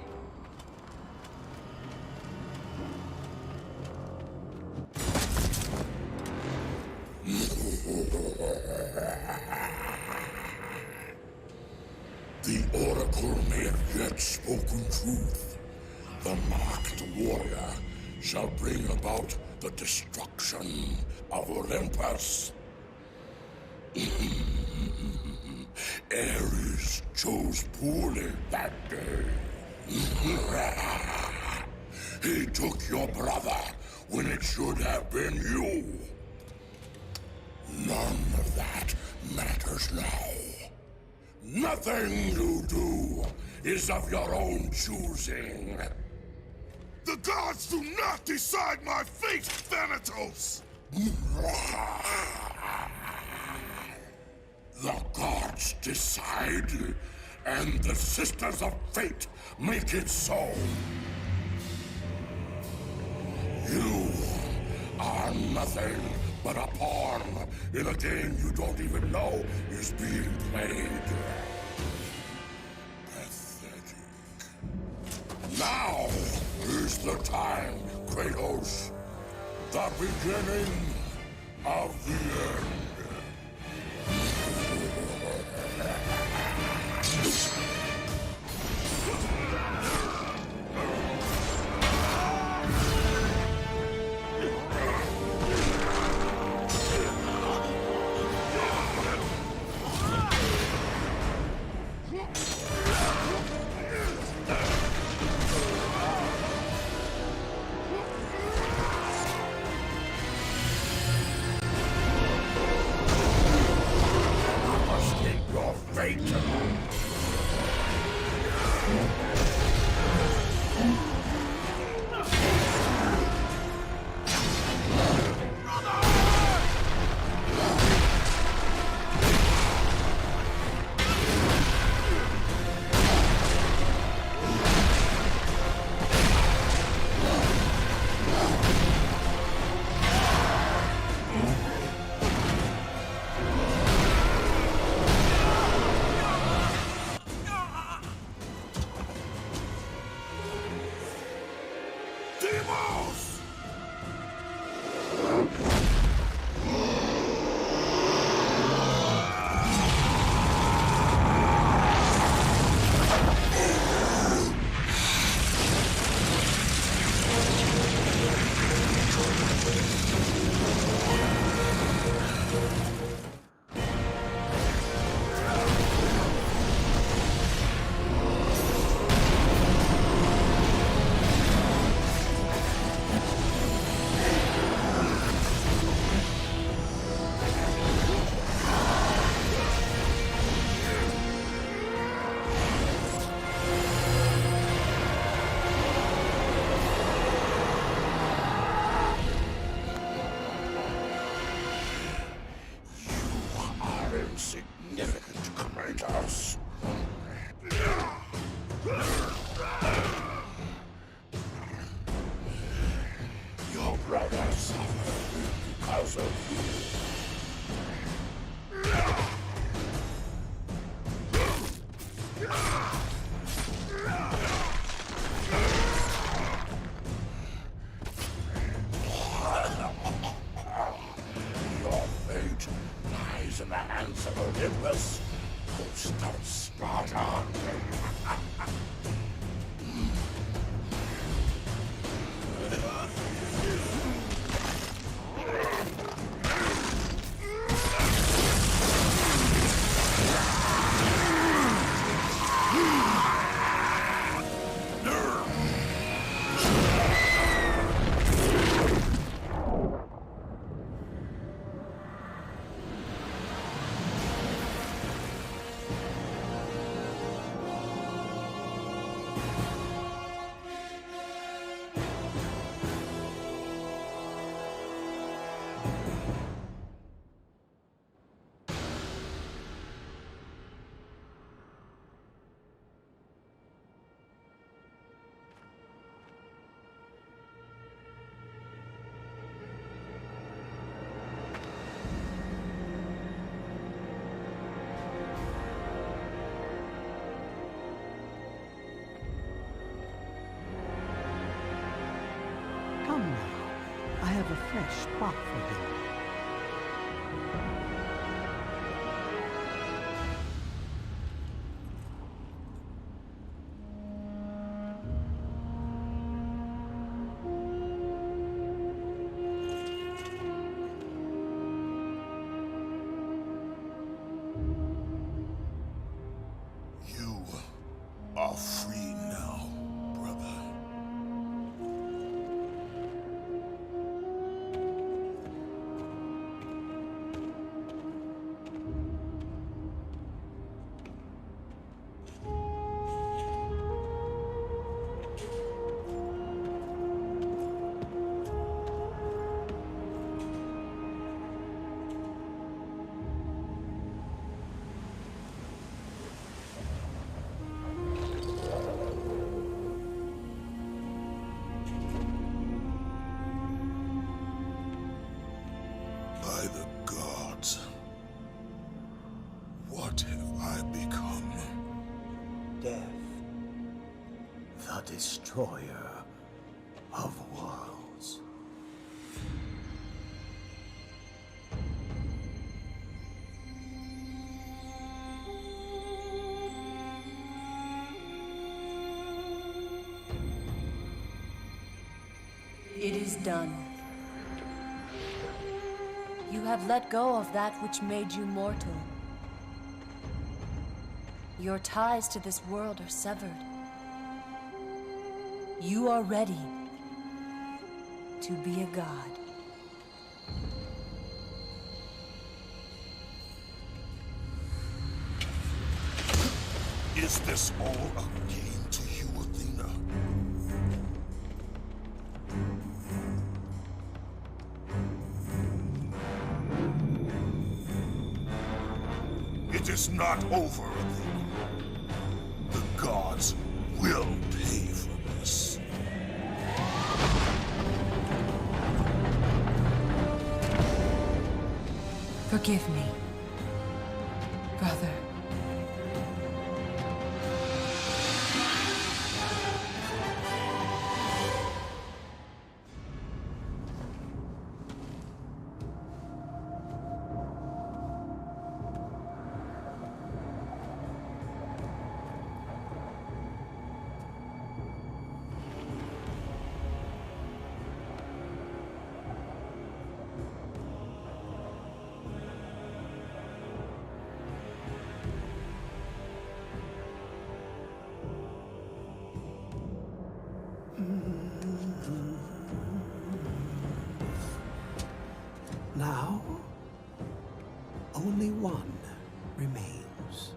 The Oracle may have yet spoken truth. The marked warrior shall bring about the destruction of Olympus. Ares chose poorly that day. He took your brother when it should have been you. None of that matters now. Nothing you do is of your own choosing.
The gods do not decide my fate, Thanatos!
The gods decide, and the Sisters of Fate make it so. You are nothing but a pawn in a game you don't even know is being played. Pathetic. Now is the time, Kratos. The beginning of the end.
lies in the hands of Olympus will stop Sparta.
Come now, I have a fresh spot for you.
You are free now, brother. By the gods, what have I become?
Death, the destroyer of worlds.
It is done. You have let go of that which made you mortal. Your ties to this world are severed. You are ready to be a god.
Is this all a game to you, Athena? It is not over, Athena. The gods will pay for this.
Forgive me, brother.
Now, only one remains.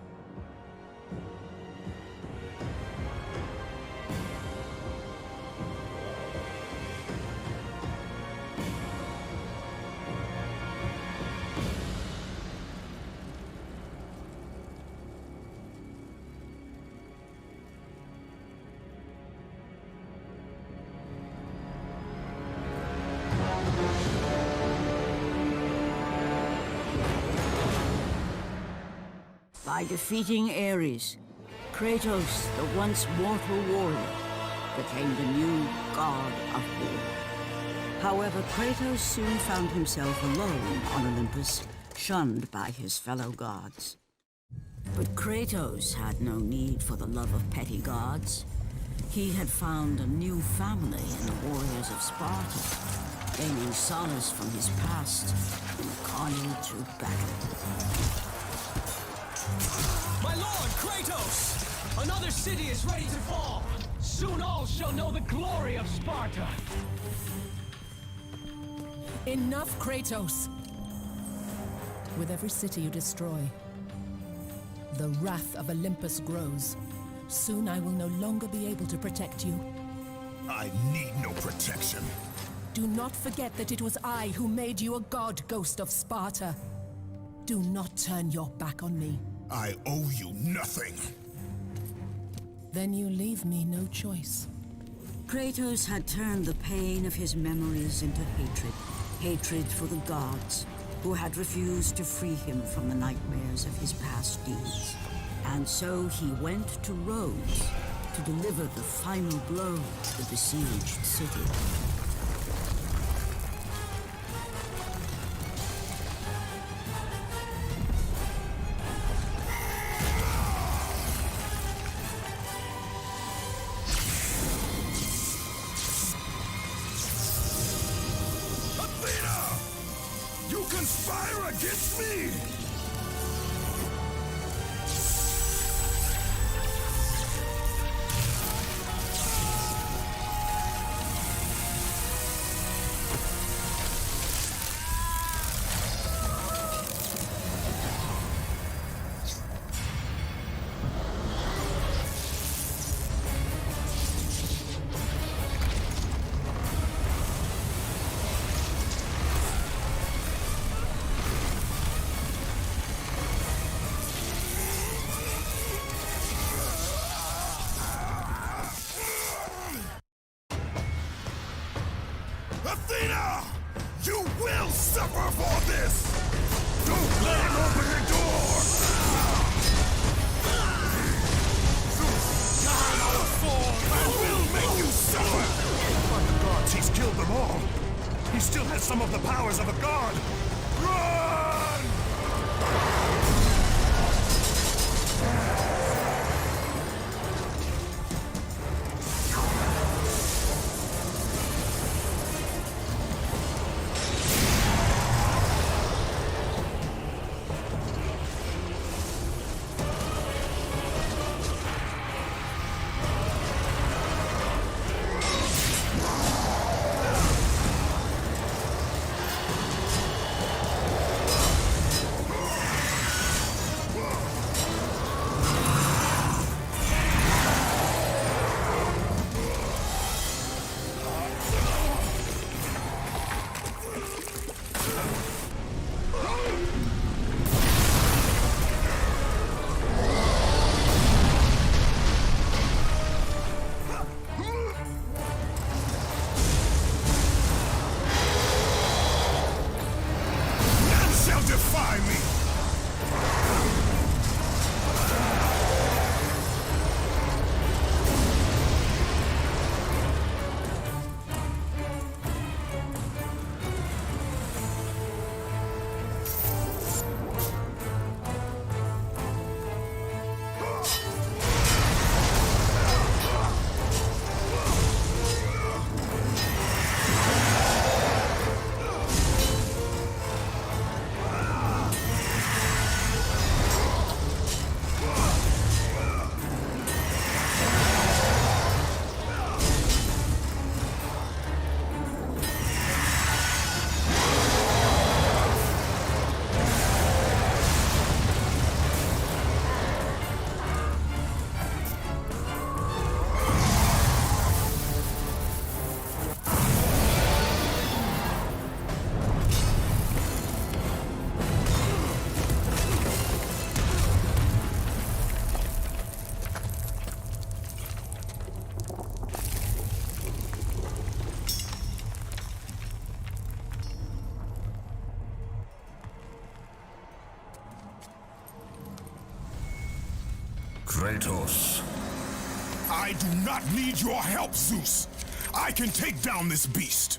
By defeating Ares, Kratos, the once mortal warrior, became the new god of war. However, Kratos soon found himself alone on Olympus shunned by his fellow gods. But Kratos had no need for the love of petty gods. He had found a new family in the warriors of Sparta, gaining solace from his past in the carnage of battle.
My lord, Kratos! Another city is ready to fall! Soon all shall know the glory of Sparta!
Enough, Kratos! With every city you destroy, the wrath of Olympus grows. Soon I will no longer be able to protect you.
I need no protection.
Do not forget that it was I who made you a god, Ghost of Sparta. Do not turn your back on me.
I owe you nothing.
Then you leave me no choice.
Kratos had turned the pain of his memories into hatred. Hatred for the gods, who had refused to free him from the nightmares of his past deeds. And so he went to Rhodes to deliver the final blow to the besieged city.
Conspire against me! Athena! You will suffer for this! Don't let him open the door! Zeus, you're not a fool! I will make you suffer! By the gods, he's killed them all! He still has some of the powers of a god! Run!
Kratos. I do not need your help, Zeus. I can take down this beast.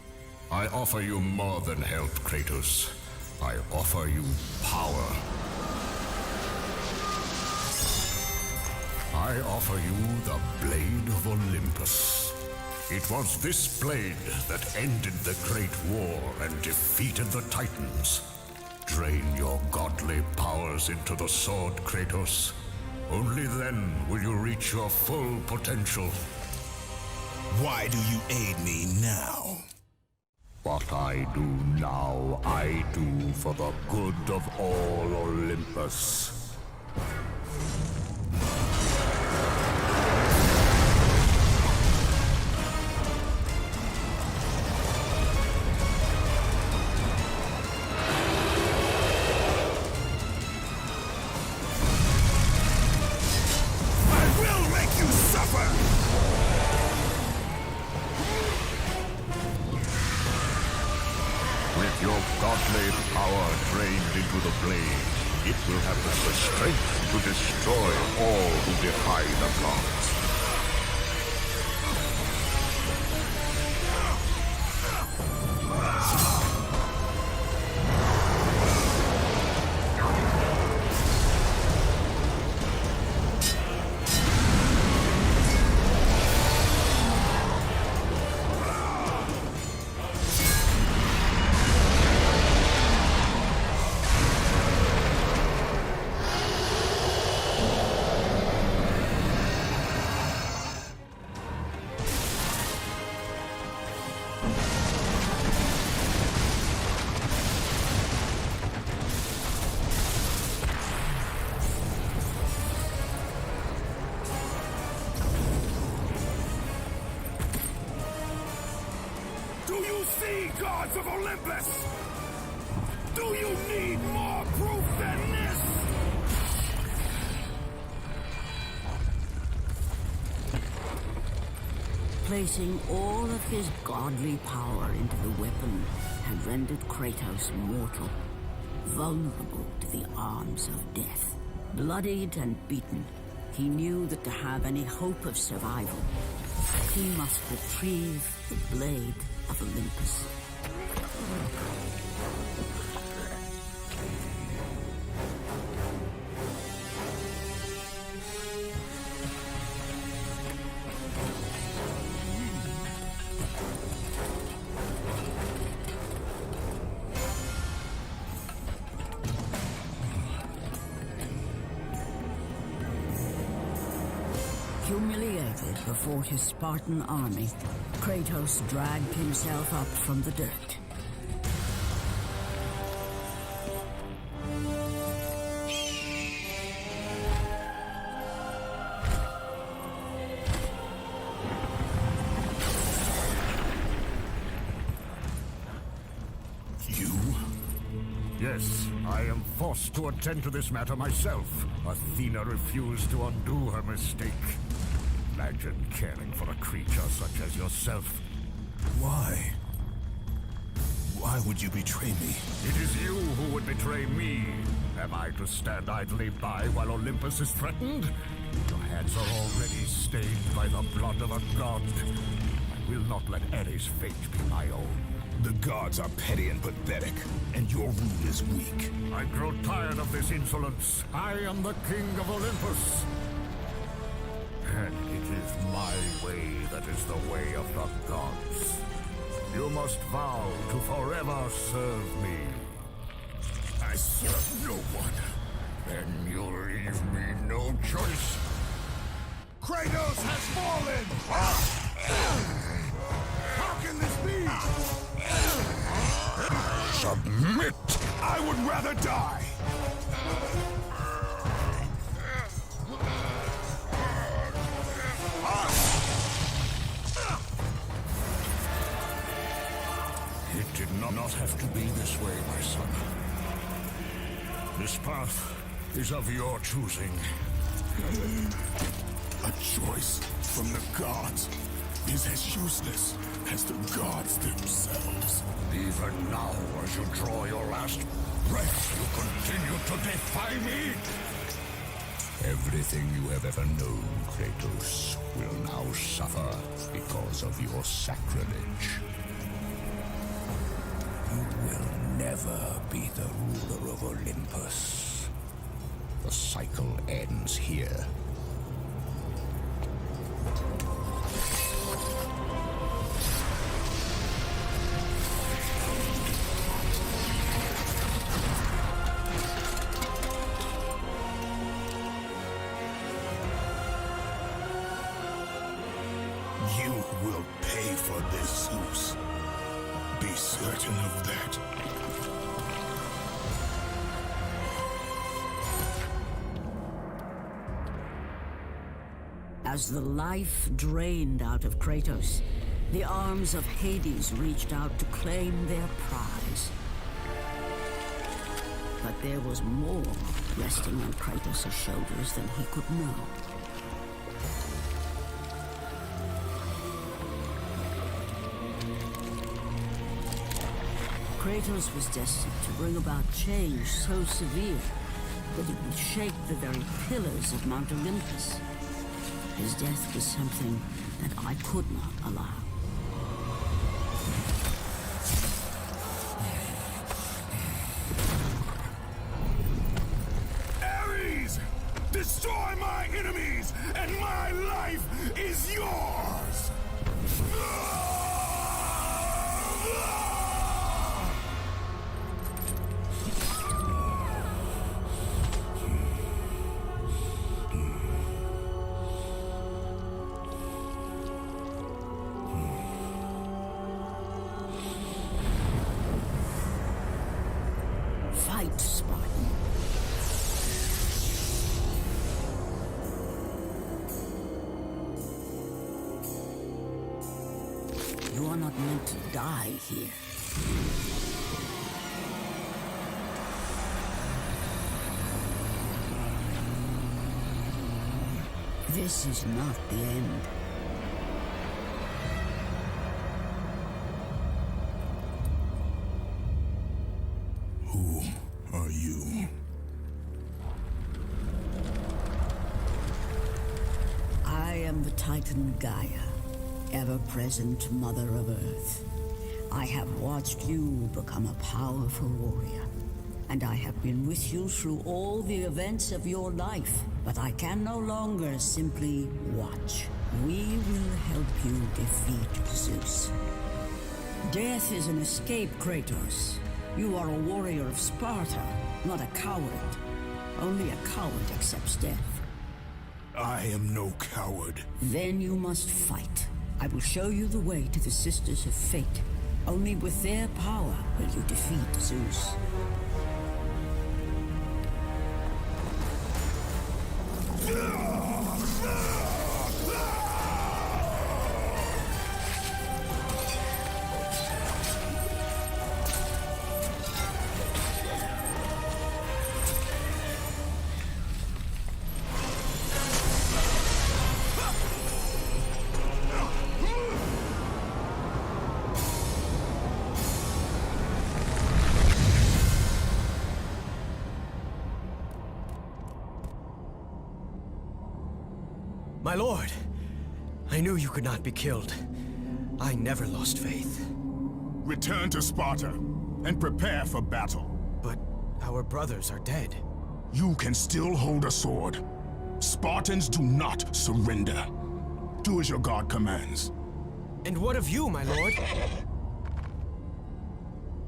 I offer you more than help, Kratos.
I offer you power. I offer you the Blade of Olympus. It was this blade that ended the Great War and defeated the Titans. Drain your godly powers into the sword, Kratos. Only then will you reach your full potential.
Why do you aid me now?
What I do now, I do for the good of all Olympus. It will have the strength to destroy all who defy the gods.
Gods of Olympus! Do you need more proof than this?
Placing all of his godly power into the weapon had rendered Kratos mortal, vulnerable to the arms of death. Bloodied and beaten, he knew that to have any hope of survival, he must retrieve the Blade of Olympus. Humiliated before his Spartan army, Kratos dragged himself up from the dirt.
You? Yes, I am forced to attend to this matter myself. Athena refused to undo her mistake. Imagine caring for a creature such as yourself.
Why? Why would you betray me?
It is you who would betray me. Am I to stand idly by while Olympus is threatened? Your hands are already stained by the blood of a god. I will not let Ares' fate be my own.
The gods are petty and pathetic, and your rule is weak.
I grow tired of this insolence. I am the king of Olympus. And it is my way that is the way of the gods. You must vow to forever serve me.
I serve no one.
Then you leave me no choice.
Kratos has fallen! How can this be?
Submit!
I would rather die!
It did not have to be this way, my son. This path is of your choosing.
A choice from the gods is as useless as the gods themselves.
Even now, as you draw your last breath, you continue to defy me? Everything you have ever known, Kratos, will now suffer because of your sacrilege. You will
never be the ruler of Olympus. The cycle ends here.
You will pay for this, Zeus. Be certain of that.
As the life drained out of Kratos, the arms of Hades reached out to claim their prize. But there was more resting on Kratos' shoulders than he could know. Kratos was destined to bring about change so severe that it would shake the very pillars of Mount Olympus. His death was something that I could not allow.
Ares! Destroy my enemies, and my life is yours!
Fight, Spartan. You are not meant to die here. This is not the end.
Who are you?
I am the Titan Gaia, ever-present Mother of Earth. I have watched you become a powerful warrior, and I have been with you through all the events of your life, but I can no longer simply watch. We will help you defeat Zeus. Death is an escape, Kratos. You are a warrior of Sparta, not a coward. Only a coward accepts death.
I am no coward.
Then you must fight. I will show you the way to the Sisters of Fate. Only with their power will you defeat Zeus.
My lord, I knew you could not be killed. I never lost faith.
Return to Sparta and prepare for battle.
But our brothers are dead.
You can still hold a sword. Spartans do not surrender. Do as your god commands.
And what of you, my lord?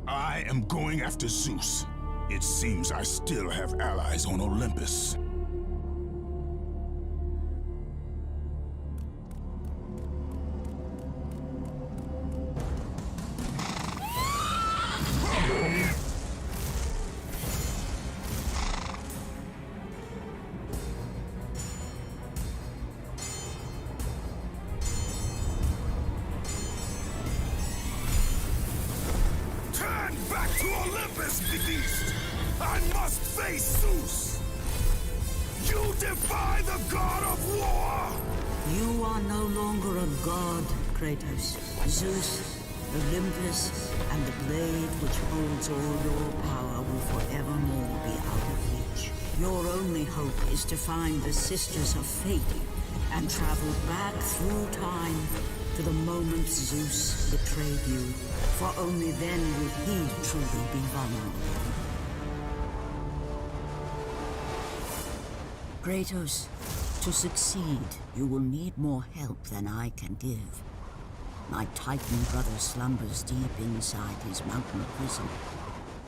I am going after Zeus. It seems I still have allies on Olympus. Beast! I must face Zeus! You defy the god of war!
You are no longer a god, Kratos. Zeus, Olympus, and the blade which holds all your power will forevermore be out of reach. Your only hope is to find the Sisters of Fate and travel back through time to the moment Zeus betrayed you, for only then will he truly be vulnerable. Kratos, to succeed, you will need more help than I can give. My Titan brother slumbers deep inside his mountain prison.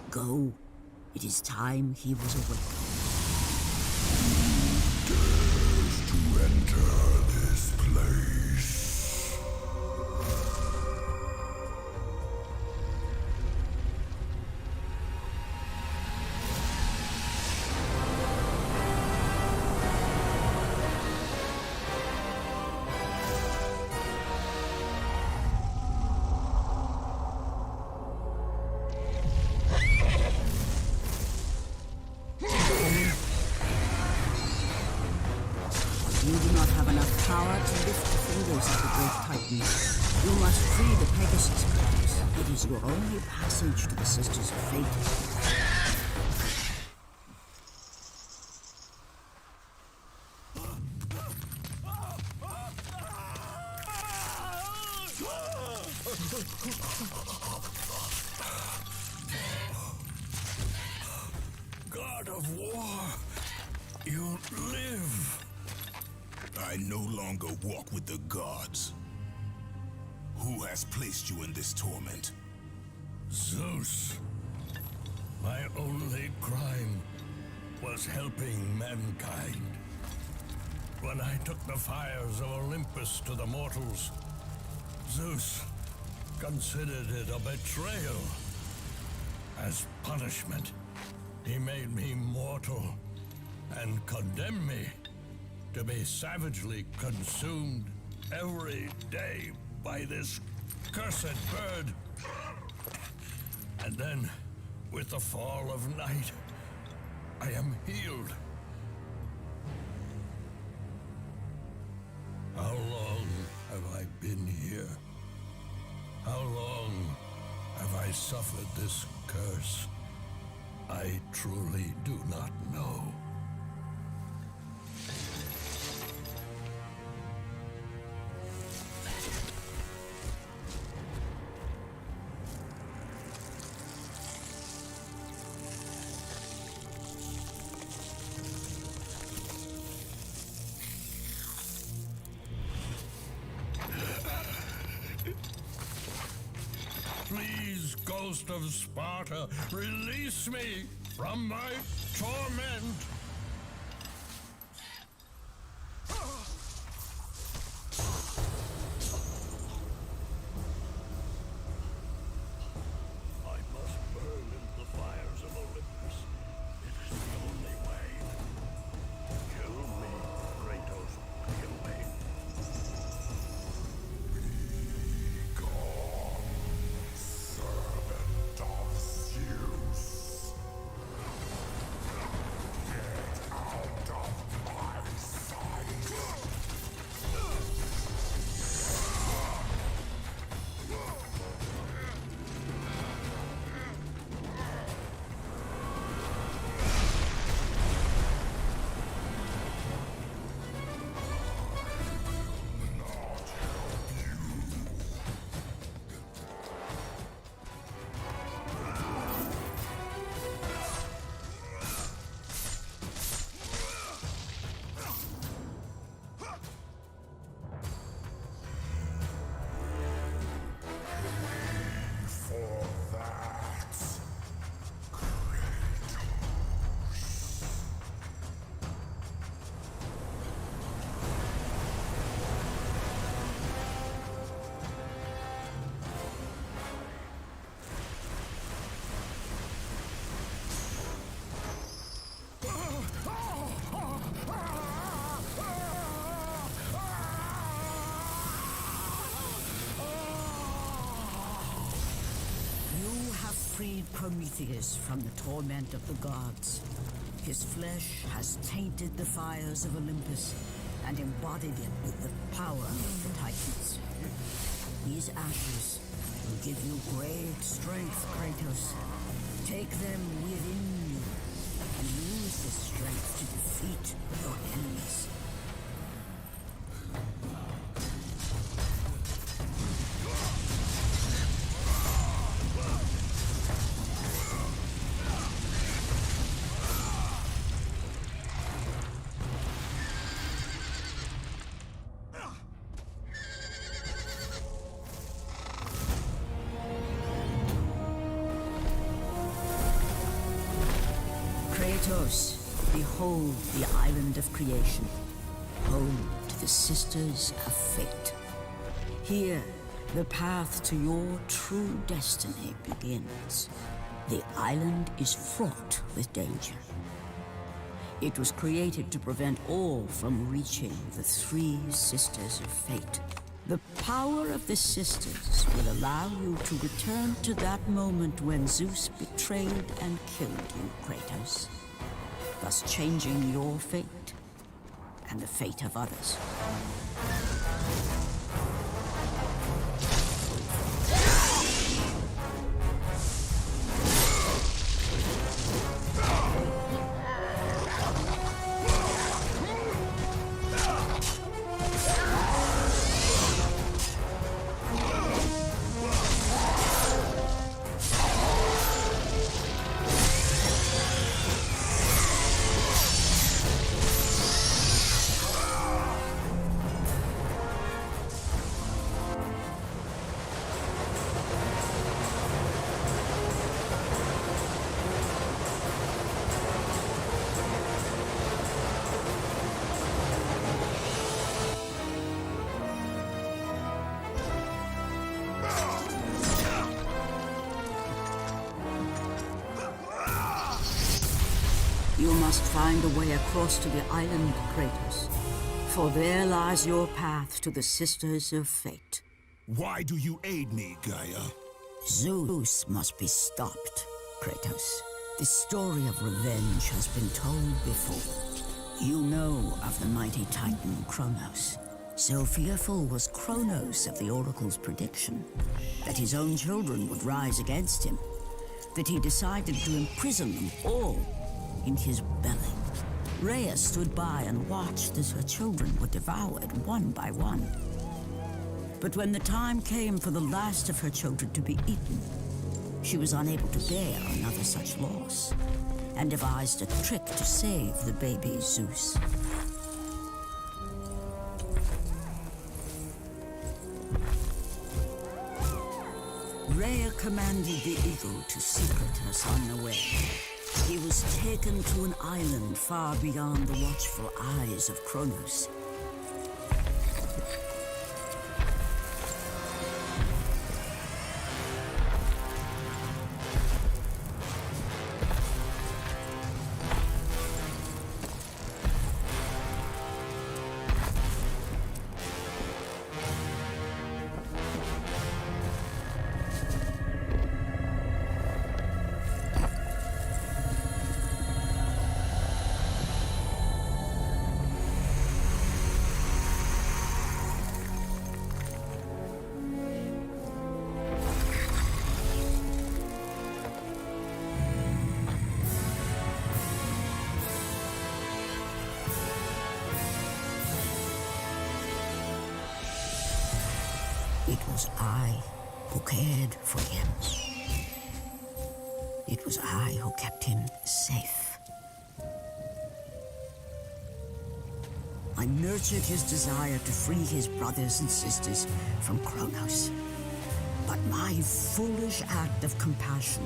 Go. It is time he was awakened.
Dares to enter this place.
You do not have enough power to lift the fingers of the great Titan. You must free the Pegasus Kratos. It is your only passage to the Sisters of Fate.
God of War, you live. I no longer walk with the gods. Who has placed you in this torment?
Zeus. My only crime was helping mankind. When I took the fires of Olympus to the mortals, Zeus considered it a betrayal. As punishment, he made me mortal and condemned me to be savagely consumed every day by this cursed bird. And then, with the fall of night, I am healed. How long have I been here? How long have I suffered this curse? I truly do not know. Please, Ghost of Sparta, release me from my torment! I must burn in the fires of Olympus. It is the only way. Kill me, Kratos. Kill me.
Servant of Zeus. Get out of my sight. For that,
You have freed Prometheus from the torment of the gods. His flesh has tainted the fires of Olympus and embodied it with the power of the Titans. These ashes will give you great strength, Kratos. Take them within you and use this strength to defeat your enemies. Kratos, behold the island of creation, home to the Sisters of Fate. Here, the path to your true destiny begins. The island is fraught with danger. It was created to prevent all from reaching the three Sisters of Fate. The power of the Sisters will allow you to return to that moment when Zeus betrayed and killed you, Kratos, thus changing your fate and the fate of others. You must find a way across to the island, Kratos. For there lies your path to the Sisters of Fate.
Why do you aid me, Gaia?
Zeus must be stopped, Kratos. The story of revenge has been told before. You know of the mighty Titan Kronos. So fearful was Kronos of the Oracle's prediction that his own children would rise against him, that he decided to imprison them all in his belly. Rhea stood by and watched as her children were devoured one by one. But when the time came for the last of her children to be eaten, she was unable to bear another such loss, and devised a trick to save the baby Zeus. Rhea commanded the eagle to secret her son away. He was taken to an island far beyond the watchful eyes of Kronos. It was I who cared for him. It was I who kept him safe. I nurtured his desire to free his brothers and sisters from Kronos. But my foolish act of compassion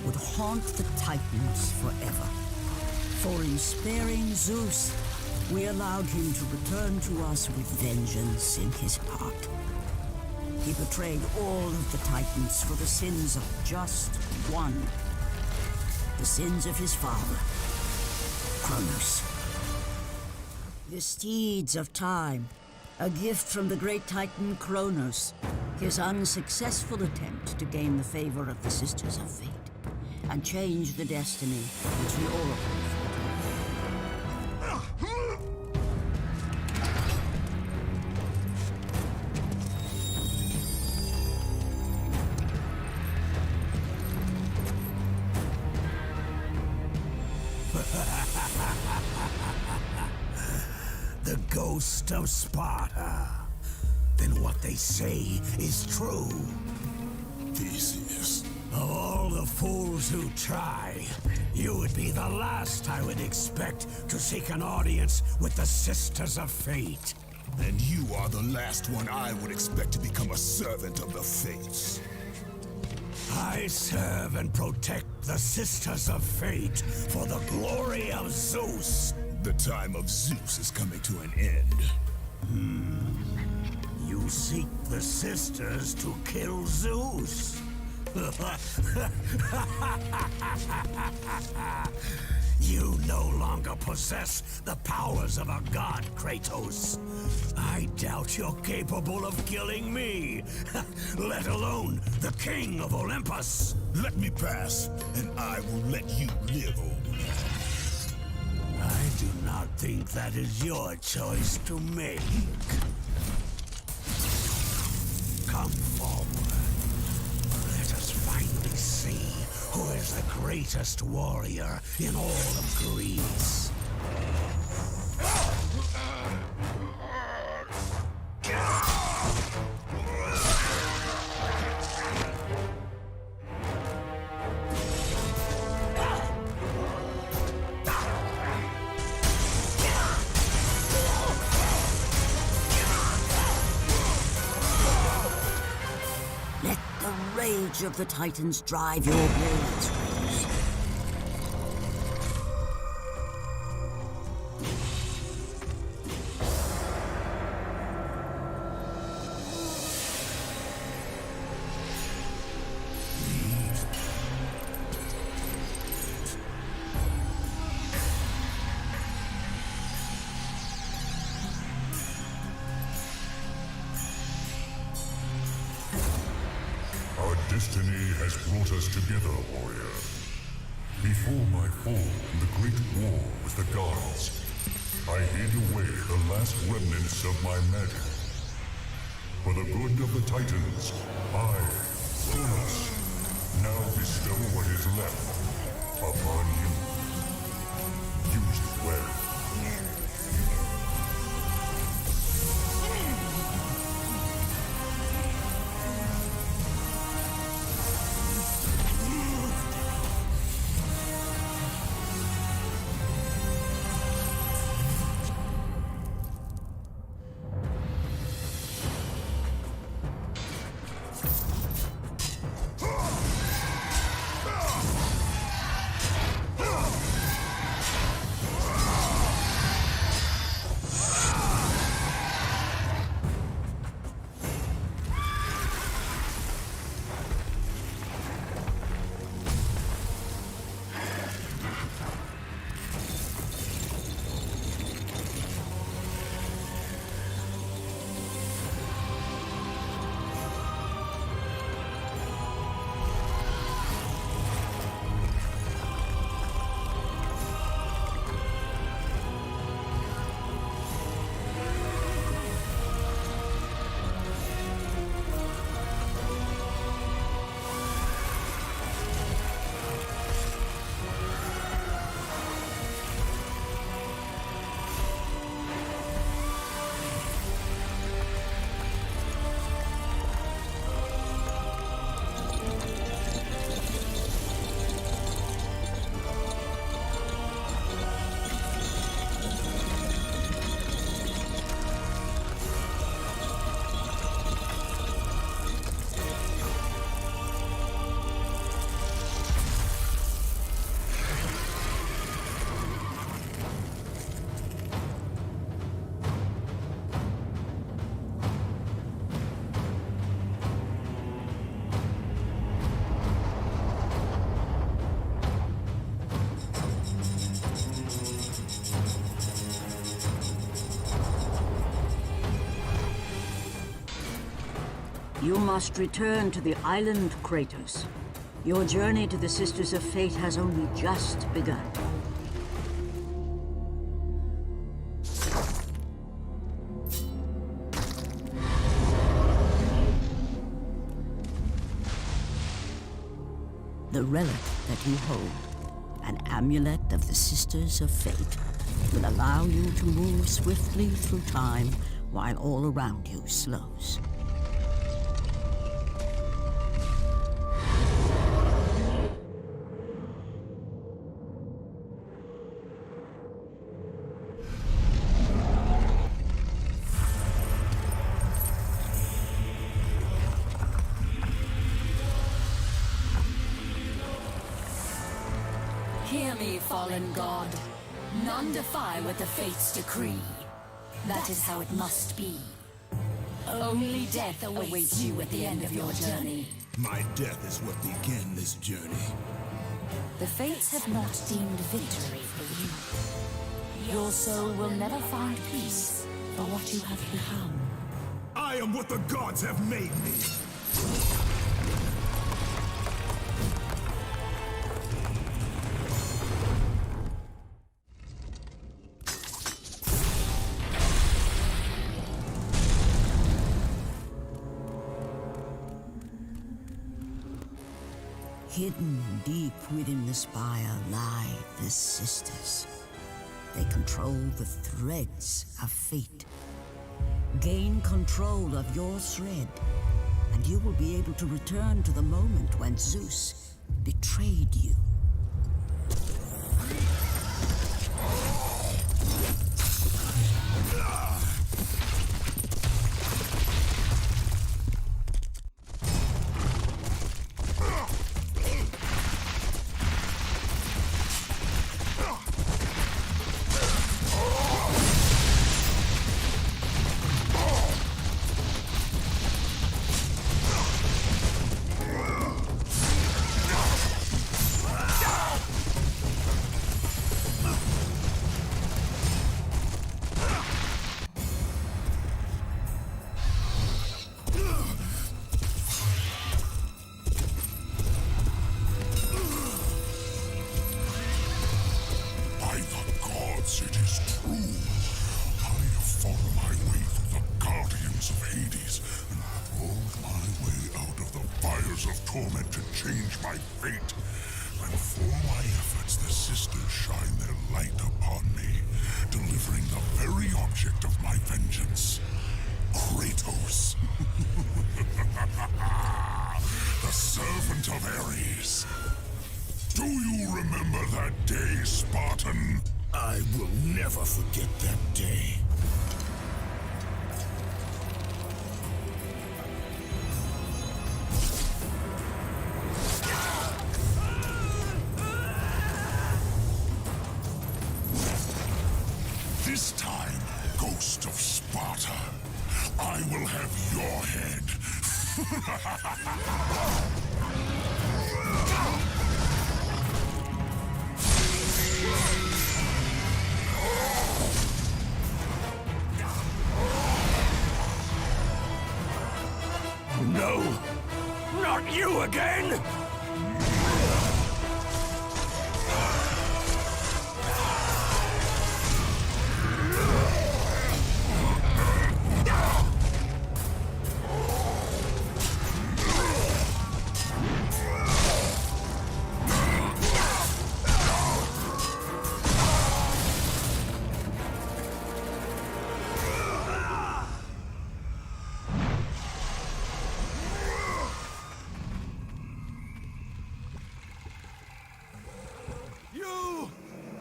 would haunt the Titans forever. For in sparing Zeus, we allowed him to return to us with vengeance in his heart. He betrayed all of the Titans for the sins of just one. The sins of his father, Kronos. The steeds of time, a gift from the great Titan Kronos. His unsuccessful attempt to gain the favor of the Sisters of Fate and change the destiny which the Oracle
The ghost of Sparta. Then what they say is true.
Theseus.
Of all the fools who try, you would be the last I would expect to seek an audience with the Sisters of Fate.
And you are the last one I would expect to become a servant of the Fates.
I serve and protect the Sisters of Fate for the glory of Zeus.
The time of Zeus is coming to an end.
You seek the Sisters to kill Zeus? You no longer possess the powers of a god, Kratos. I doubt you're capable of killing me, let alone the king of Olympus.
Let me pass, and I will let you live, old man.
I do not think that is your choice to make. Come forward. Let us finally see who is the greatest warrior in all of Greece.
Let the rage of the Titans drive your blades, Kratos.
Our destiny has brought us together, warrior. Before my fall in the great war with the gods, I hid away the last remnants of my magic. For the good of the Titans, I, Kronos, now bestow what is left upon you. Use it well.
You must return to the island, Kratos. Your journey to the Sisters of Fate has only just begun. The relic that you hold, an amulet of the Sisters of Fate, will allow you to move swiftly through time while all around you slows.
fallen god. None defy what the fates decree. That is how it must be. Only death awaits you at the end of your journey.
My death is what began this journey.
The fates have not deemed victory for you. Your soul will never find peace for what you have become.
I am what the gods have made me.
Hidden deep within the spire lie the sisters. They control the threads of fate. Gain control of your thread, and you will be able to return to the moment when Zeus betrayed you.
torment to change my fate. And for my efforts, the sisters shine their light upon me, delivering the very object of my vengeance, Kratos. The servant of Ares. Do you remember that day, Spartan?
I will never forget that day.
This time, Ghost of Sparta, I will have your head.
No! Not you again!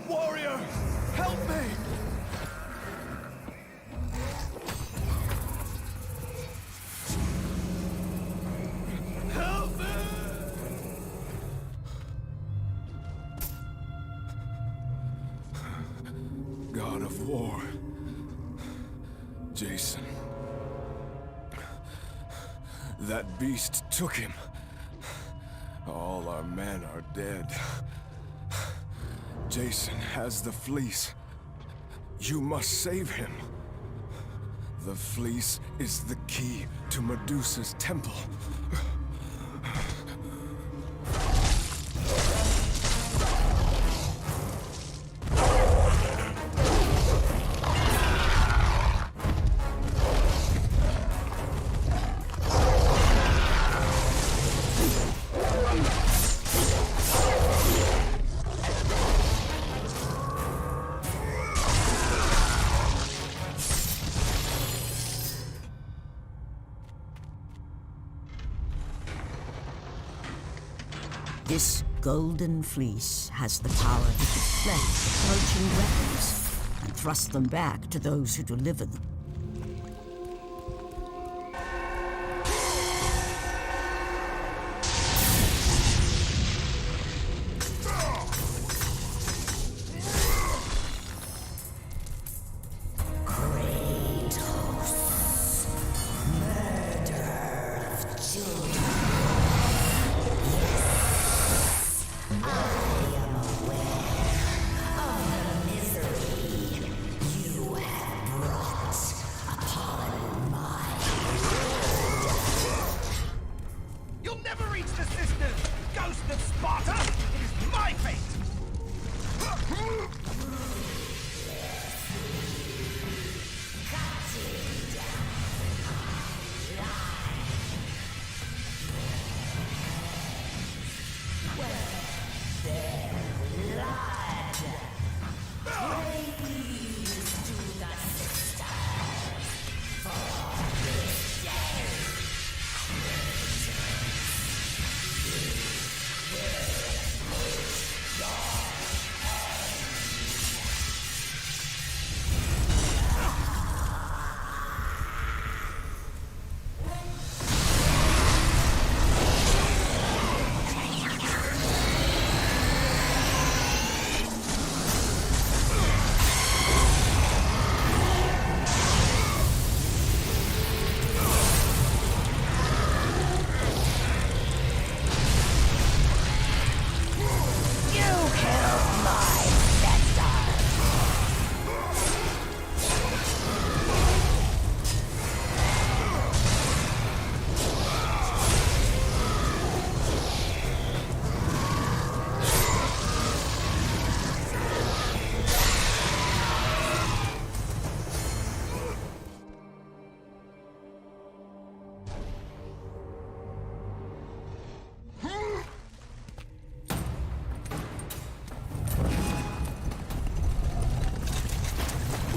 Warrior, help me! Help me! God of War, Jason. That beast took him. All our men are dead. Jason has the fleece. You must save him. The fleece is the key to Medusa's temple.
This golden fleece has the power to deflect approaching weapons and thrust them back to those who deliver them.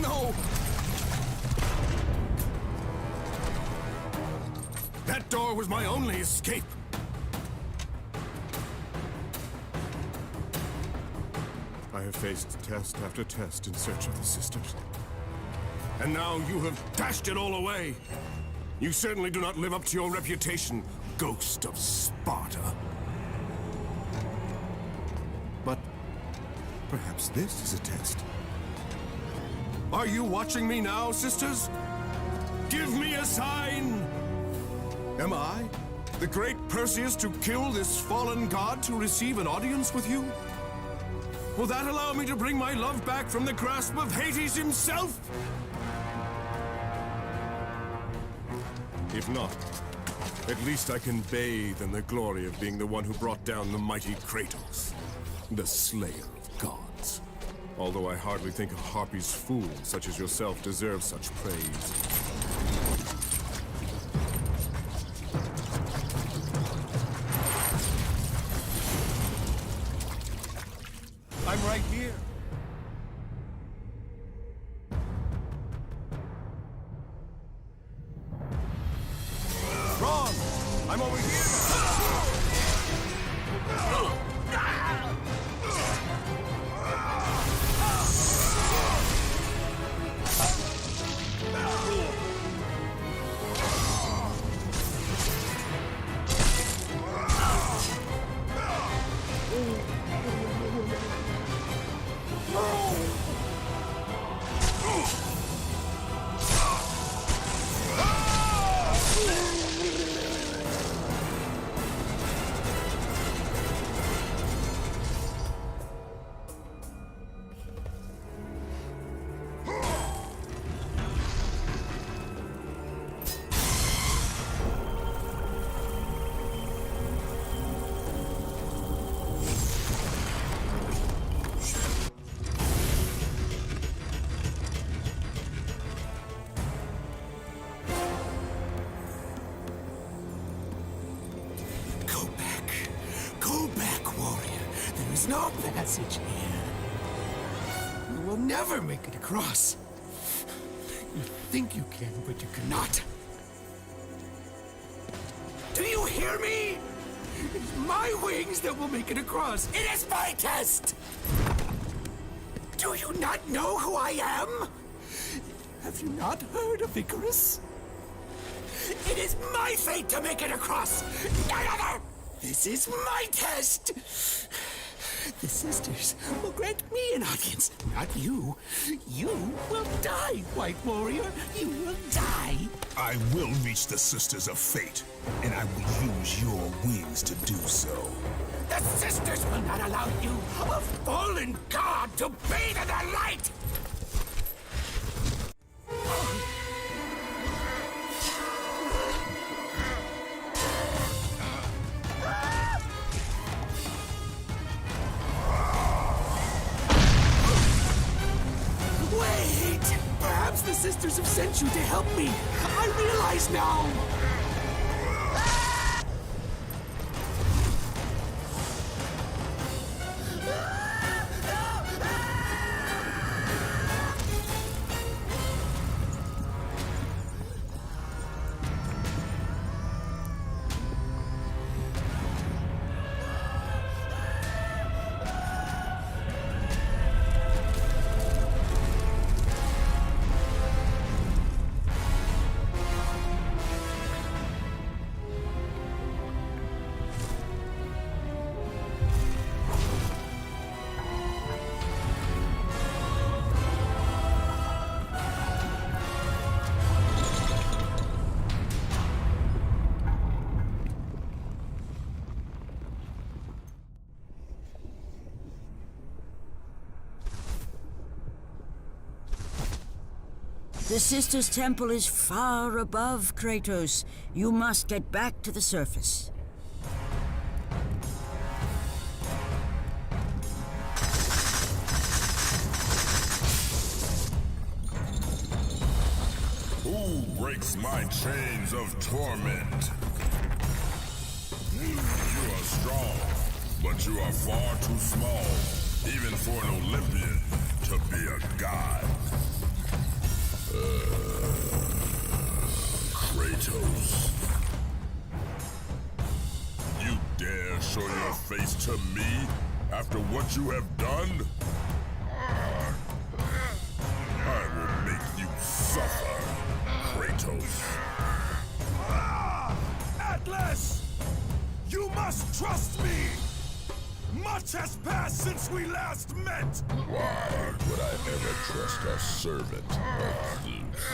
No! That door was my only escape. I have faced test after test in search of the sisters. And now you have dashed it all away. You certainly do not live up to your reputation, ghost of Sparta. But perhaps this is a test. Are you watching me now, sisters? Give me a sign! Am I, the great Perseus, to kill this fallen god to receive an audience with you? Will that allow me to bring my love back from the grasp of Hades himself? If not, at least I can bathe in the glory of being the one who brought down the mighty Kratos, the slayer of gods. Although I hardly think a Harpy's fool such as yourself deserves such praise. I'm right here. Wrong! I'm over here!
No passage here. You will never make it across. You think you can, but you cannot. Do you hear me? It's my wings that will make it across. It is my test! Do you not know who I am? Have you not heard of Icarus? It is my fate to make it across, none other! This is my test! The sisters will grant me an audience, not you. You will die, White Warrior. You will die.
I will reach the Sisters of Fate, and I will use your wings to do so.
The sisters will not allow you, a fallen god, to bathe in their light! Perhaps the sisters have sent you to help me. I realize now.
The Sisters' Temple is far above Kratos. You must get back to the surface.
Who breaks my chains of torment? You are strong, but you are far too small, even for an Olympian to be a god. face to me after what you have done? I will make you suffer, Kratos.
Atlas! You must trust me! Much has passed since we last met!
Why would I ever trust a servant of Zeus?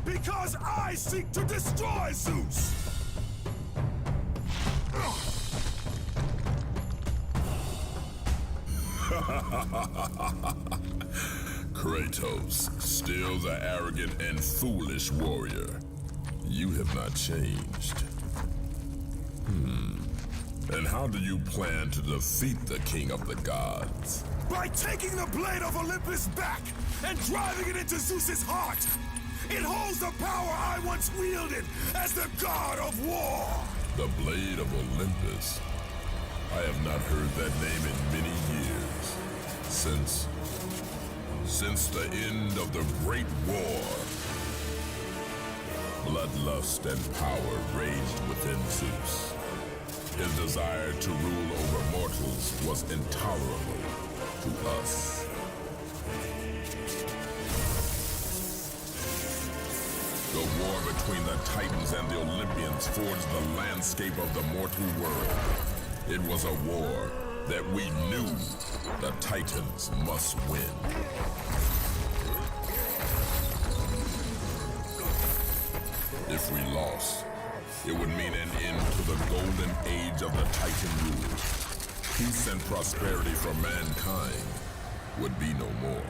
Because I seek to destroy Zeus!
Kratos, still the arrogant and foolish warrior. You have not changed. And how do you plan to defeat the king of the gods?
By taking the blade of Olympus back and driving it into Zeus's heart! It holds the power I once wielded as the god of war!
The blade of Olympus? I have not heard that name in many years. Since the end of the Great War. Bloodlust and power raged within Zeus. His desire to rule over mortals was intolerable to us. The war between the Titans and the Olympians forged the landscape of the mortal world. It was a war that we knew the Titans must win. If we lost, it would mean an end to the golden age of the Titan rule. Peace and prosperity for mankind would be no more.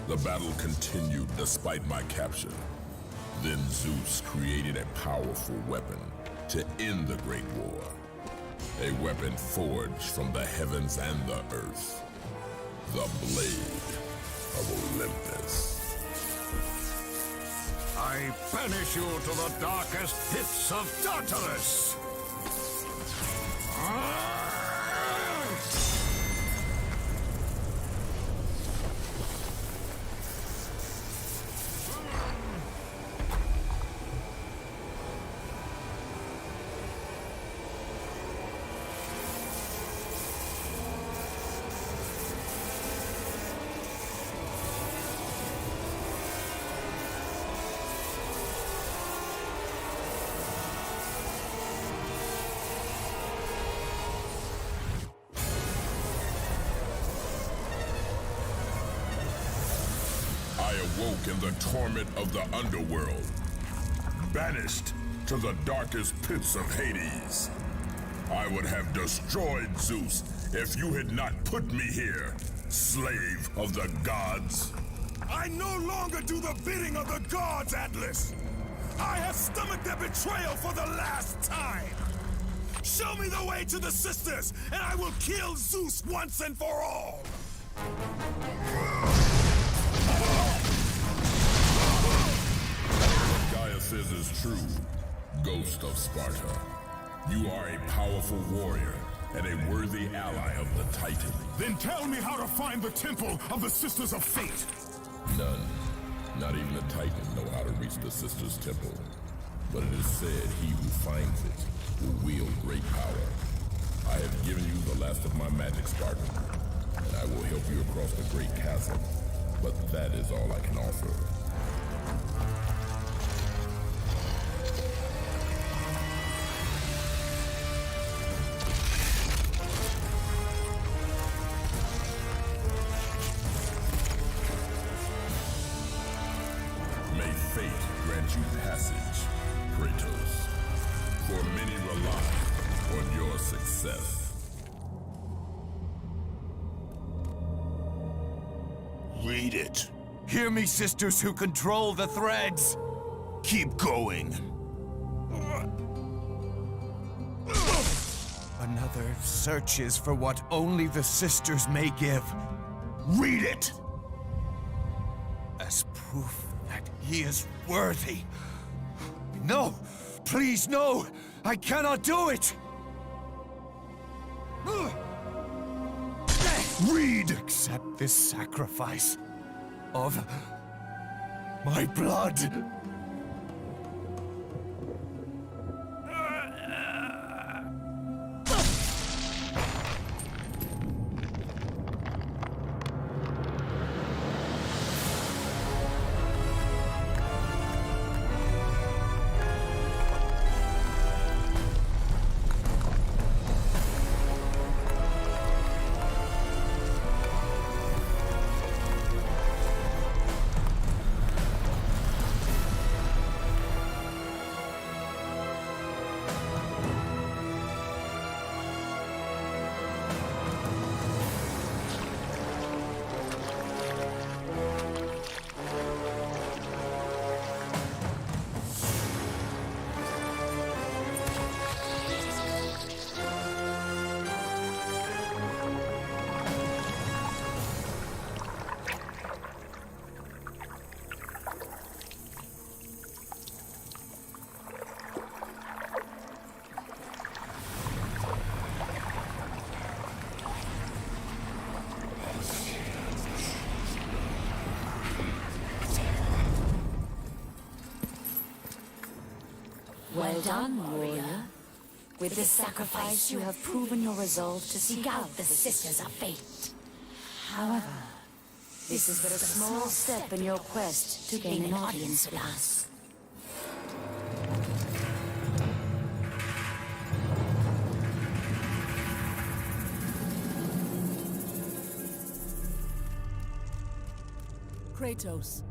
The battle continued despite my capture. Then Zeus created a powerful weapon to end the Great War. A weapon forged from the heavens and the earth. The Blade of Olympus.
I banish you to the darkest pits of Tartarus!
Awoke in the torment of the underworld, banished to the darkest pits of Hades. I would have destroyed Zeus if you had not put me here, slave of the gods.
I no longer do the bidding of the gods, Atlas! I have stomached their betrayal for the last time! Show me the way to the sisters, and I will kill Zeus once and for all!
Says is true, Ghost of Sparta. You are a powerful warrior and a worthy ally of the Titan.
Then tell me how to find the Temple of the Sisters of Fate!
None. Not even the Titan know how to reach the Sisters' Temple. But it is said he who finds it will wield great power.
I have given you the last of my magic, Spartan, and I will help you across the great chasm, but that is all I can offer. May fate grant you passage, Kratos, for many rely on your success.
Read it. Hear me, sisters who control the threads. Keep going. Another searches for what only the sisters may give. Read it! As proof that he is worthy. No! Please, no! I cannot do it! Read! Accept this sacrifice of my blood.
Well done, warrior. With this sacrifice, you have proven your resolve to seek out the Sisters of Fate. However, this is but a small step in your quest to gain an audience with us.
Kratos,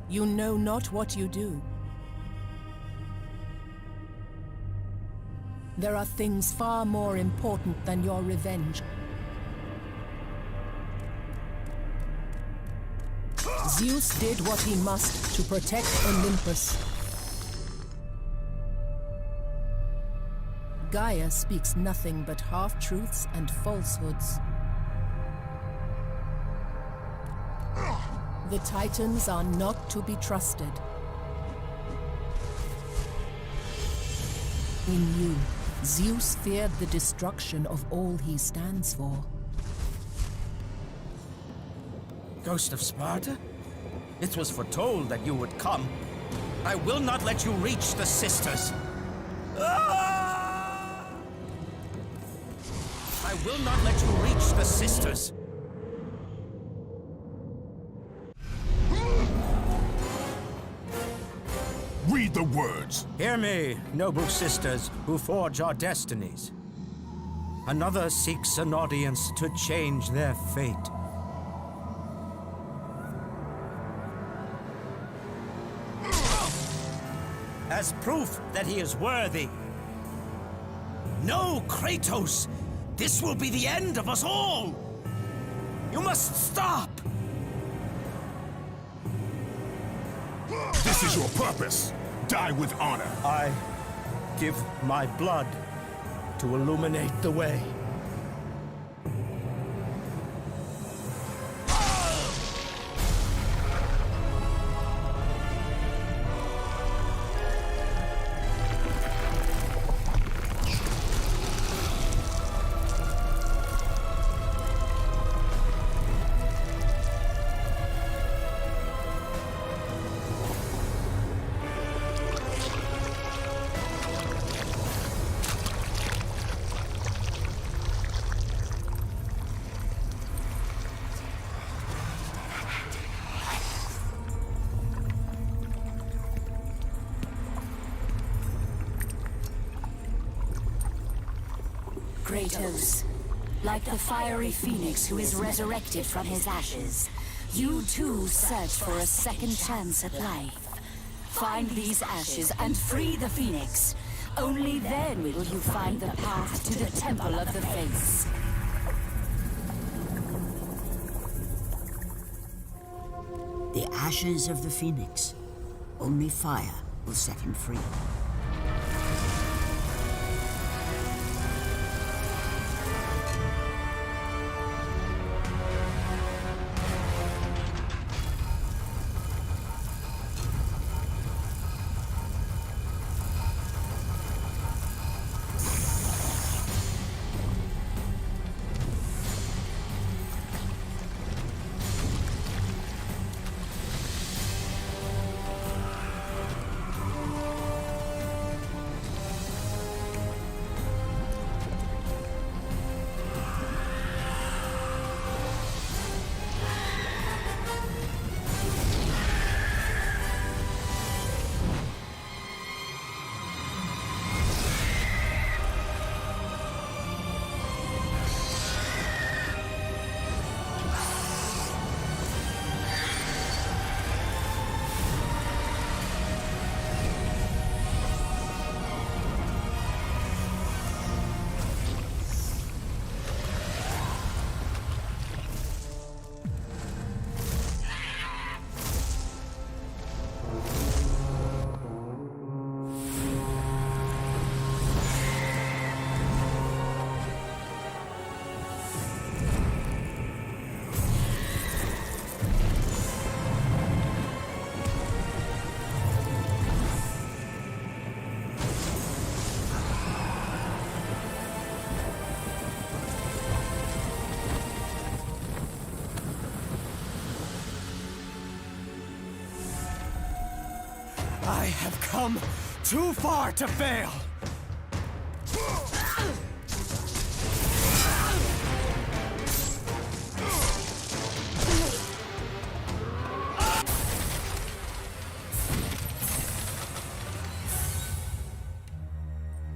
you know not what you do. There are things far more important than your revenge. Zeus did what he must to protect Olympus. Gaia speaks nothing but half-truths and falsehoods. The Titans are not to be trusted. In you, Zeus feared the destruction of all he stands for.
Ghost of Sparta? It was foretold that you would come. I will not let you reach the sisters. Ah! I will not let you reach the sisters.
Read the words.
Hear me, noble sisters who forge our destinies. Another seeks an audience to change their fate. As proof that he is worthy. No, Kratos! This will be the end of us all! You must stop!
This is your purpose. Die with honor.
I give my blood to illuminate the way.
Kratos. Like the fiery phoenix who is resurrected from his ashes, you too search for a second chance at life. Find these ashes and free the phoenix. Only then will you find the path to the Temple of the Face.
The ashes of the phoenix. Only fire will set him free.
I have come too far to fail!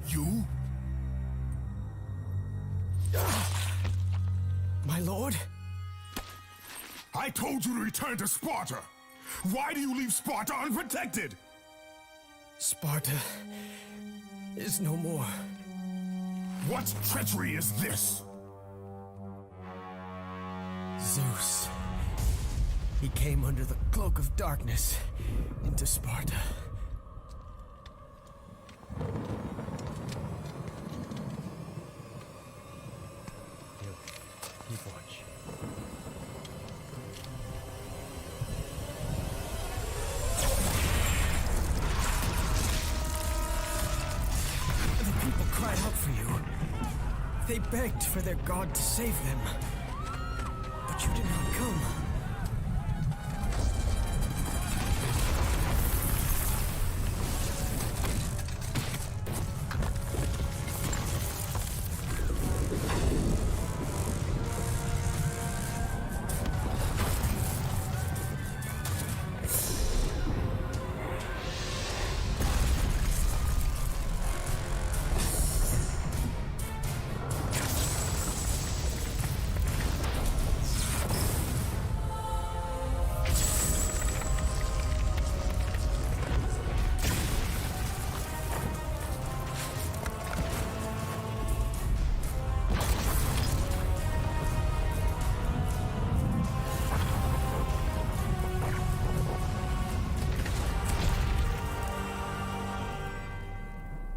You?
My lord?
I told you to return to Sparta! Why do you leave Sparta unprotected?
Sparta is no more.
What treachery is this?
Zeus. He came under the cloak of darkness into Sparta. You watch. The people cried out for you. They begged for their god to save them. But you did not come.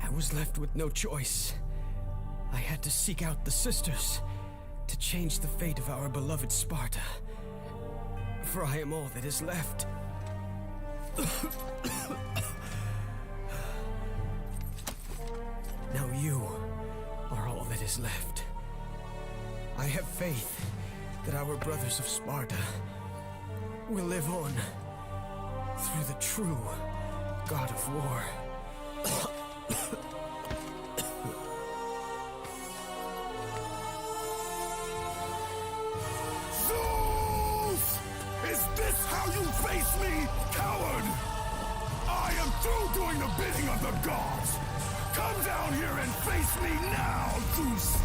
I was left with no choice. I had to seek out the sisters to change the fate of our beloved Sparta. For I am all that is left. Now you are all that is left. I have faith that our brothers of Sparta will live on through the true God of War.
Zeus! Is this how you face me, coward? I am through doing the bidding of the gods! Come down here and face me now, Zeus!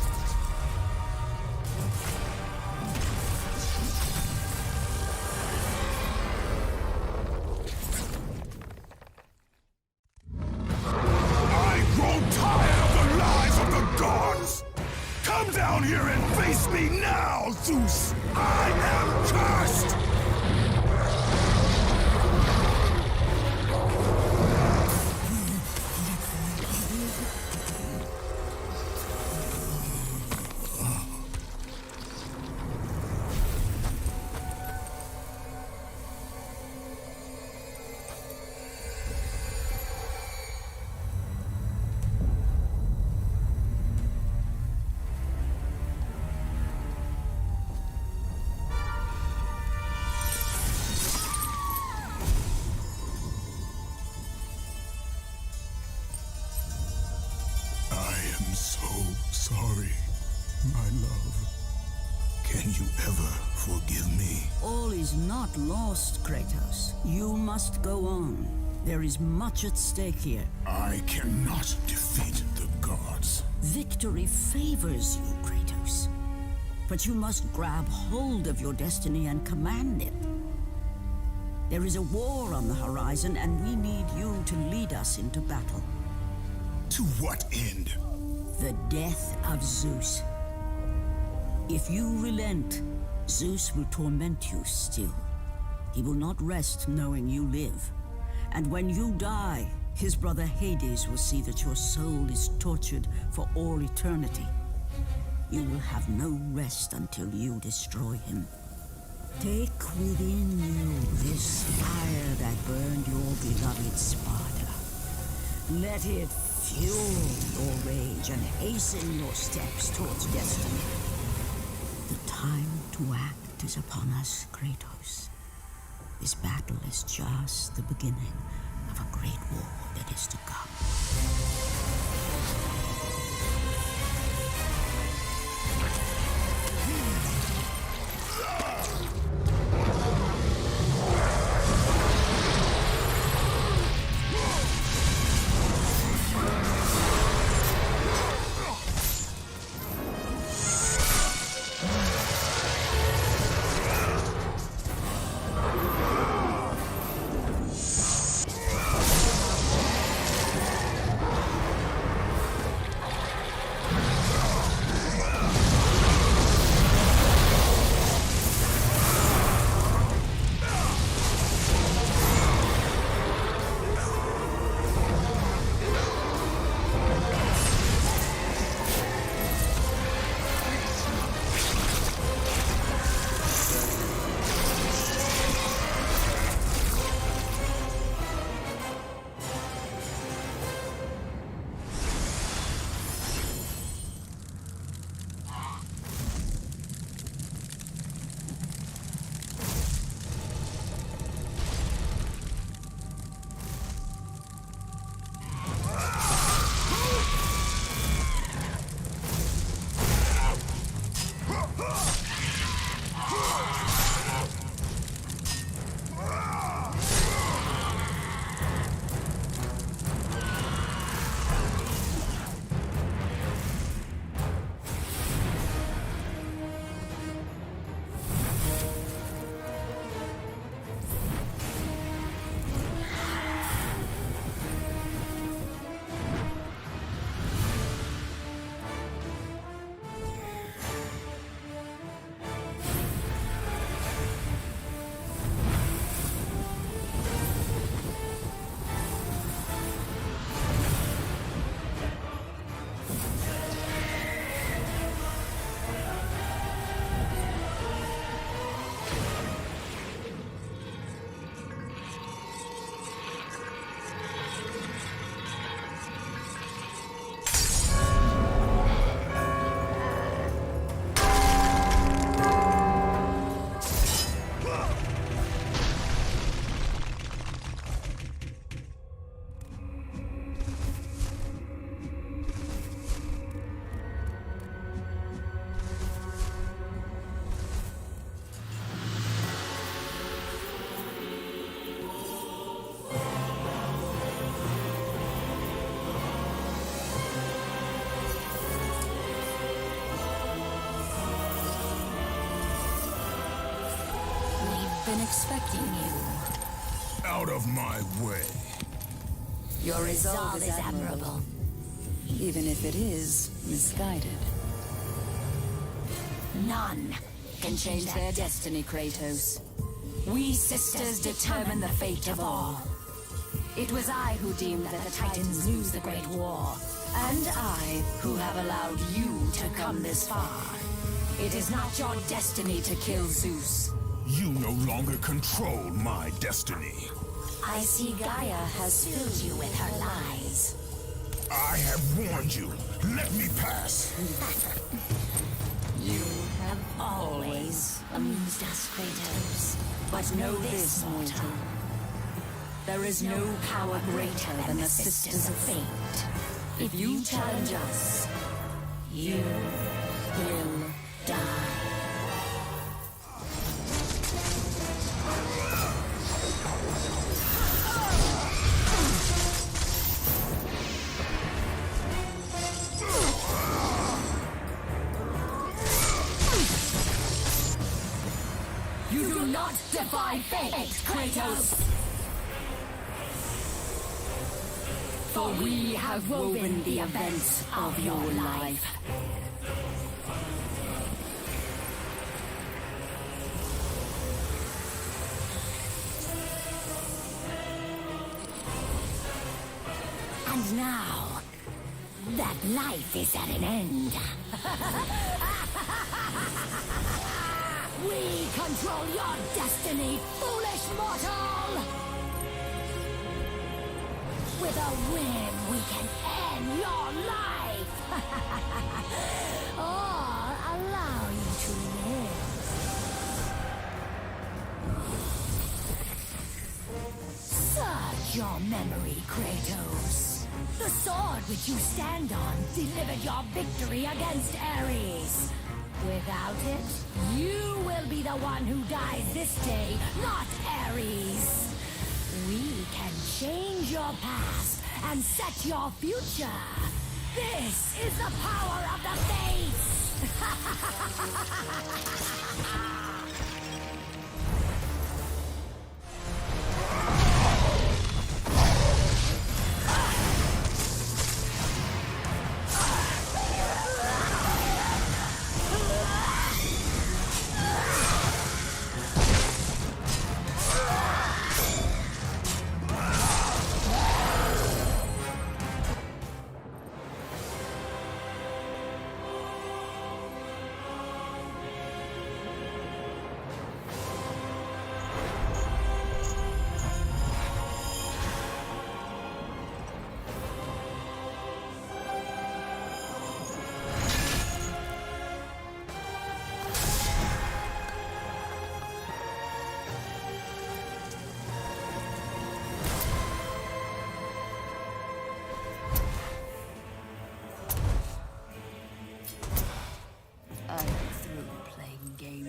me now, Zeus! I am cursed! Sorry, my love. Can you ever forgive me?
All is not lost, Kratos. You must go on. There is much at stake here.
I cannot defeat the gods.
Victory favors you, Kratos. But you must grab hold of your destiny and command it. There is a war on the horizon, and we need you to lead us into battle.
To what end?
The death of Zeus. If you relent, Zeus will torment you still. He will not rest knowing you live. And when you die, his brother Hades will see that your soul is tortured for all eternity. You will have no rest until you destroy him. Take within you this fire that burned your beloved Sparta. Let it fuel your rage and hasten your steps towards destiny. The time to act is upon us, Kratos. This battle is just the beginning of a great war that is to come.
Been expecting you.
Out of my way.
Your resolve is admirable, even if it is misguided. None can change their destiny, Kratos. We sisters determine the fate of all. It was I who deemed that the Titans lose the Great War, and I who have allowed you to come this far. It is not your destiny to kill Zeus.
You no longer control my destiny.
I see Gaia has filled you with her lies.
I have warned you. Let me pass.
You have always amused us, Kratos. But know this, mortal. There is no power greater than the Sisters of Fate. If you challenge us, you will die. You do not defy fate, Kratos! For we have woven the events of your life. And now, that life is at an end. We control your destiny, foolish mortal! With a whim, we can end your life! Or allow you to live. Search your memory, Kratos. The sword which you stand on delivered your victory against Ares. Without it, you will be the one who dies this day, not Ares. We can change your past and set your future. This is the power of the Fates!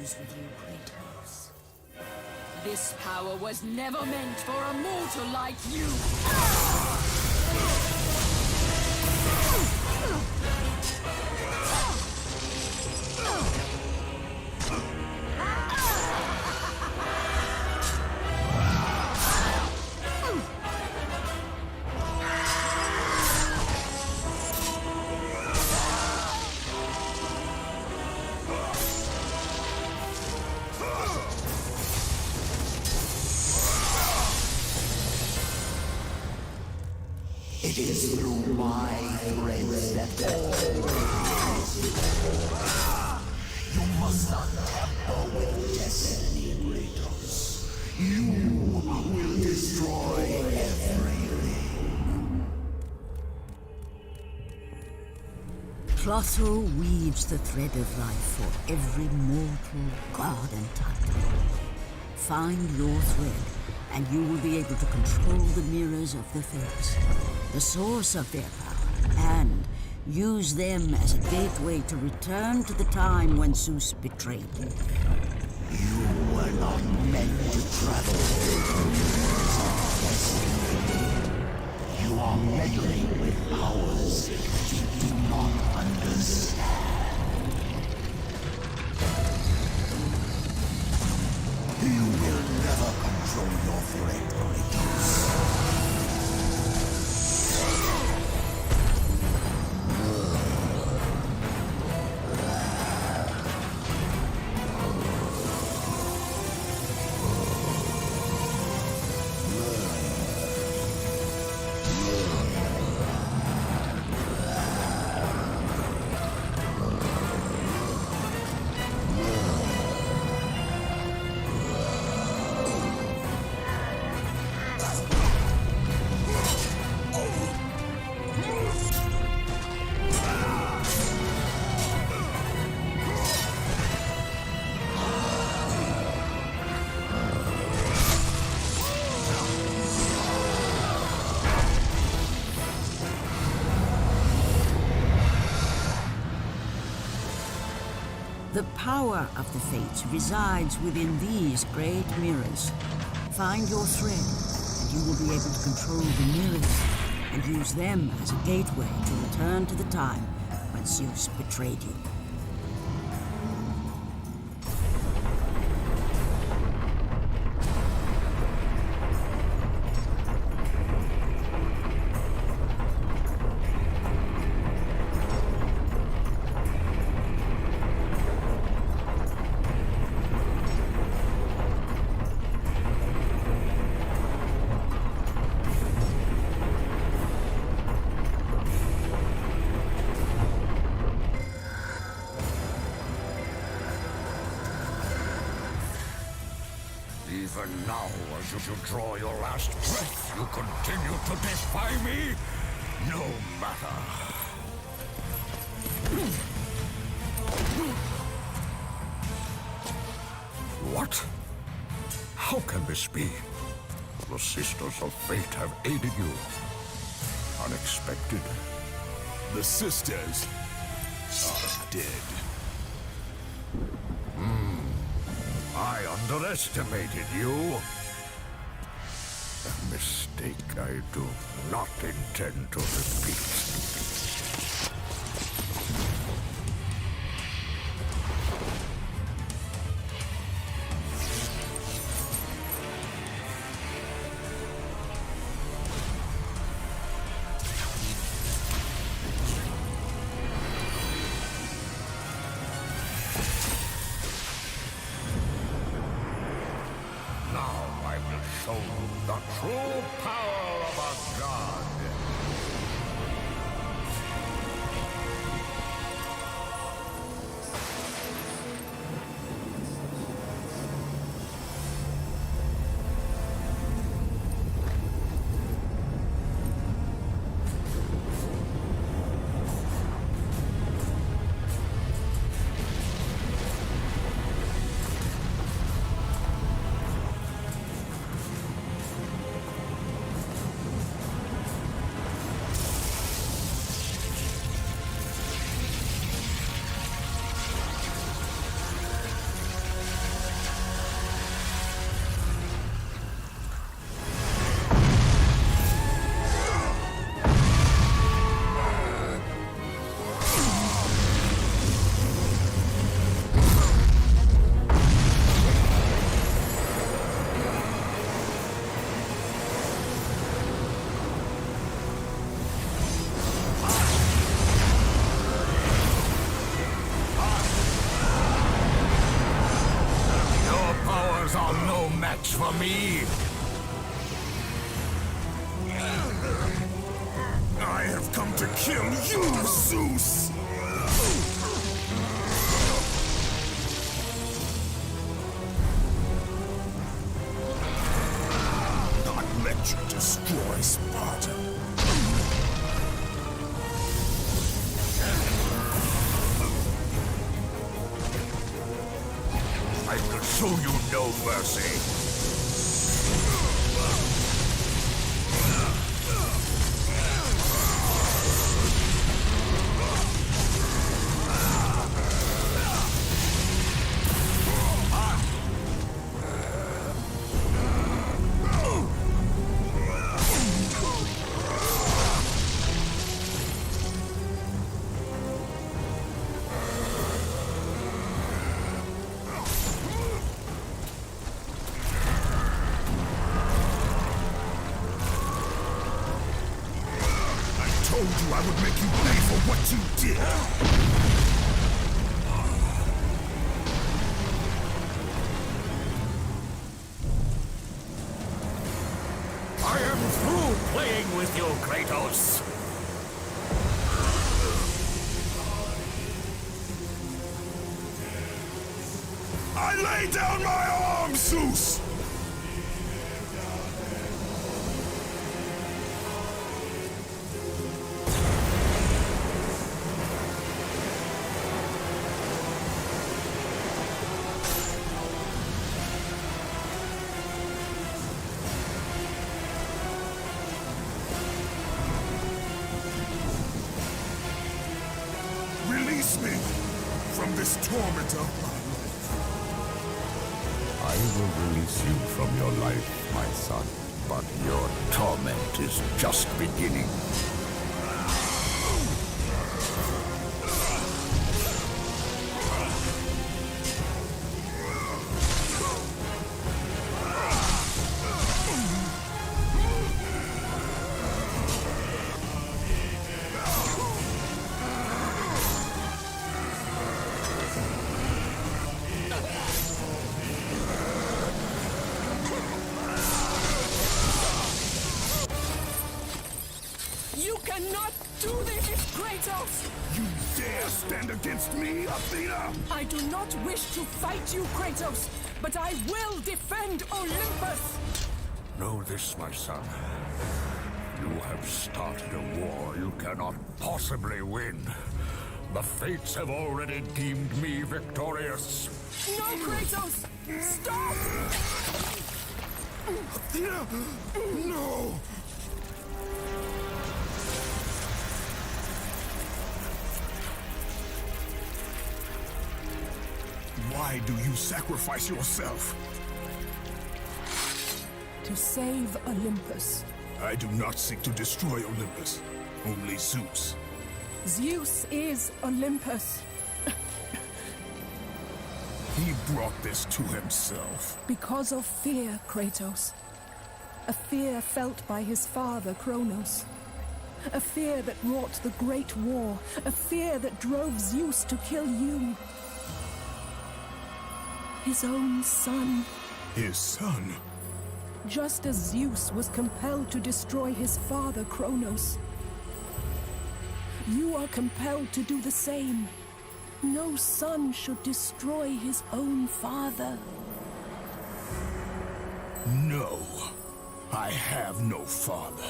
With you, Kratos. This power was never meant for a mortal like you!
It is through my threads that you must not tamper with destiny, Kratos. You will destroy everything.
Clotho weaves the thread of life for every mortal, god and titan. Find your thread, and you will be able to control the mirrors of the Fates, the source of their power, and use them as a gateway to return to the time when Zeus betrayed you.
You were not meant to travel through the mirrors of destiny. You are meddling with powers that you do not understand. You will never control your threat, Kratos.
The power of the Fates resides within these great mirrors. Find your thread, and you will be able to control the mirrors and use them as a gateway to return to the time when Zeus betrayed you.
Even now, as you draw your last breath, you continue to defy me? No matter. What? How can this be? The Sisters of Fate have aided you. Unexpected.
The Sisters are dead.
I underestimated you. A mistake I do not intend to repeat. Show the true power of a god. For me.
I have come to kill you, Zeus! Not let you destroy Sparta.
I will show you no mercy.
I told you I would make you pay for what you did!
I am through playing with you, Kratos!
I lay down my arms, Zeus! Release me from this torment of my
I will release you from your life, my son. But your torment is just beginning.
You cannot do this, Kratos!
You dare stand against me, Athena?
I do not wish to fight you, Kratos, but I will defend Olympus!
Know this, my son. You have started a war you cannot possibly win. The fates have already deemed me victorious.
No, Kratos! Stop!
Athena! No! Why do you sacrifice yourself?
To save Olympus.
I do not seek to destroy Olympus. Only Zeus.
Zeus is Olympus.
He brought this to himself.
Because of fear, Kratos. A fear felt by his father, Kronos. A fear that wrought the Great War. A fear that drove Zeus to kill you. His own son.
His son?
Just as Zeus was compelled to destroy his father, Kronos. You are compelled to do the same. No son should destroy his own father.
No. I have no father.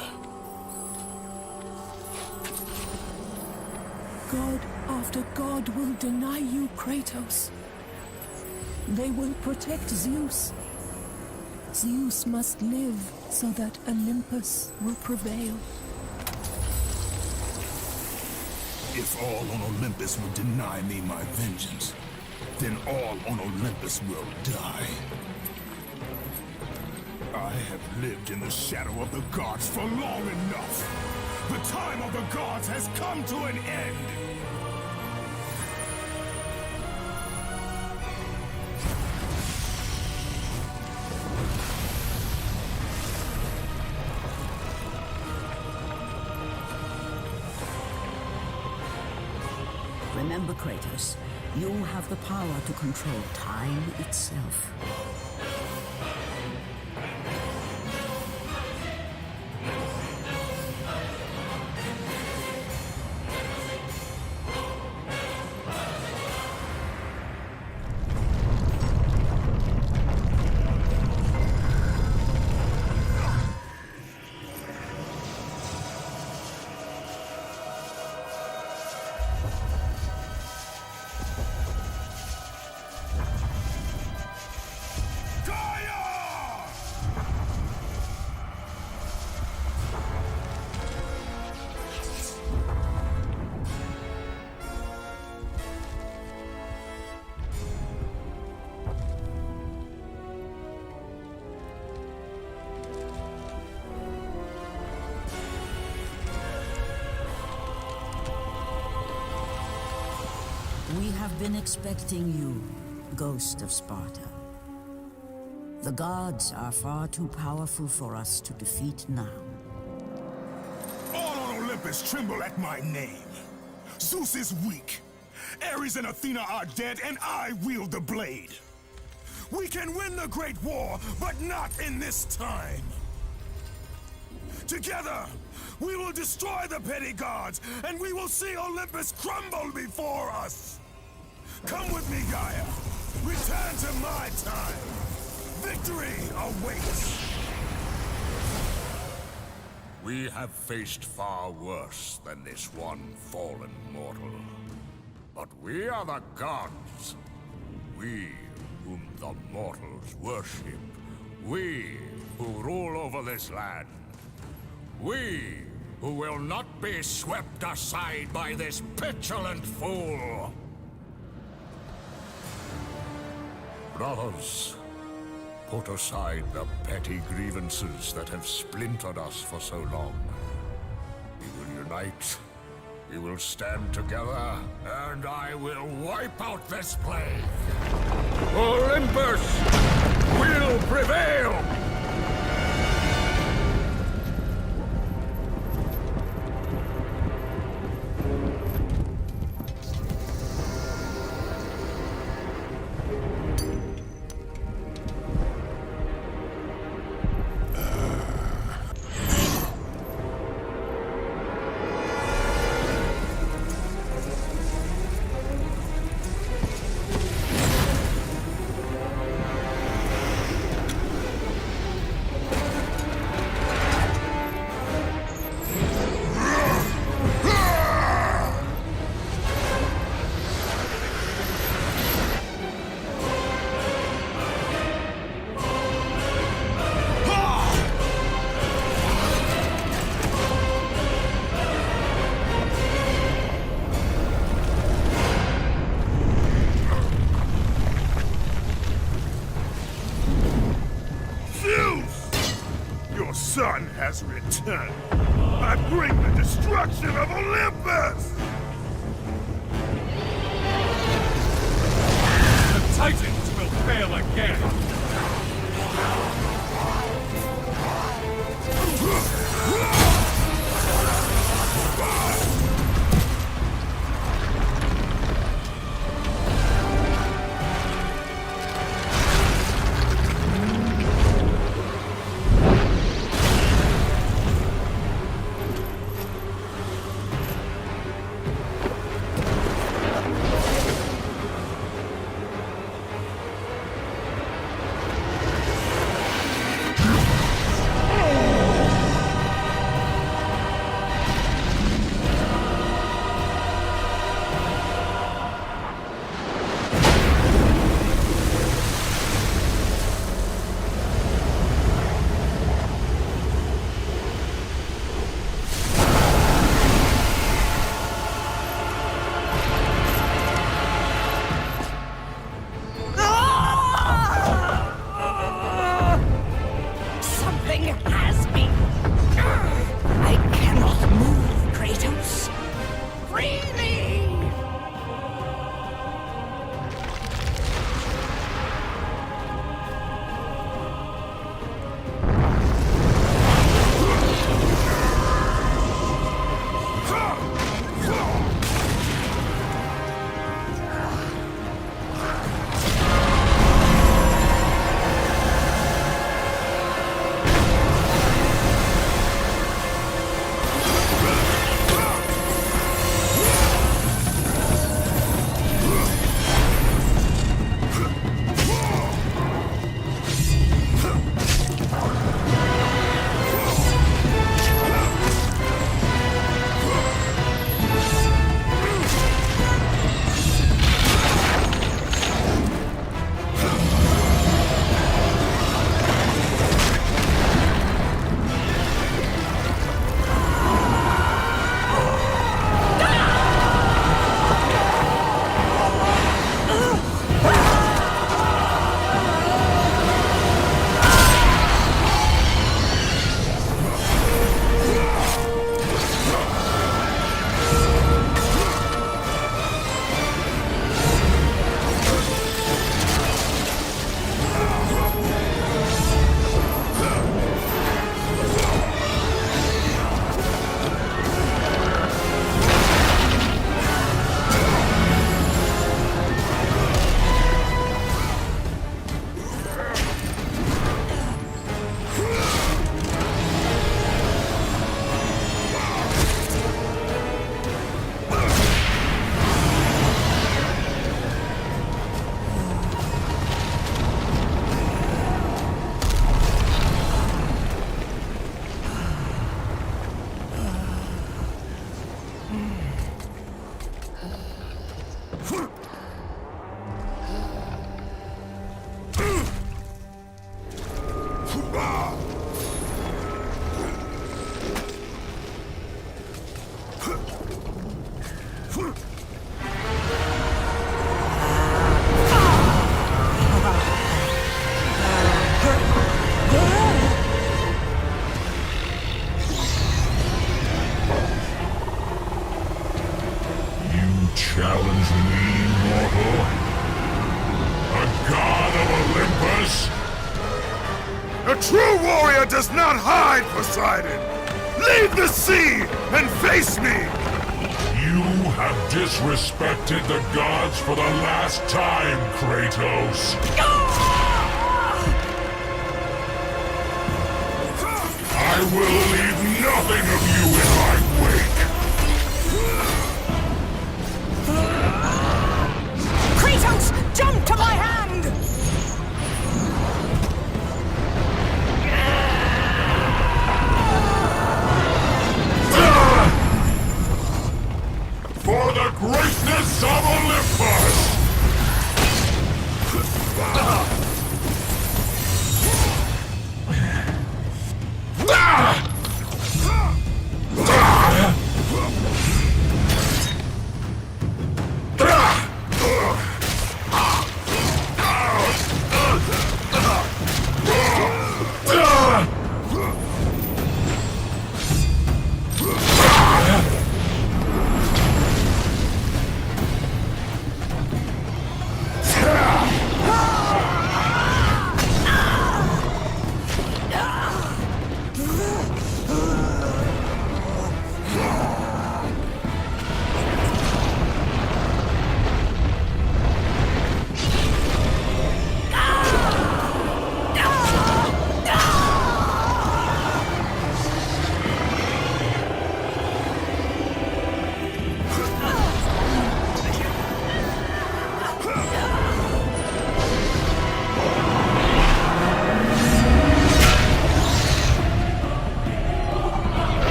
God after God will deny you, Kratos. They will protect Zeus. Zeus must live so that Olympus will prevail.
If all on Olympus will deny me my vengeance, then all on Olympus will die. I have lived in the shadow of the gods for long enough. The time of the gods has come to an end.
Remember, Kratos, you have the power to control time itself. We have been expecting you, Ghost of Sparta. The gods are far too powerful for us to defeat now.
All on Olympus tremble at my name. Zeus is weak. Ares and Athena are dead, and I wield the blade. We can win the Great War, but not in this time. Together, we will destroy the petty gods, and we will see Olympus crumble before us. Come with me, Gaia. Return to my time. Victory awaits.
We have faced far worse than this one fallen mortal. But we are the gods. We whom the mortals worship. We who rule over this land. We who will not be swept aside by this petulant fool.
Brothers, put aside the petty grievances that have splintered us for so long. We will unite, we will stand together, and I will wipe out this plague. Olympus will prevail!
Son has returned. I bring the destruction of Olympus! The Titans will fail again!
challenge me, mortal? A god of Olympus?
A true warrior does not hide, Poseidon! Leave the sea and face me!
You have disrespected the gods for the last time, Kratos. I will leave nothing of you in my wake.
Kratos, jump to my hand!
For the greatness of Olympus!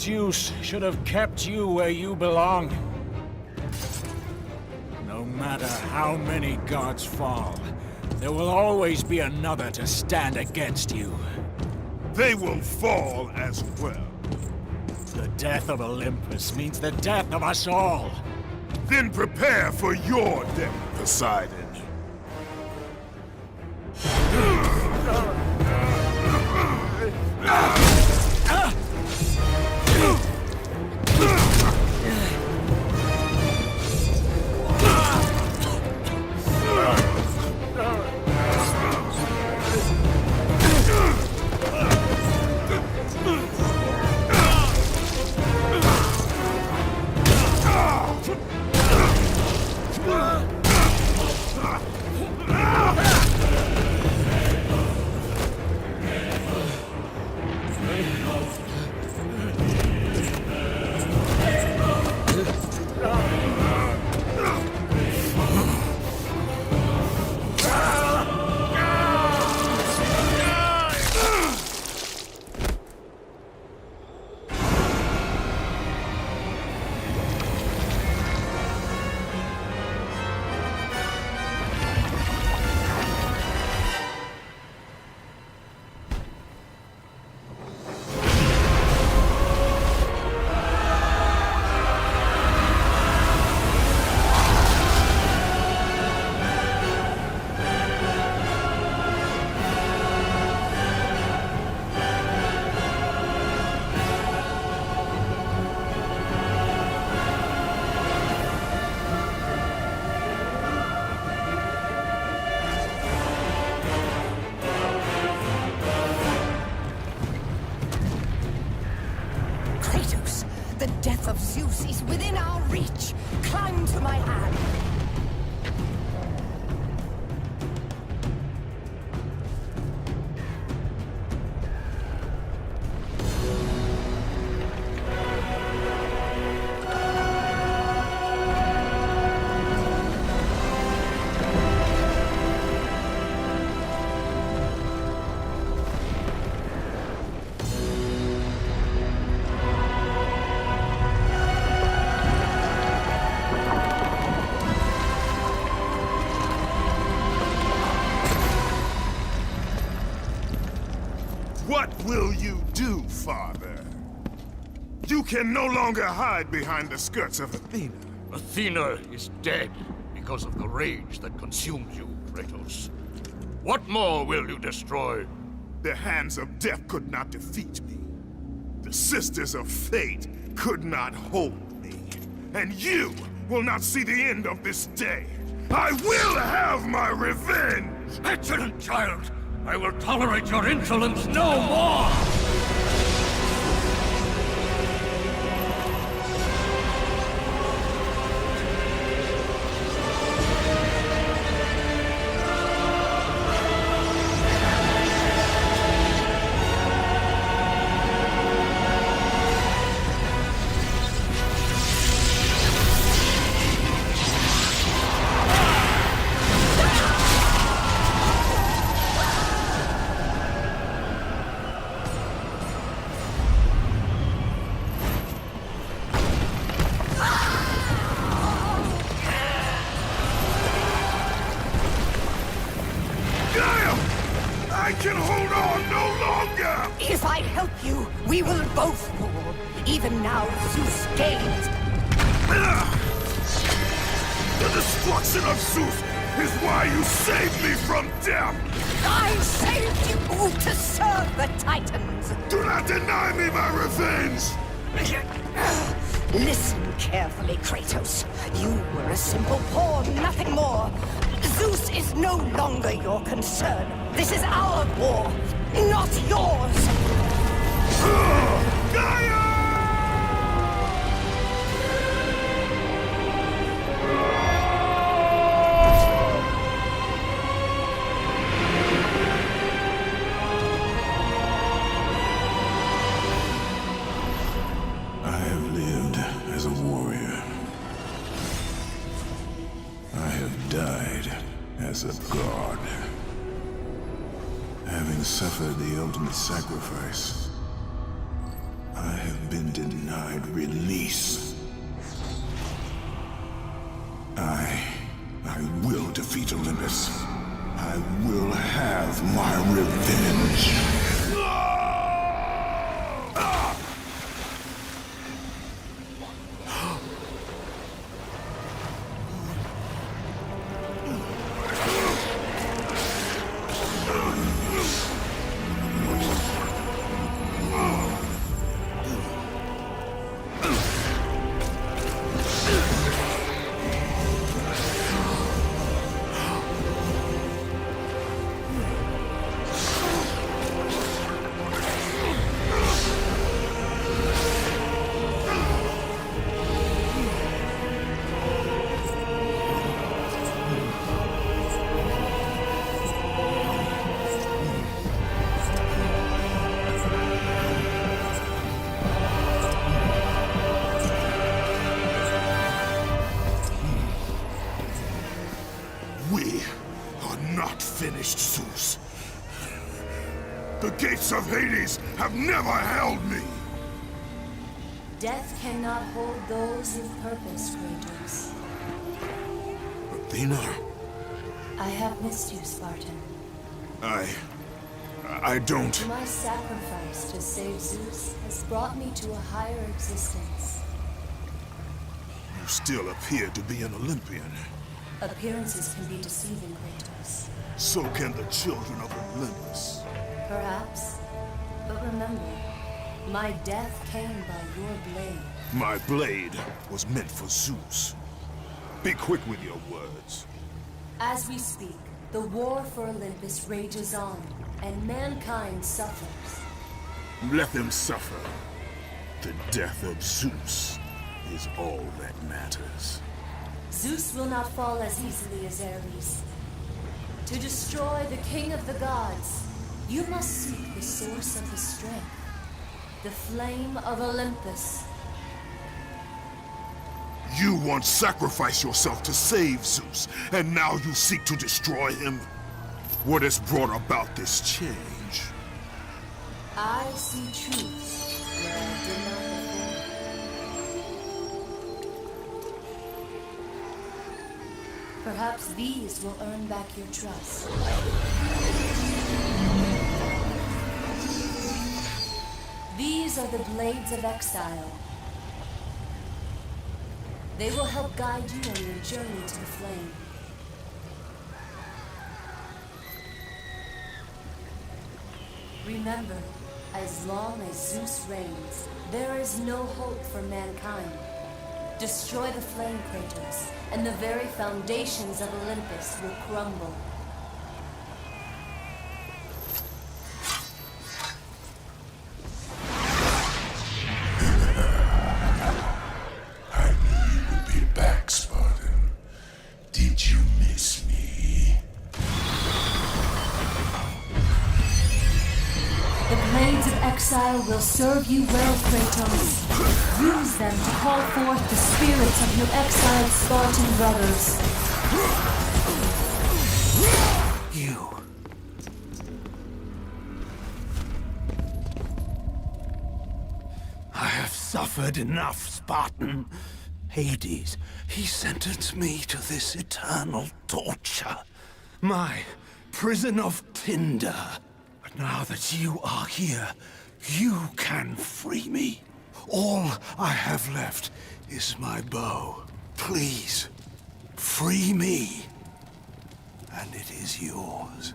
Zeus should have kept you where you belong. No matter how many gods fall, there will always be another to stand against you.
They will fall as well.
The death of Olympus means the death of us all.
Then prepare for your death, Poseidon.
The death of Zeus is within our reach. Climb to my hand.
What will you do, Father? You can no longer hide behind the skirts of Athena.
Athena is dead because of the rage that consumes you, Kratos. What more will you destroy?
The hands of death could not defeat me. The sisters of fate could not hold me. And you will not see the end of this day. I will have my revenge!
Excellent child! I will tolerate your insolence no more!
If I help you, we will both fall. Even now, Zeus gains.
The destruction of Zeus is why you saved me from death!
I saved you to serve the Titans!
Do not deny me my revenge!
Listen carefully, Kratos. You were a simple pawn, nothing more. Zeus is no longer your concern. This is our war, not yours!
Gaia!
I have lived as a warrior. I have died as a god. Having suffered the ultimate sacrifice, I have been denied release. I will defeat Olympus. I will have my revenge.
Finished, Zeus. The gates of Hades have never held me!
Death cannot hold those with purpose, Kratos.
Athena?
I have missed you, Spartan.
I don't...
My sacrifice to save Zeus has brought me to a higher existence.
You still appear to be an Olympian.
Appearances can be deceiving, Kratos.
So can the children of Olympus.
Perhaps. But remember, my death came by your blade.
My blade was meant for Zeus. Be quick with your words.
As we speak, the war for Olympus rages on, and mankind suffers.
Let them suffer. The death of Zeus is all that matters.
Zeus will not fall as easily as Ares. To destroy the king of the gods, you must seek the source of his strength, the flame of Olympus.
You once sacrificed yourself to save Zeus, and now you seek to destroy him? What has brought about this change?
I see truths where I did not before. Perhaps these will earn back your trust. These are the Blades of Exile. They will help guide you on your journey to the flame. Remember, as long as Zeus reigns, there is no hope for mankind. Destroy the flame, Kratos, and the very foundations of Olympus will crumble.
I knew you would be back, Spartan. Did you miss me?
The Blades of Exile will serve you well, Kratos. Use them to call forth the spirits of your exiled Spartan brothers.
You. I have suffered enough, Spartan. Hades, he sentenced me to this eternal torture. My prison of tinder. But now that you are here, you can free me. All I have left is my bow. Please, free me, and it is yours.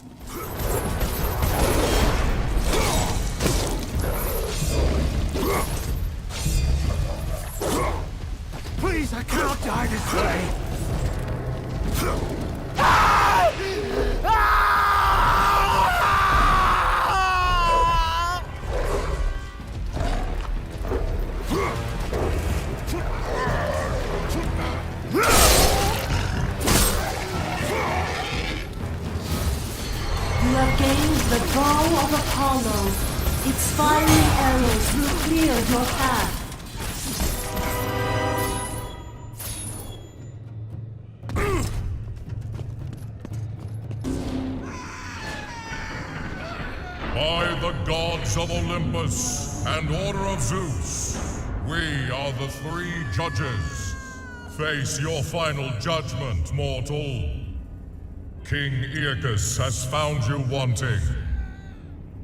Please, I cannot die this way!
You have gained the bow of Apollo. Its fiery arrows will clear your path.
By the gods of Olympus and order of Zeus, we are the three judges. Face your final judgment, mortal. King Aeacus has found you wanting.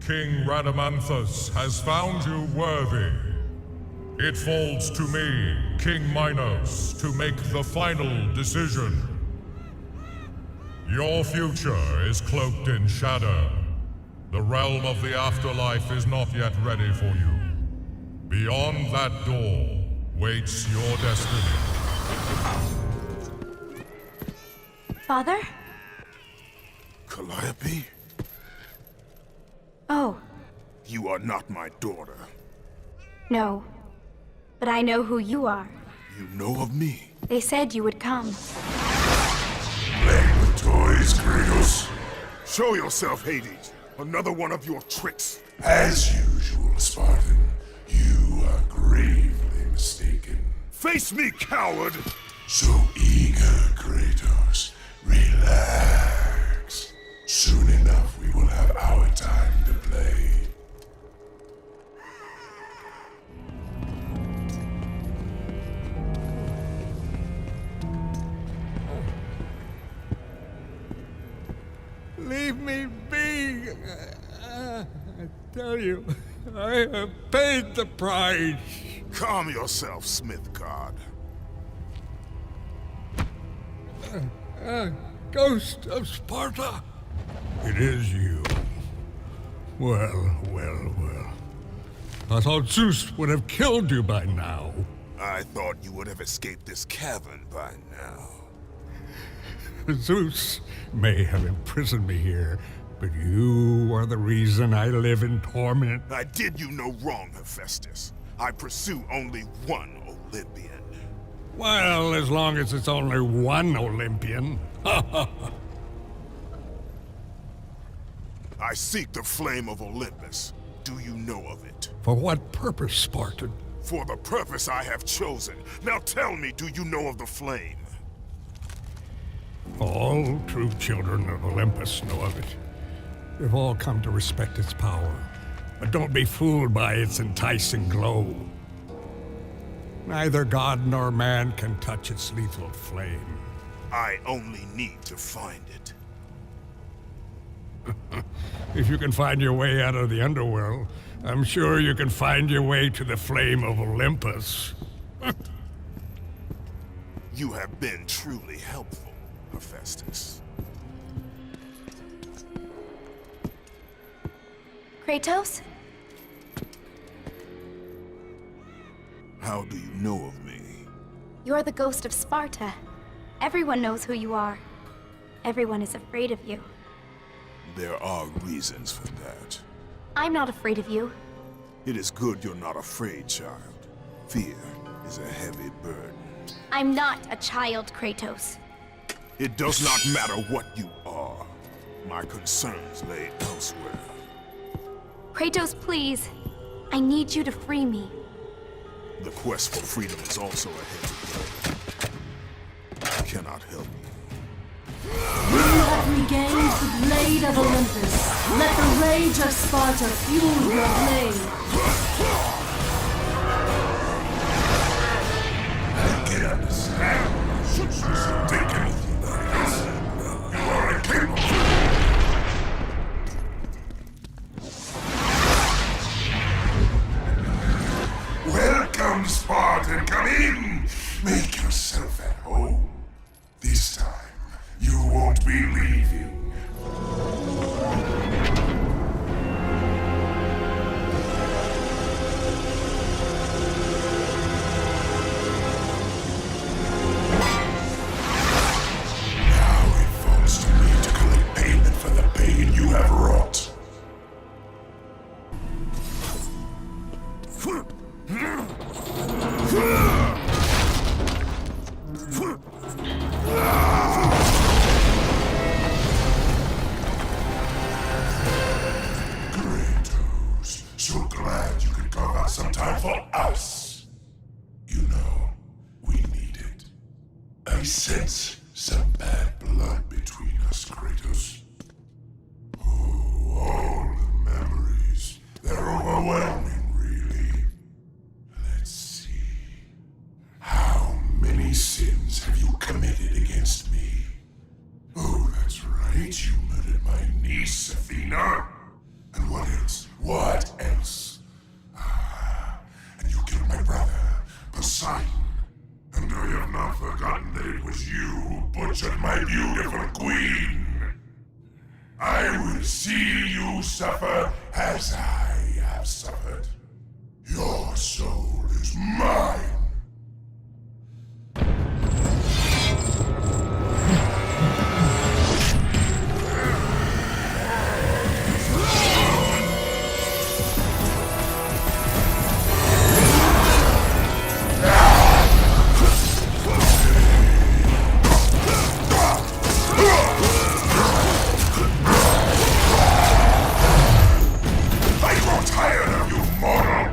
King Rhadamanthus has found you worthy. It falls to me, King Minos, to make the final decision. Your future is cloaked in shadow. The realm of the afterlife is not yet ready for you. Beyond that door waits your destiny.
Father?
Calliope?
Oh,
You are not my daughter.
no. But I know who you are.
You know of me.
They said you would come.
Playing with toys, Kratos.
Show yourself, Hades. Another one of your tricks.
As usual, Spartan, you are gravely mistaken.
Face me, coward!
So eager, Kratos. Relax. Soon enough, we will have our time to play.
Leave me be. I tell you, I have paid the price.
Calm yourself, Smith God.
Ghost of Sparta. It is you. Well, well, well. I thought Zeus would have killed you by now.
I thought you would have escaped this cavern by now.
Zeus may have imprisoned me here, but you are the reason I live in torment.
I did you no wrong, Hephaestus. I pursue only one Olympian.
Well, as long as it's only one Olympian.
I seek the flame of Olympus. Do you know of it?
For what purpose, Spartan?
For the purpose I have chosen. Now tell me, do you know of the flame?
All true children of Olympus know of it. They've all come to respect its power. But don't be fooled by its enticing glow. Neither god nor man can touch its lethal flame.
I only need to find it.
If you can find your way out of the underworld, I'm sure you can find your way to the flame of Olympus.
You have been truly helpful, Hephaestus.
Kratos?
How do you know of me?
You're the ghost of Sparta. Everyone knows who you are. Everyone is afraid of you.
There are reasons for that.
I'm not afraid of you.
It is good you're not afraid, child. Fear is a heavy burden.
I'm not a child, Kratos.
It does not matter what you are. My concerns lay elsewhere.
Kratos, please. I need you to free me.
The quest for freedom is also a heavy burden. I cannot help you.
You have regained the blade of Olympus. Let the rage of Sparta fuel your blade.
I can understand. Should you take anything like this? You are incapable. Welcome, Spartan. Come in. Make yourself at home. This time, you won't be leaving. Now it falls to me to collect payment for the pain you have wrought. Kratos, so glad you could carve out some time for us. You know, we need it. I sense some bad blood between us, Kratos. Oh, all the memories. They're overwhelming, really. Let's see. How many sins have you committed against me? Oh, that's right. You murdered my niece, Athena. And what else? What else? Ah, and you killed my brother, Poseidon. And I have not forgotten that it was you who butchered my beautiful queen. I will see you suffer as I have suffered. Your soul is mine. I grow tired of you, mortal!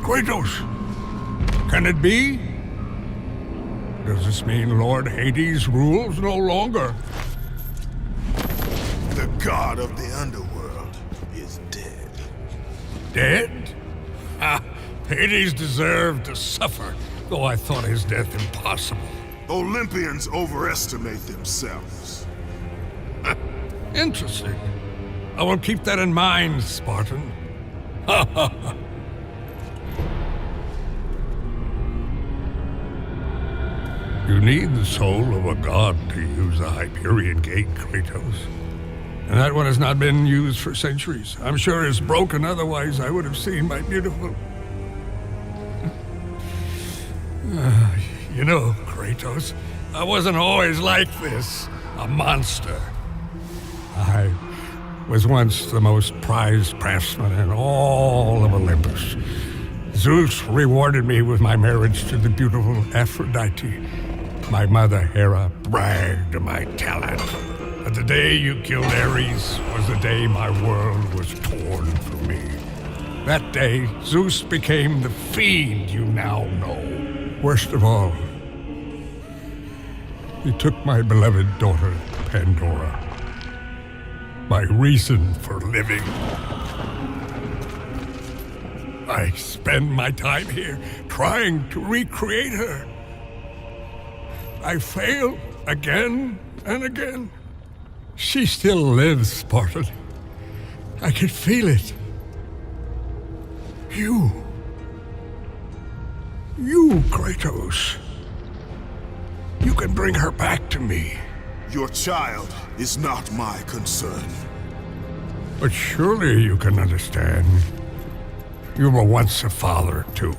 Kratos! Can it be? Does this mean Lord Hades rules no longer?
The god of the underworld is dead.
Dead? Ah, Hades deserved to suffer, though I thought his death impossible.
Olympians overestimate themselves.
Interesting. I will keep that in mind, Spartan. Ha ha ha. You need the soul of a god to use the Hyperion Gate, Kratos. And that one has not been used for centuries. I'm sure it's broken, otherwise I would have seen my beautiful... You know, Kratos, I wasn't always like this, a monster. I was once the most prized craftsman in all of Olympus. Zeus rewarded me with my marriage to the beautiful Aphrodite. My mother, Hera, bragged of my talent. But the day you killed Ares was the day my world was torn from me. That day, Zeus became the fiend you now know. Worst of all, he took my beloved daughter, Pandora. My reason for living. I spend my time here trying to recreate her. I fail again and again. She still lives, Spartan. I can feel it. You, Kratos. You can bring her back to me.
Your child is not my concern.
But surely you can understand. You were once a father, too.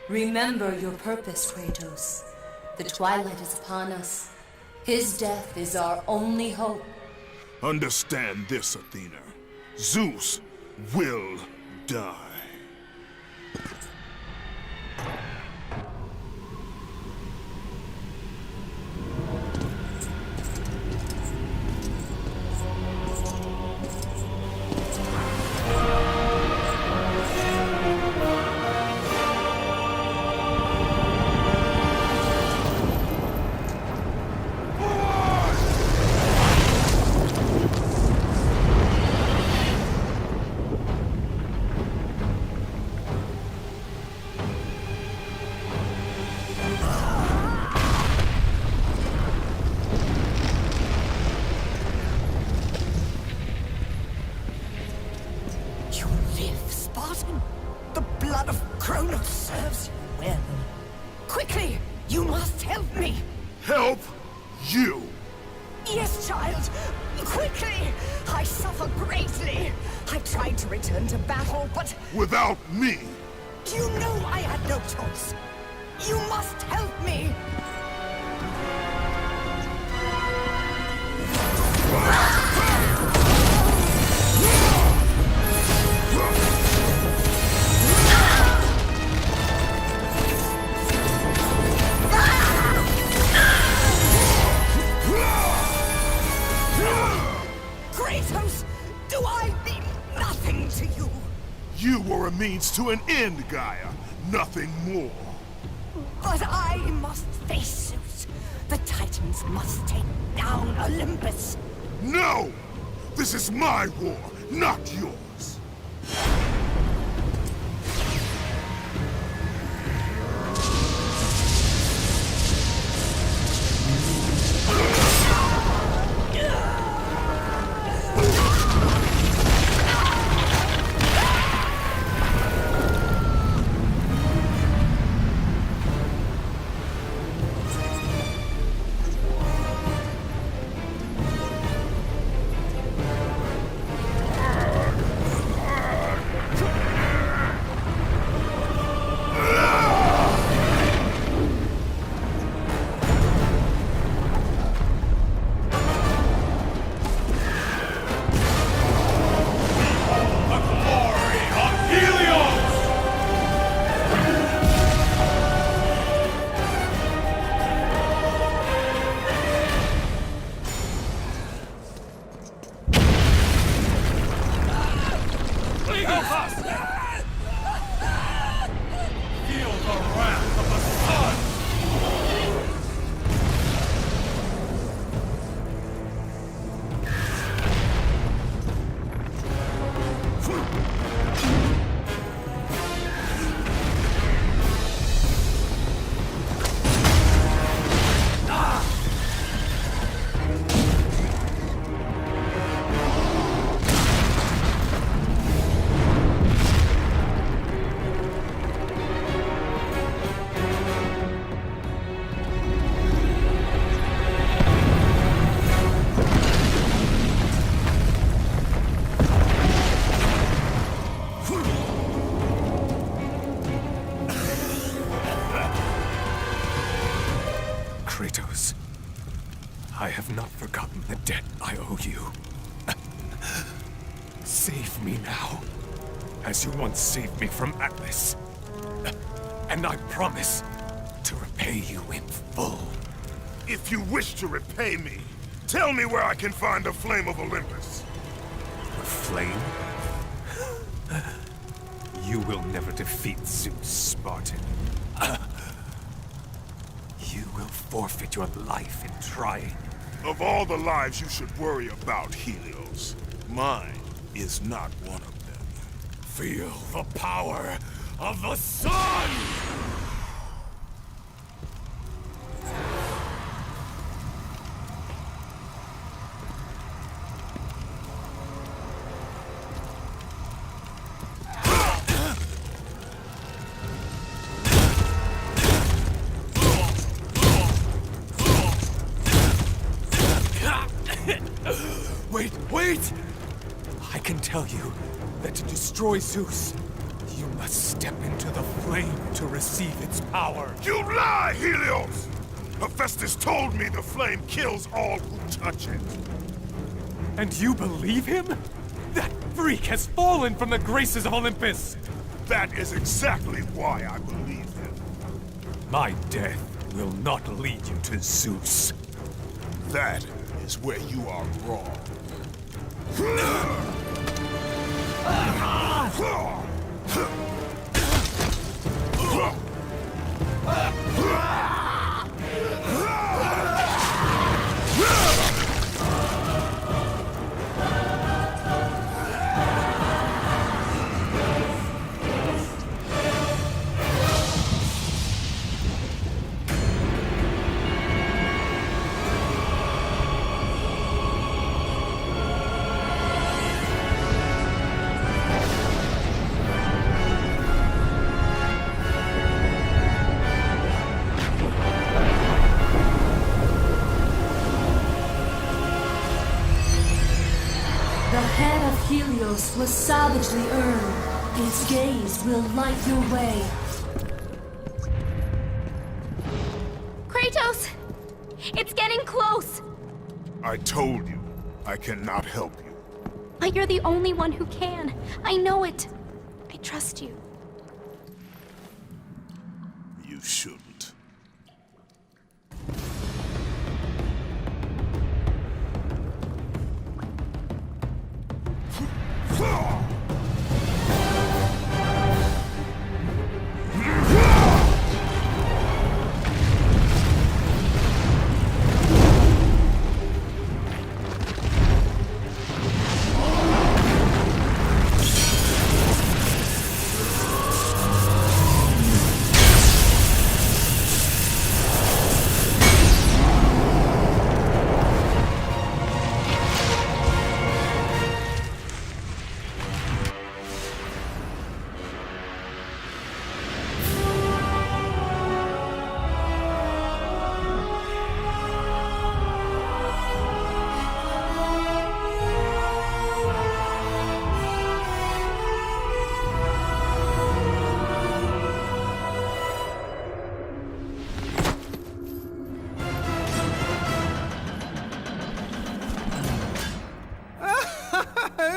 Remember your purpose, Kratos. The twilight is upon us. His death is our only hope.
Understand this, Athena. Zeus will die. Help you!
Yes, child! Quickly! I suffer greatly! I tried to return to battle, but...
Without me!
You know I had no choice! You must help me! Kratos, do I mean nothing to you?
You were a means to an end, Gaia. Nothing more.
But I must face Zeus. The Titans must take down Olympus.
No! This is my war, not yours.
Kratos, I have not forgotten the debt I owe you. Save me now, as you once saved me from Atlas. And I promise to repay you in full.
If you wish to repay me, tell me where I can find the Flame of Olympus.
The flame? You will never defeat Zeus, Spartan. You will forfeit your life in trying.
Of all the lives you should worry about, Helios, mine is not one of them.
Feel the power of the sun! Wait! I can tell you that to destroy Zeus, you must step into the flame to receive its power.
You lie, Helios! Hephaestus told me the flame kills all who touch it.
And you believe him? That freak has fallen from the graces of Olympus!
That is exactly why I believe him.
My death will not lead you to Zeus.
That is where you are wrong.
Helios was savagely earned. Its gaze will light your way.
Kratos! It's getting close!
I told you, I cannot help you.
But you're the only one who can. I know it. I trust you.
You shouldn't.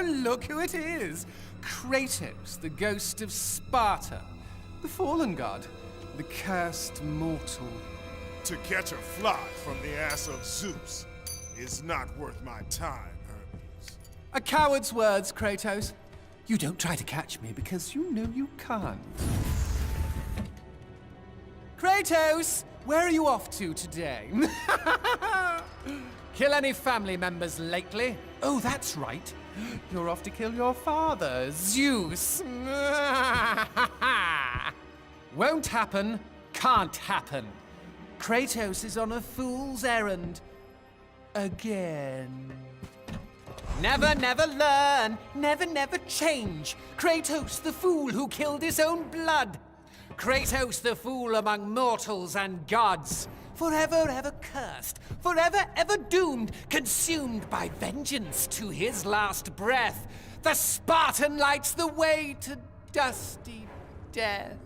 Look who it is! Kratos, the ghost of Sparta. The fallen god. The cursed mortal.
To catch a fly from the ass of Zeus is not worth my time, Hermes.
A coward's words, Kratos. You don't try to catch me because you know you can't. Kratos! Where are you off to today? Kill any family members lately? Oh, that's right. You're off to kill your father, Zeus. Won't happen, can't happen. Kratos is on a fool's errand. Again. Never, never learn. Never, never change. Kratos, the fool who killed his own blood. Kratos, the fool among mortals and gods. Forever, ever cursed. Forever, ever doomed. Consumed by vengeance to his last breath. The Spartan lights the way to dusty death.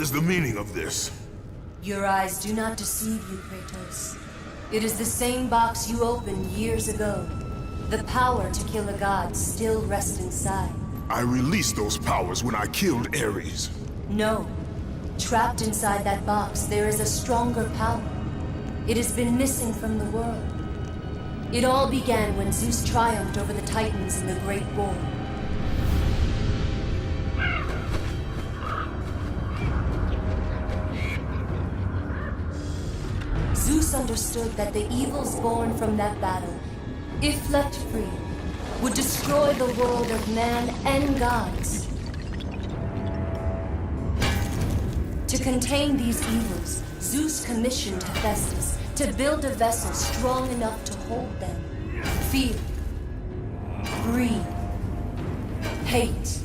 is the meaning of this?
Your eyes do not deceive you, Kratos. It is the same box you opened years ago. The power to kill a god still rests inside.
I released those powers when I killed Ares.
No. Trapped inside that box, there is a stronger power. It has been missing from the world. It all began when Zeus triumphed over the Titans in the Great War. Zeus understood that the evils born from that battle, if left free, would destroy the world of man and gods. To contain these evils, Zeus commissioned Hephaestus to build a vessel strong enough to hold them. Fear, greed, hate.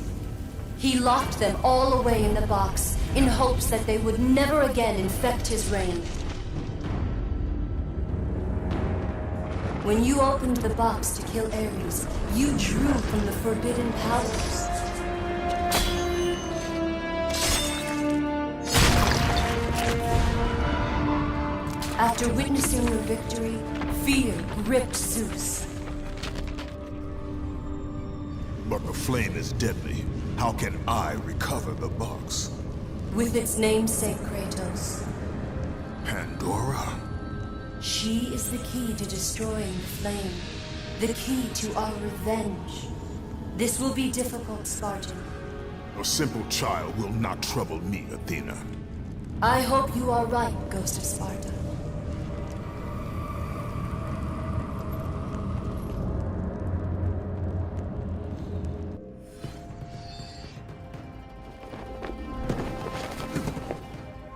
He locked them all away in the box in hopes that they would never again infect his reign. When you opened the box to kill Ares, you drew from the forbidden powers. After witnessing your victory, fear gripped Zeus.
But the flame is deadly. How can I recover the box?
With its namesake, Kratos.
Pandora?
She is the key to destroying the flame. The key to our revenge. This will be difficult, Spartan.
A simple child will not trouble me, Athena.
I hope you are right, Ghost of Sparta.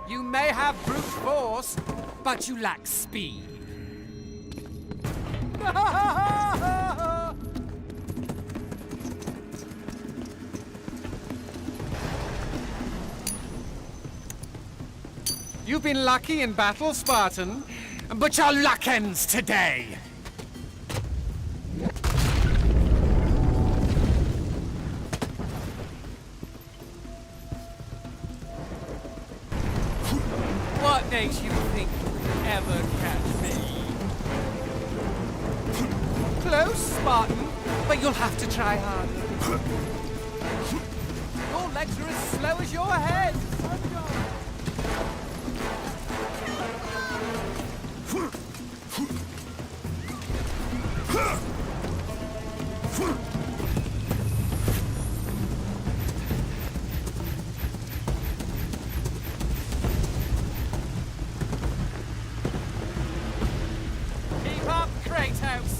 You may have brute force, but you lack speed. You've been lucky in battle, Spartan, but your luck ends today. What makes you think you can ever catch me? Close, Spartan, but you'll have to try harder. Your legs are as slow as your head. Keep up, Kratos!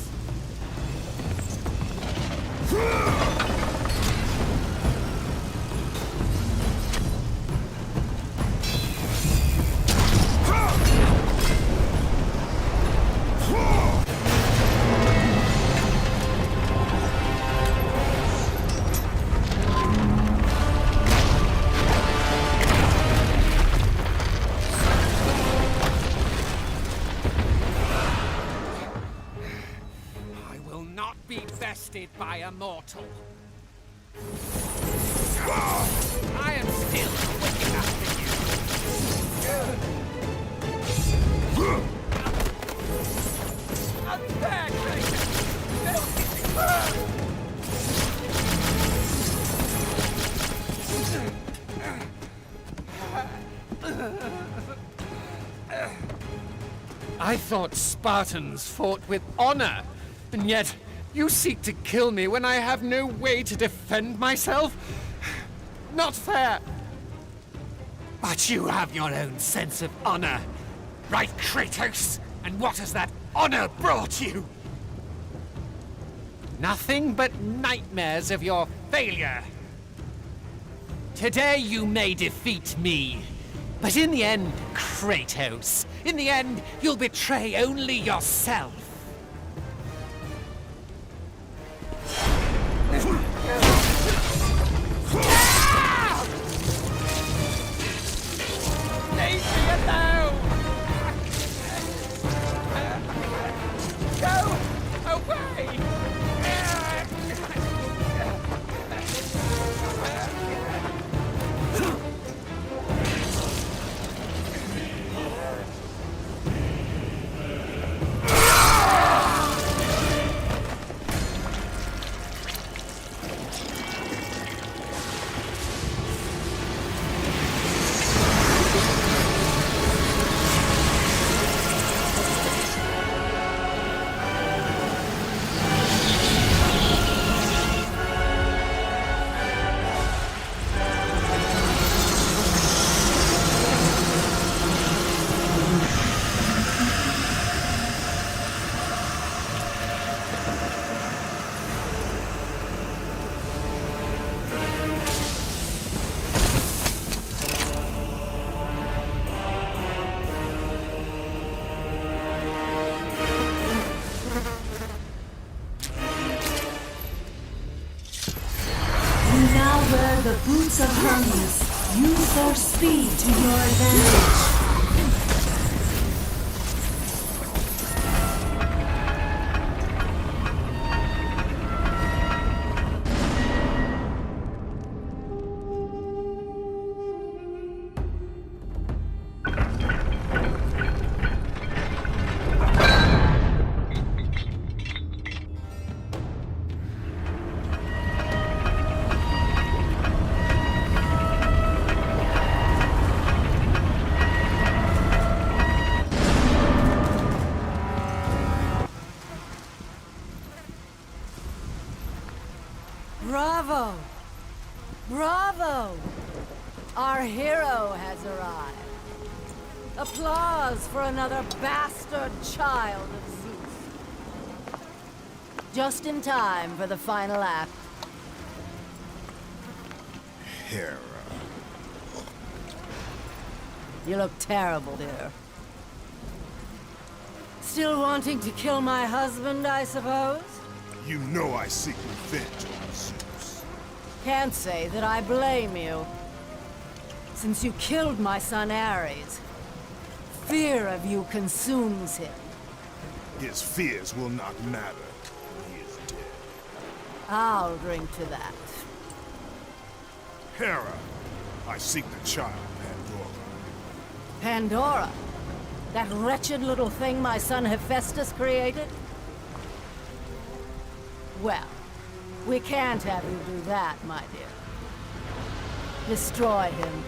By a mortal. I am still quick enough for you. Unfair, I thought Spartans fought with honor, and yet you seek to kill me when I have no way to defend myself? Not fair. But you have your own sense of honor, right, Kratos? And what has that honor brought you? Nothing but nightmares of your failure. Today you may defeat me, but in the end, Kratos, in the end, you'll betray only yourself. Leave me alone! Go away!
The boots of Hermes. Use their speed to your advantage.
Bravo! Bravo! Our hero has arrived. Applause for another bastard child of Zeus. Just in time for the final act.
Hera.
You look terrible, dear. Still wanting to kill my husband, I suppose?
You know I seek revenge on Zeus.
Can't say that I blame you. Since you killed my son Ares, fear of you consumes him.
His fears will not matter when he is dead.
I'll drink to that.
Hera, I seek the child, Pandora.
Pandora? That wretched little thing my son Hephaestus created? Well, we can't have you do that, my dear. Destroy him.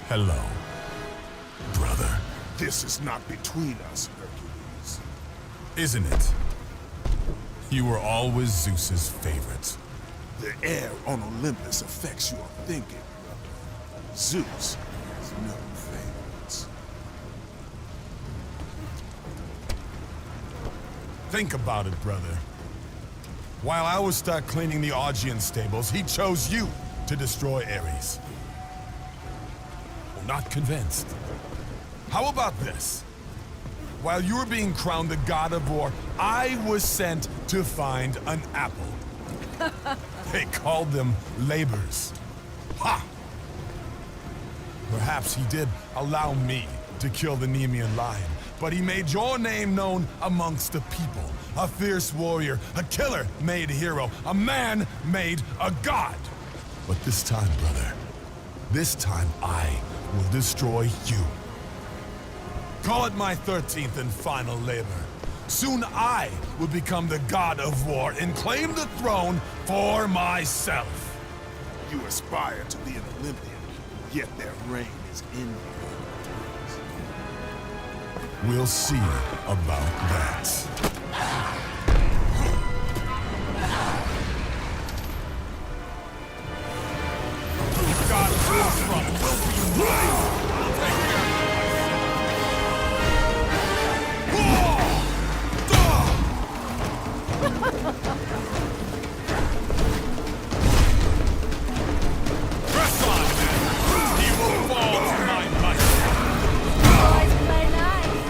Hello, brother.
This is not between us, Hercules.
Isn't it? You were always Zeus's favorite.
The air on Olympus affects your thinking, brother. Zeus has no favorites.
Think about it, brother. While I was stuck cleaning the Augean stables, he chose you to destroy Ares. Well, not convinced. How about this? While you were being crowned the god of war, I was sent to find an apple. They called them labors. Ha! Perhaps he did allow me to kill the Nemean lion, but he made your name known amongst the people. A fierce warrior, a killer made hero, a man made a god. But this time, brother, this time I will destroy you. Call it my 13th and final labor. Soon I will become the god of war and claim the throne for myself.
You aspire to be an Olympian, yet their reign is in you.
We'll see about that. God forefront will be mine! Press on, man! He will fall to my might!
Boys play nice.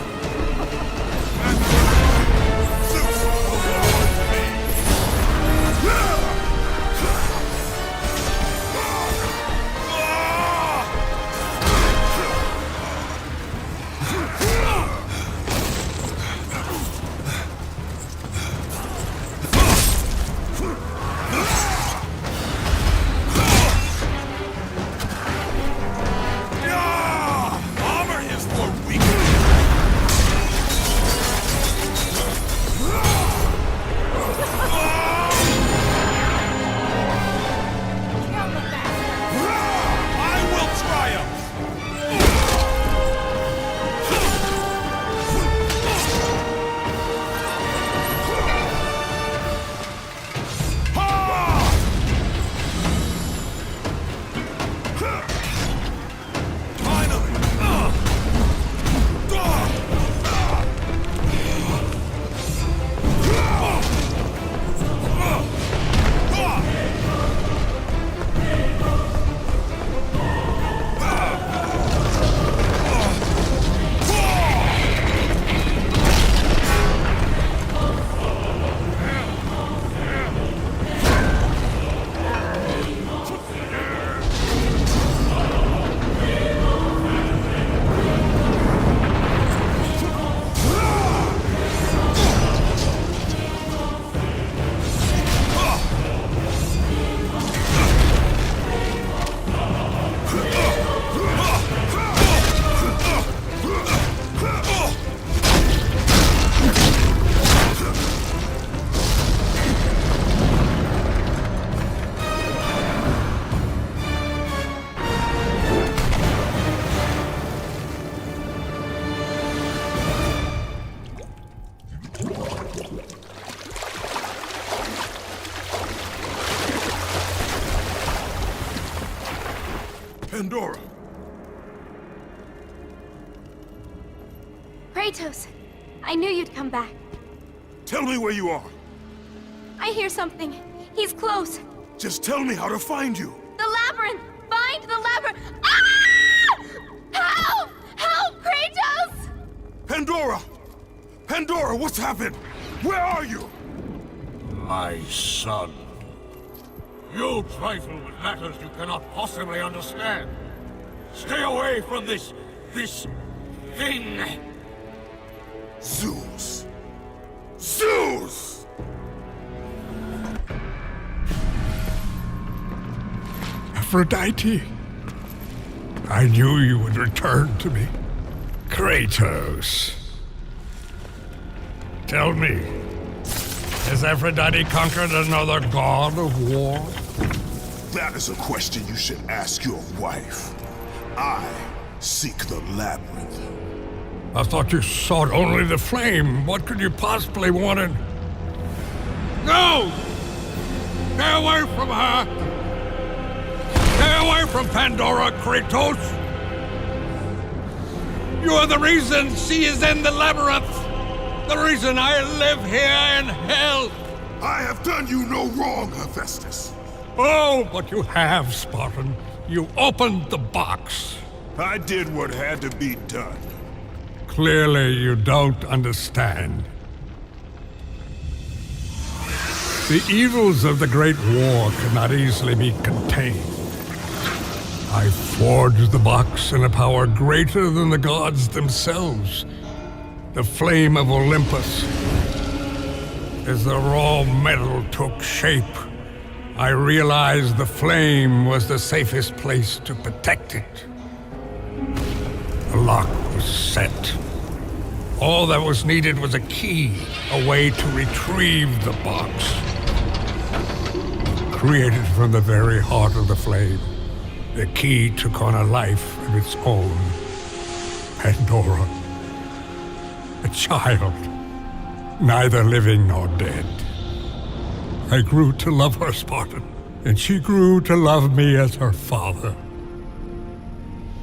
Pandora!
Kratos, I knew you'd come back.
Tell me where you are.
I hear something. He's close.
Just tell me how to find you.
The labyrinth! Find the labyrinth! Ah! Help! Help, Kratos!
Pandora! Pandora, what's happened? Where are you?
My son. You trifle with matters you cannot possibly understand. Stay away from this thing.
Zeus! Zeus!
Aphrodite, I knew you would return to me. Kratos. Tell me, has Aphrodite conquered another god of war?
That is a question you should ask your wife. I seek the labyrinth.
I thought you sought only the flame. What could you possibly want in... No! Stay away from her! Stay away from Pandora, Kratos! You are the reason she is in the labyrinth! The reason I live here in hell!
I have done you no wrong, Hephaestus.
Oh, but you have, Spartan. You opened the box.
I did what had to be done.
Clearly, you don't understand. The evils of the Great War cannot easily be contained. I forged the box in a power greater than the gods themselves. The flame of Olympus. As the raw metal took shape, I realized the flame was the safest place to protect it. The lock was set. All that was needed was a key, a way to retrieve the box. Created from the very heart of the flame, the key took on a life of its own. Pandora. A child, neither living nor dead. I grew to love her, Spartan, and she grew to love me as her father.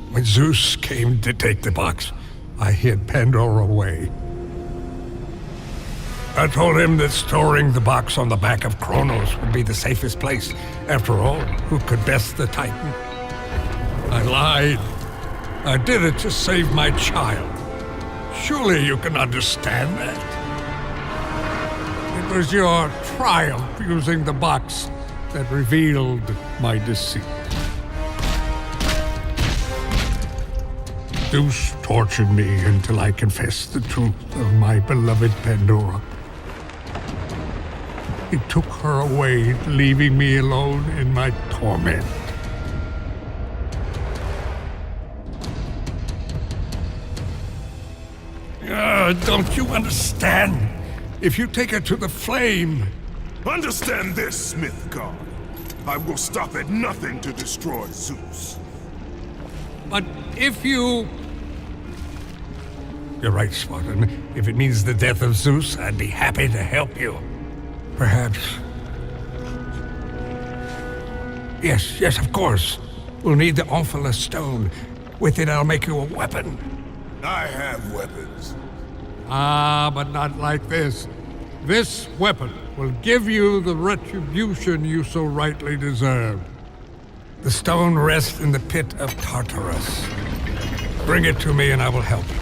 When Zeus came to take the box, I hid Pandora away. I told him that storing the box on the back of Kronos would be the safest place. After all, who could best the Titan? I lied. I did it to save my child. Surely you can understand that. It was your triumph using the box that revealed my deceit. Zeus tortured me until I confessed the truth of my beloved Pandora. He took her away, leaving me alone in my torment. Don't you understand? If you take her to the flame...
Understand this, Smith God. I will stop at nothing to destroy Zeus.
But if you... You're right, Spartan. If it means the death of Zeus, I'd be happy to help you. Perhaps. Yes, of course. We'll need the Omphalos stone. With it, I'll make you a weapon.
I have weapons.
But not like this. This weapon will give you the retribution you so rightly deserve. The stone rests in the pit of Tartarus. Bring it to me and I will help you.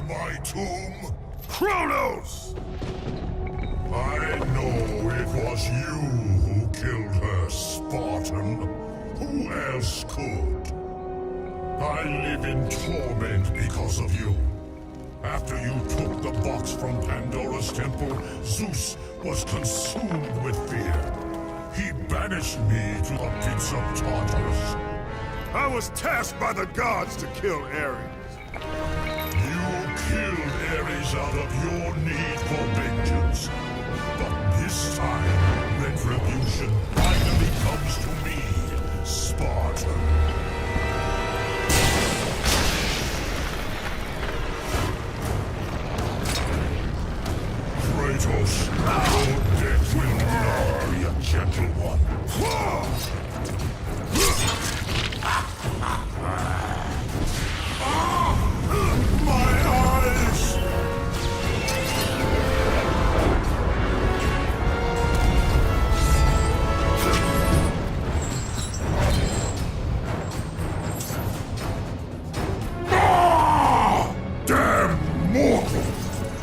My tomb? Kronos! I know it was you who killed her, Spartan. Who else could?
I live in torment because of you. After you took the box from Pandora's temple, Zeus was consumed with fear. He banished me to the pits of Tartarus.
I was tasked by the gods to kill Ares.
You killed Ares out of your need for vengeance. But this time, retribution finally comes to me, Spartan. Kratos, your death will not be a gentle one. My eyes! Damn mortal!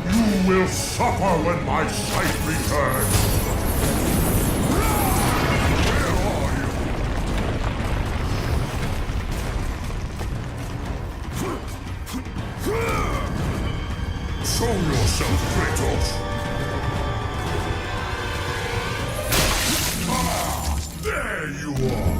You will suffer when my sight returns! Where are you? Show yourself, Kratos! Ah, there you are!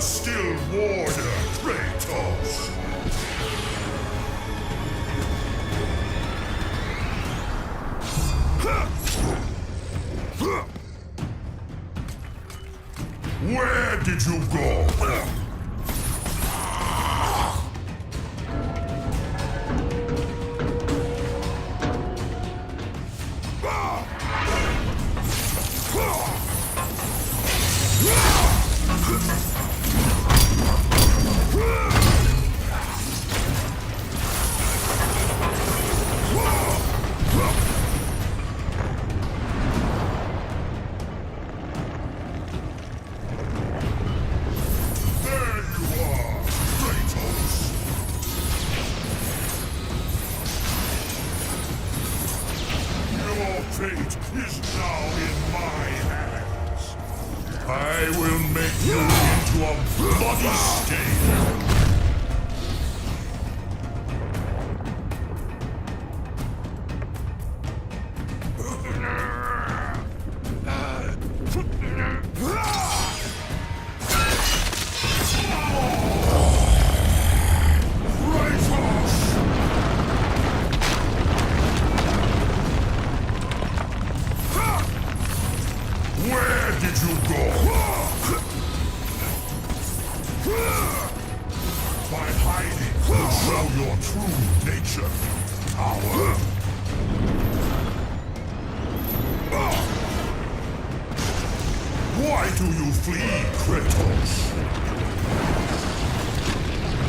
Still warrior, Kratos! Where did you go? Fate is now in my hands. I will make you into a bloody stain. Where did you go? By hiding, you show your true nature, coward. Why do you flee, Kratos?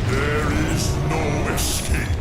There is no escape.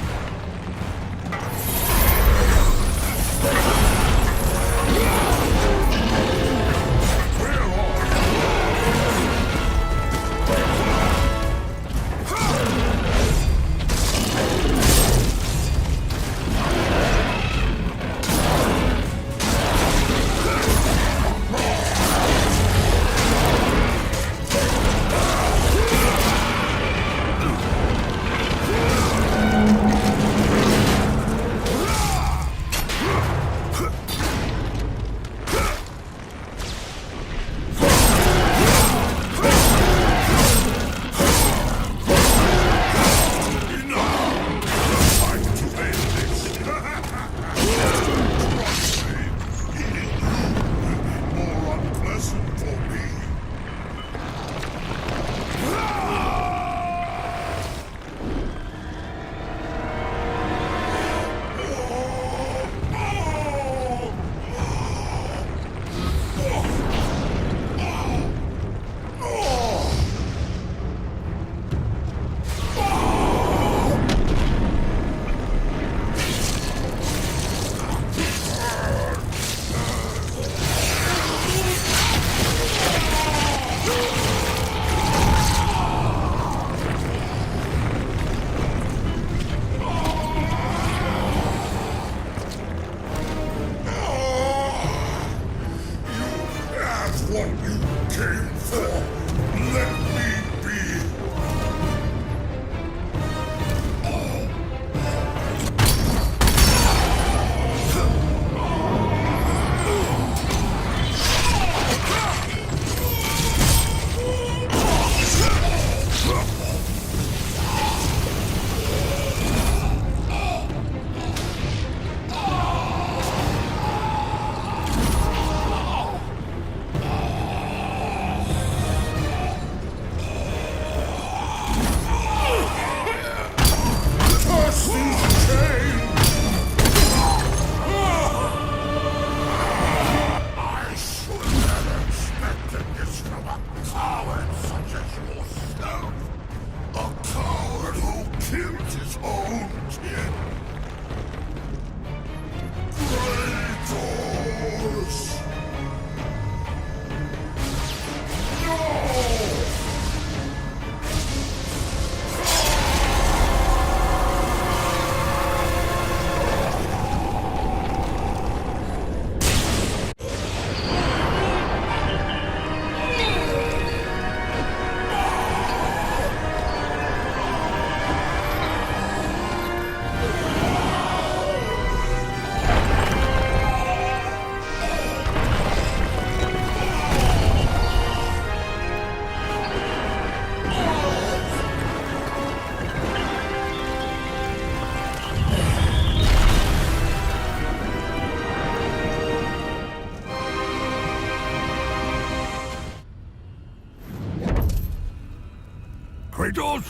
Kratos?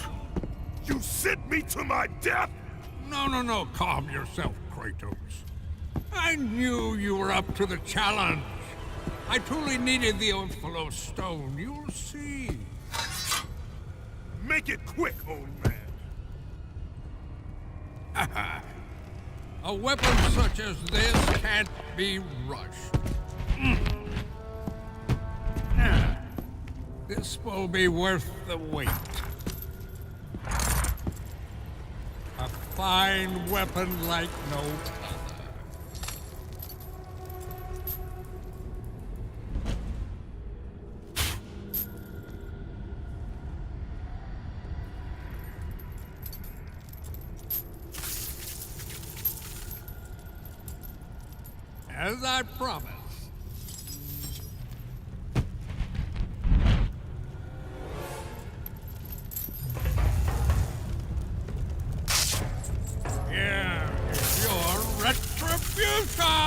You sent me to my death?
No. Calm yourself, Kratos. I knew you were up to the challenge. I truly needed the Oathful stone. You'll see.
Make it quick, old man.
A weapon such as this can't be rushed. This will be worth the wait. A fine weapon like no other. As I promised. Here is your retribution!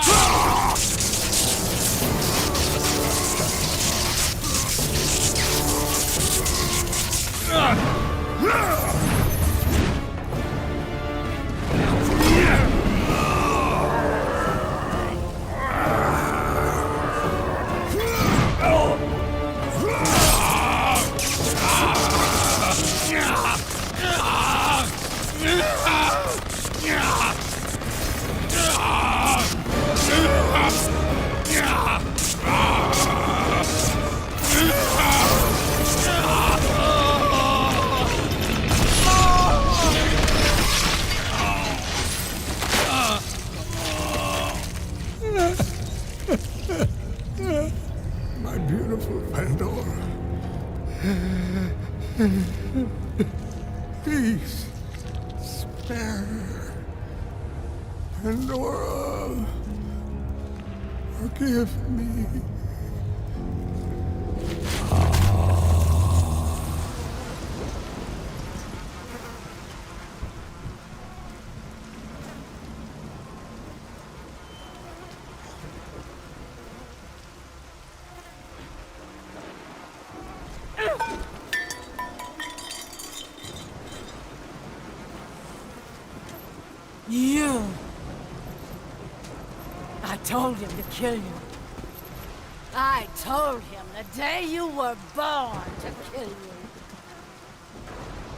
My beautiful Pandora. Peace. Spare her. Pandora. Forgive me.
You! I told him to kill you. I told him the day you were born to kill you.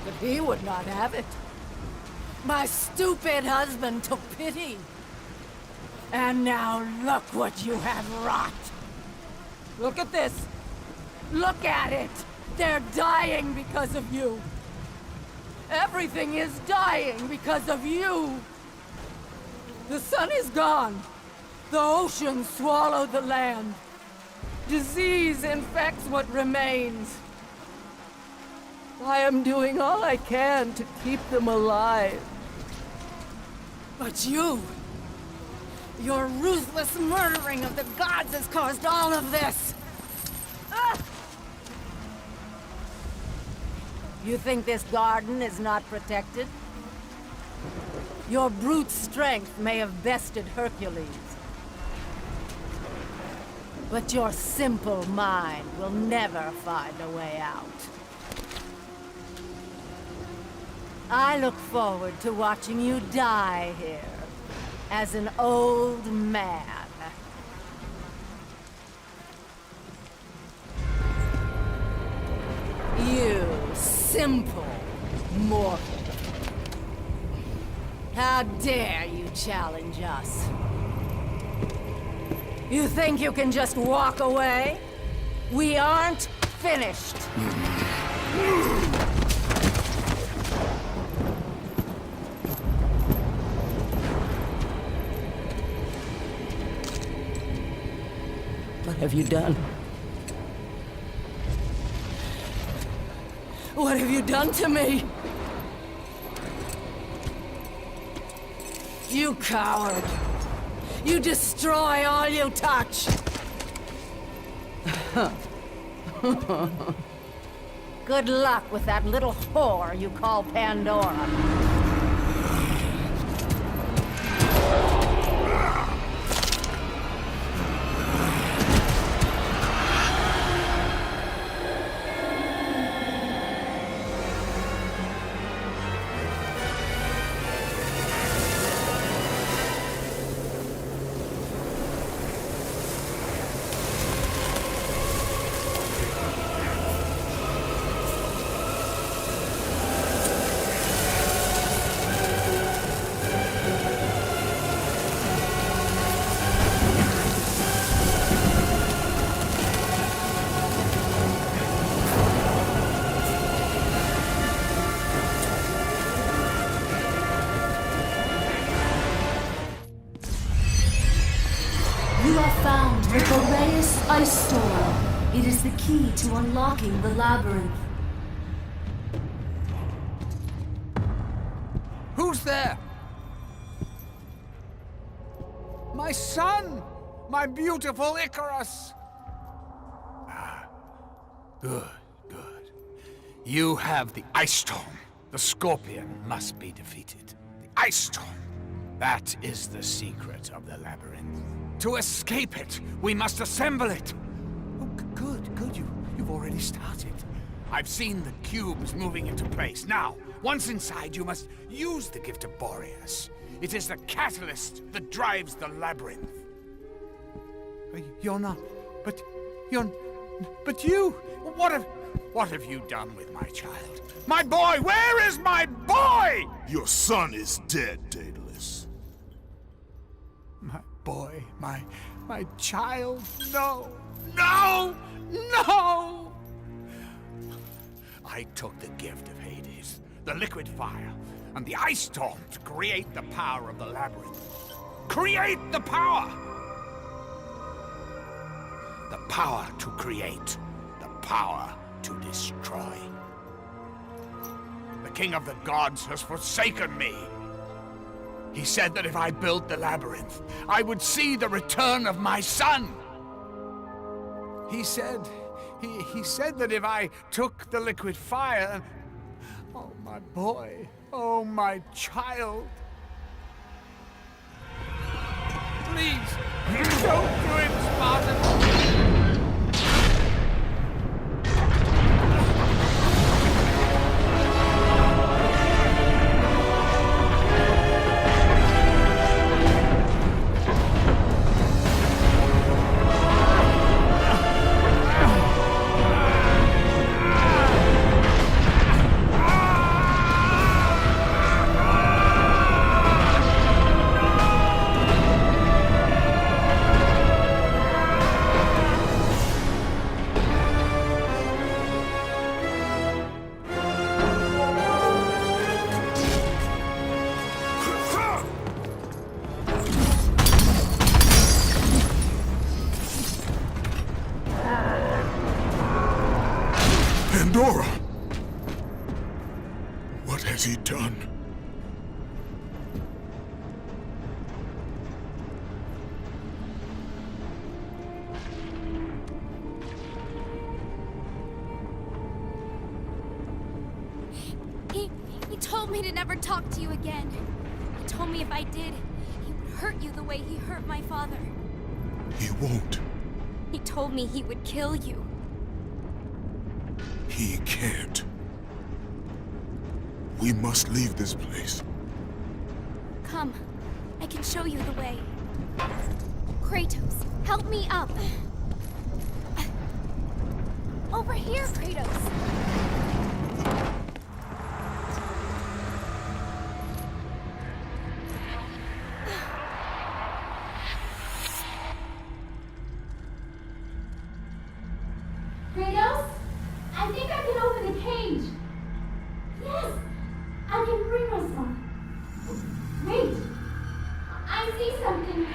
But he would not have it. My stupid husband took pity. And now look what you have wrought. Look at this. Look at it. They're dying because of you. Everything is dying because of you. The sun is gone. The ocean swallowed the land. Disease infects what remains. I am doing all I can to keep them alive. But you, your ruthless murdering of the gods has caused all of this. Ah! You think this garden is not protected? Your brute strength may have bested Hercules. But your simple mind will never find a way out. I look forward to watching you die here, as an old man. You simple mortal. How dare you challenge us? You think you can just walk away? We aren't finished. What have you done? What have you done to me? You coward! You destroy all you touch! Good luck with that little whore you call Pandora.
The Boreas Ice Storm. It is the key to unlocking the labyrinth.
Who's there? My son! My beautiful Icarus! Good, good. You have the Ice Storm. The Scorpion must be defeated. The Ice Storm. That is the secret of the labyrinth. To escape it, we must assemble it. Oh, good. You've already started. I've seen the cubes moving into place. Now, once inside, you must use the gift of Boreas. It is the catalyst that drives the labyrinth. You're not... But you... What have you done with my child? My boy! Where is my boy?
Your son is dead, Daedalus.
My boy, my child, no! No! No! I took the gift of Hades, the liquid fire, and the ice storm to create the power of the labyrinth. Create the power! The power to create, the power to destroy. The king of the gods has forsaken me. He said that if I built the labyrinth, I would see the return of my son. He said that if I took the liquid fire... Oh, my boy. Oh, my child. Please, don't do it, Spartan.
Pandora! What has he done?
He told me to never talk to you again. He told me if I did, he would hurt you the way he hurt my father.
He won't.
He told me he would kill you.
He can't. We must leave this place.
Come, I can show you the way. Kratos, help me up. Over here, Kratos.
Kratos? I think I can open the cage. Yes, I can free myself. Wait, I see something.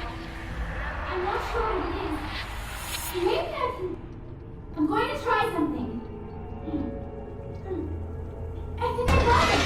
I'm not sure what it is. Maybe I can... I'm going to try something. I think I got it.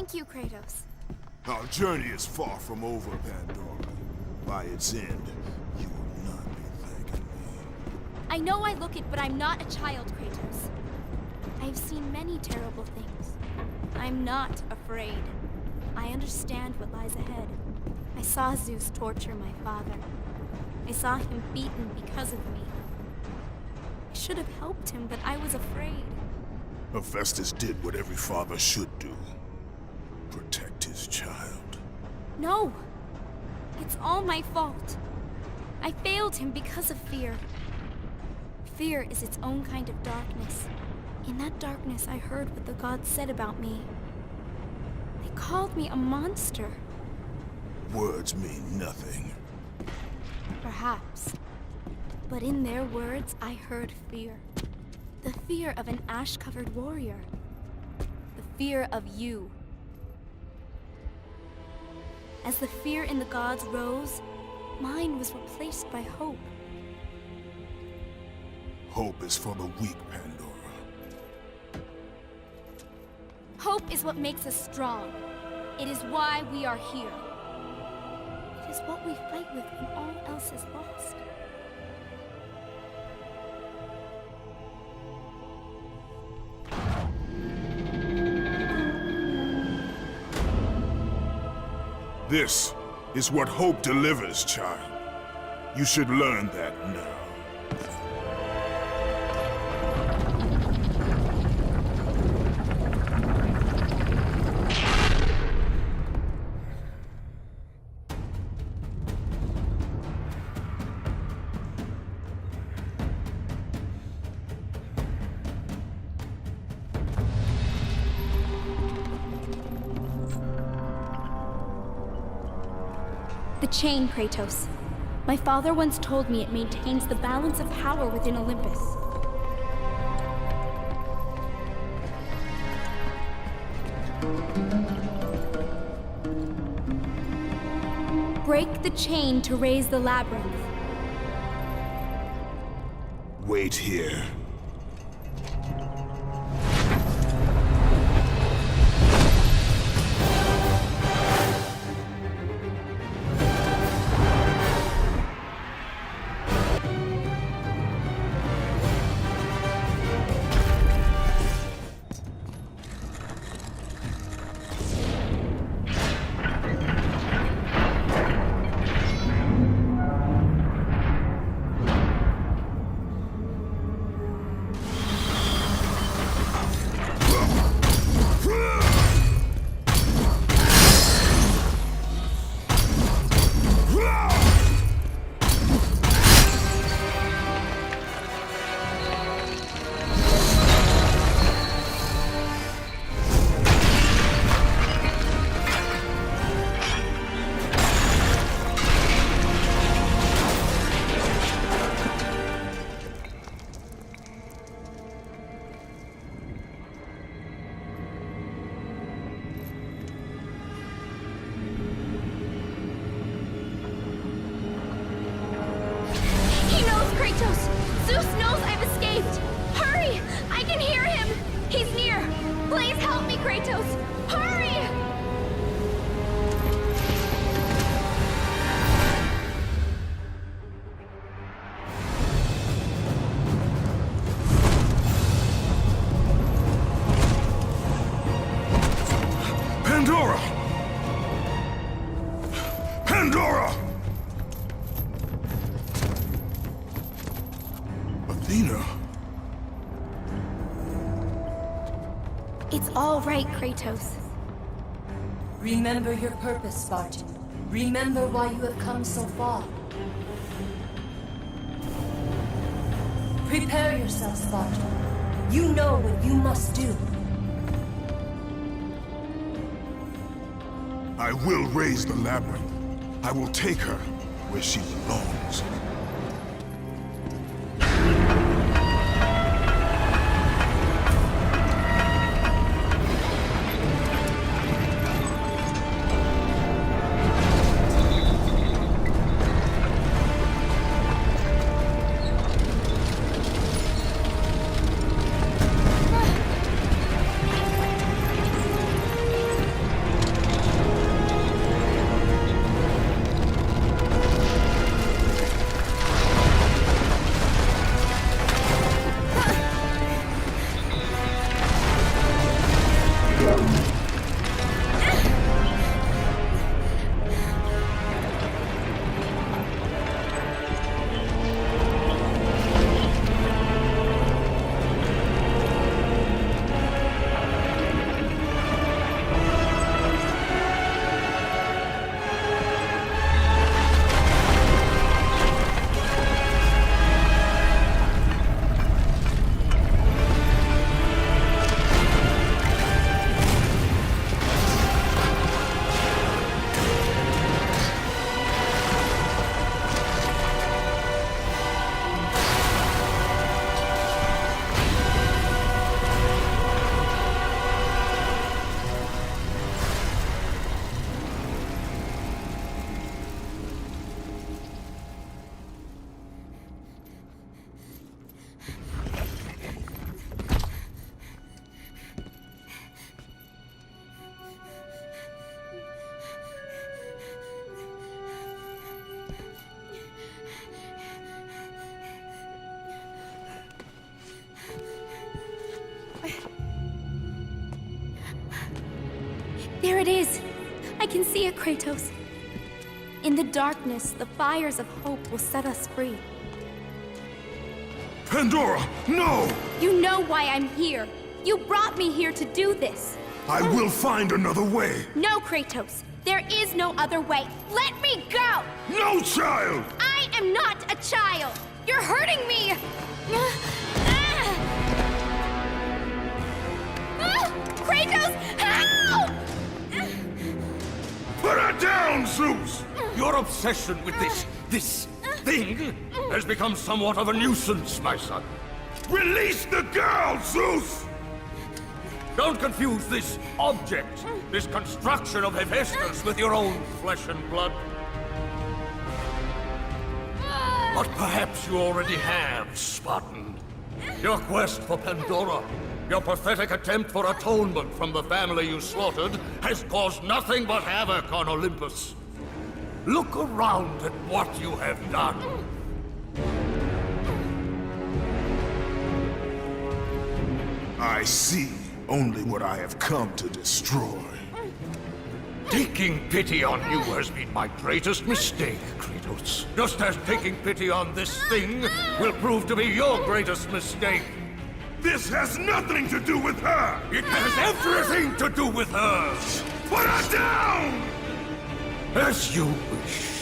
Thank you, Kratos.
Our journey is far from over, Pandora. By its end, you will not be thanking me.
I know I look it, but I'm not a child, Kratos. I've seen many terrible things. I'm not afraid. I understand what lies ahead. I saw Zeus torture my father. I saw him beaten because of me. I should have helped him, but I was afraid.
Hephaestus did what every father should do. Protect his child.
No! It's all my fault. I failed him because of fear. Fear is its own kind of darkness. In that darkness, I heard what the gods said about me. They called me a monster.
Words mean nothing.
Perhaps. But in their words, I heard fear. The fear of an ash-covered warrior. The fear of you. As the fear in the gods rose, mine was replaced by hope.
Hope is for the weak, Pandora.
Hope is what makes us strong. It is why we are here. It is what we fight with when all else is lost.
This is what hope delivers, child. You should learn that now.
The chain, Kratos. My father once told me it maintains the balance of power within Olympus. Break the chain to raise the labyrinth.
Wait here.
Zeus knows I've escaped! Hurry! I can hear him! He's near! Please help me, Kratos! Hurry!
Pandora! Pandora! Athena!
It's all right, Kratos.
Remember your purpose, Spartan. Remember why you have come so far. Prepare yourself, Spartan. You know what you must do.
I will raise the labyrinth. I will take her where she belongs.
There it is! I can see it, Kratos. In the darkness, the fires of hope will set us free.
Pandora, no!
You know why I'm here. You brought me here to do this.
I will find another way.
No, Kratos. There is no other way. Let me go!
No, child!
I am not a child! You're hurting me! Kratos, help!
Put her down, Zeus!
Your obsession with this thing has become somewhat of a nuisance, my son.
Release the girl, Zeus!
Don't confuse this object, this construction of Hephaestus with your own flesh and blood. But perhaps you already have, Spartan. Your quest for Pandora, your pathetic attempt for atonement from the family you slaughtered, has caused nothing but havoc on Olympus. Look around at what you have done.
I see only what I have come to destroy.
Taking pity on you has been my greatest mistake, Kratos. Just as taking pity on this thing will prove to be your greatest mistake.
This has nothing to do with her!
It has everything to do with her!
Put her down!
As you wish.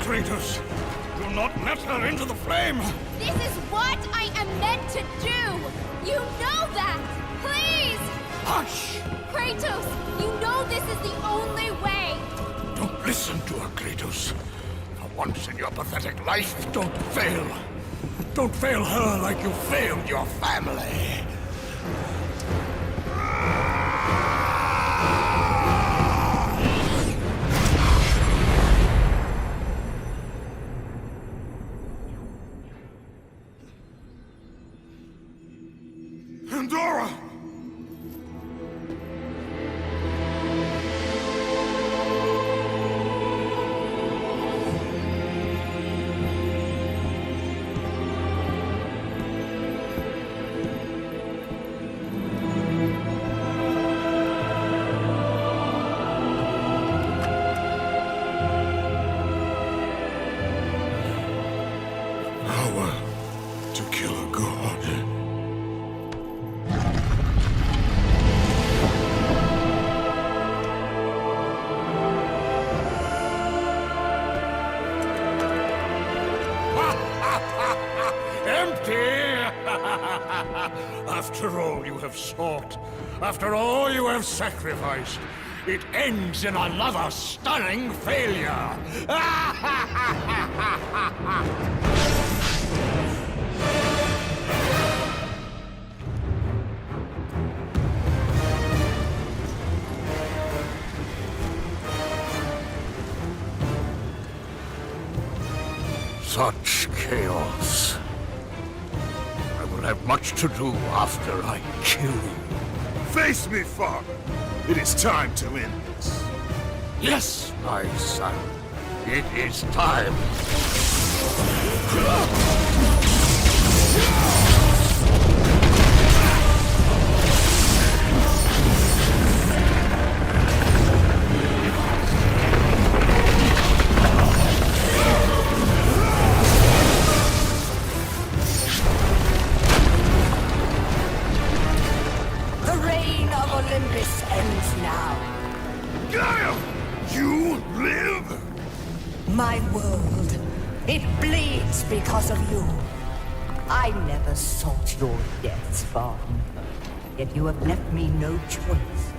Kratos! Do not let her into the flame!
This is what I am meant to do! You know that! Please!
Hush!
Kratos, you know this is the only way!
Don't listen to her, Kratos. For once in your pathetic life, don't fail. Don't fail her like you failed your family.
Pandora! Power to kill a god.
After all you have sought, after all you have sacrificed, it ends in another stunning failure! Such chaos. I will have much to do after I kill you.
Face me, father. It is time to end this.
Yes, my son. It is time.
The reign of Olympus ends now.
Gaia! You live?
My world, it bleeds because of you. I never sought your death, Spartan. Yet you have left me no choice.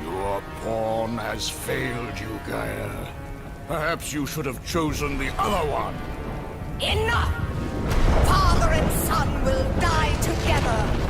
Your pawn has failed you, Gaia. Perhaps you should have chosen the other one.
Enough! Father and son will die together.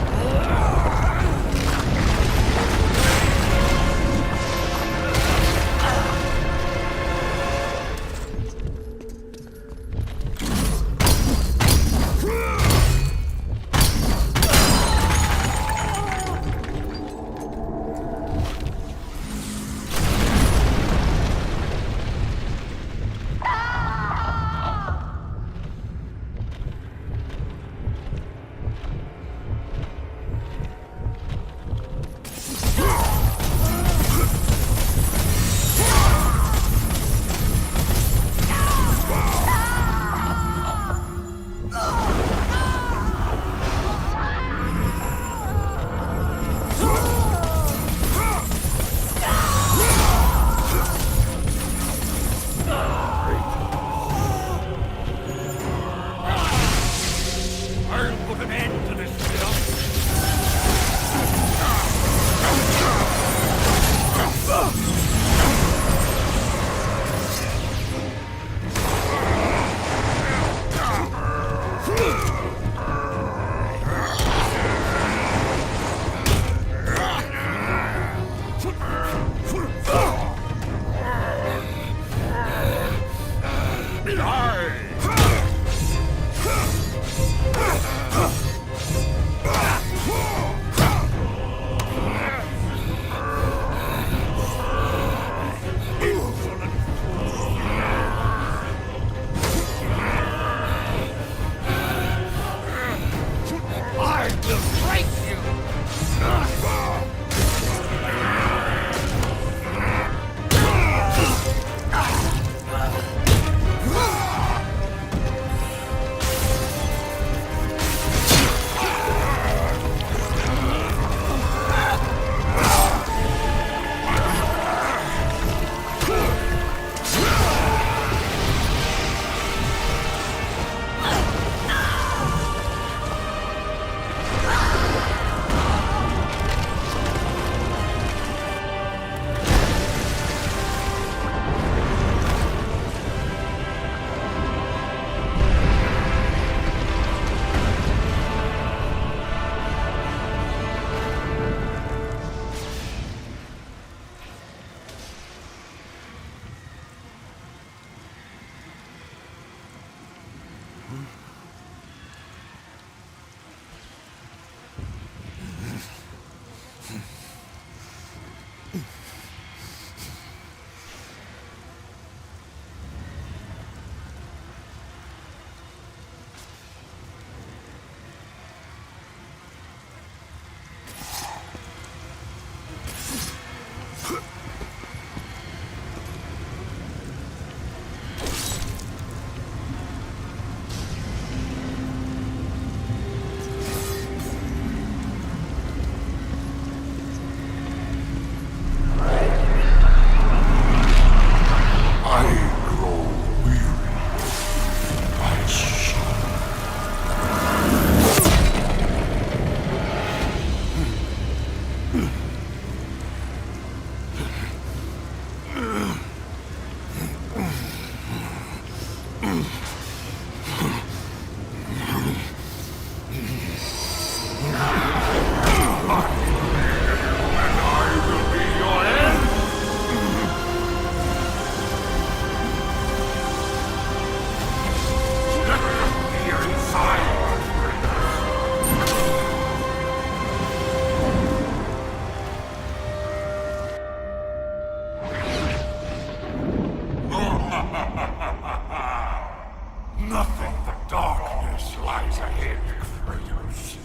nothing but darkness lies ahead, Kratos.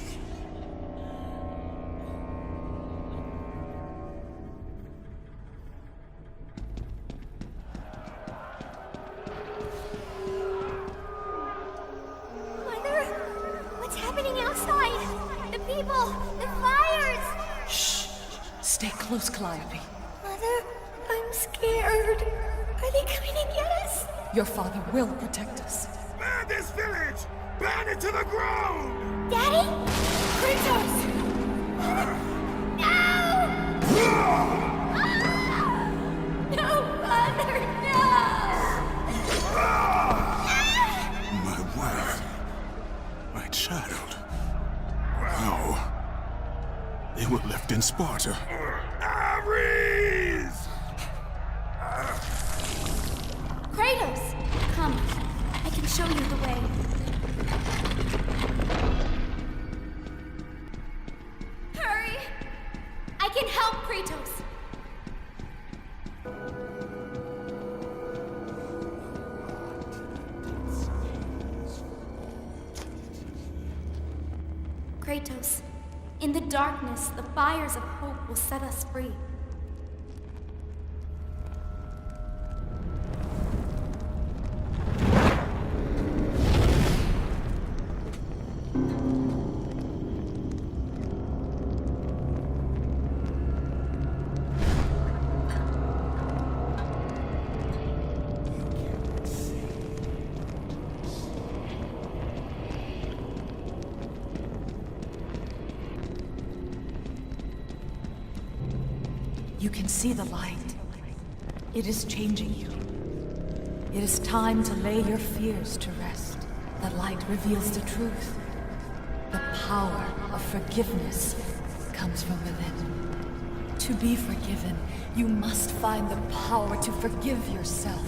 Mother, what's happening outside? The people, the fires!
Shh! Stay close, Calliope.
Mother, I'm scared. Are they coming to get us?
Your father will protect us.
Burn this village! Burn it to the ground!
Daddy? Kratos! No! No, Mother, no!
My wife. My child. How? They were left in Sparta.
Ares!
Kratos! Come. I can show you the way. Hurry! I can help, Kratos! Kratos, in the darkness, the fires of hope will set us free.
You can see the light. It is changing you. It is time to lay your fears to rest. The light reveals the truth. The power of forgiveness comes from within. To be forgiven, you must find the power to forgive yourself.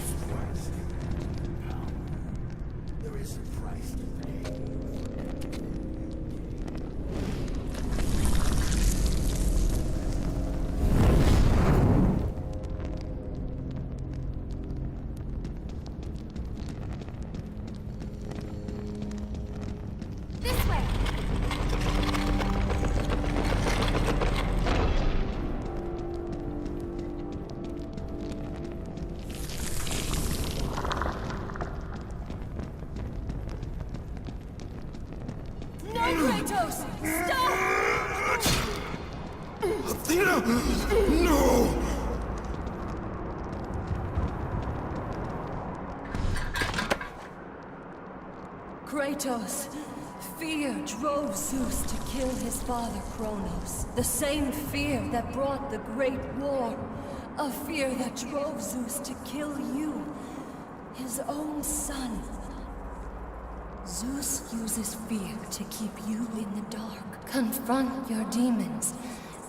This way!
No, Kratos! Stop!
Athena! No!
Kratos, fear drove Zeus to kill his father Kronos. The same fear that brought the Great War. A fear that drove Zeus to kill you, his own son. Zeus uses fear to keep you in the dark. Confront your demons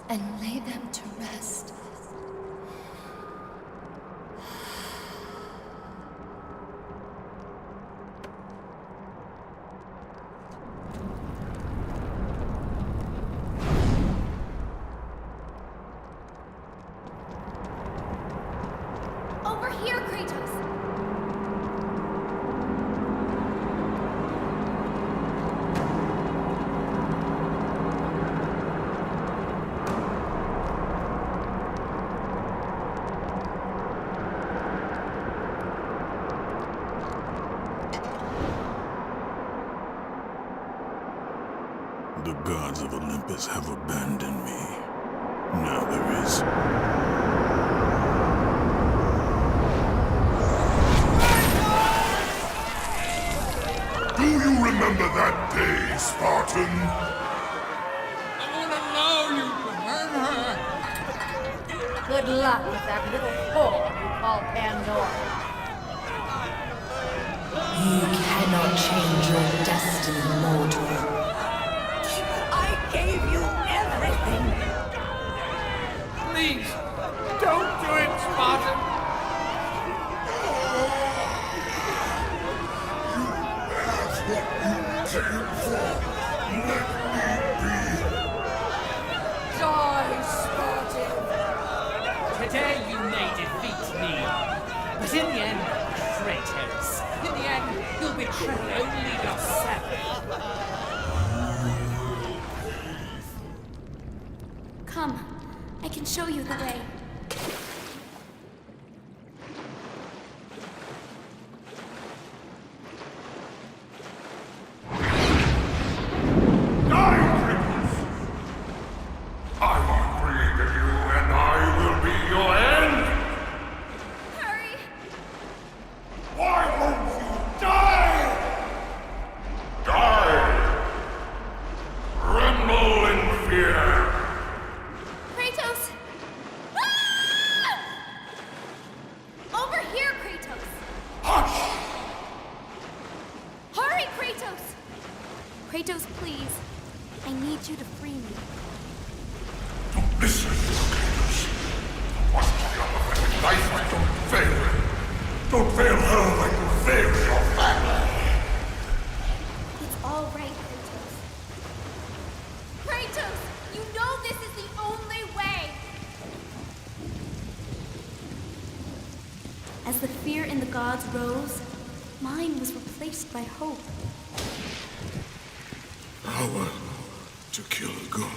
and lay them to rest.
Over here, Kratos!
The gods of Olympus have abandoned me. Now there is...
Do you remember that day, Spartan?
I won't allow you to hurt her!
Good luck with that little whore you call Pandora.
You cannot change your destiny, mortal. I gave you everything.
Please, don't do it, Spartan!
Die, Spartan!
Today you may defeat me, but in the end, Kratos, in the the end, you'll betray only yourself.
Come, I can show you the way. Kratos, please. I need you to free me.
Don't listen to Kratos. Watch the unprotected life like don't fail. Don't fail her like you failed your family.
It's all right, Kratos. Kratos, you know this is the only way. As the fear in the gods rose, mine was replaced by hope.
Power to kill a god.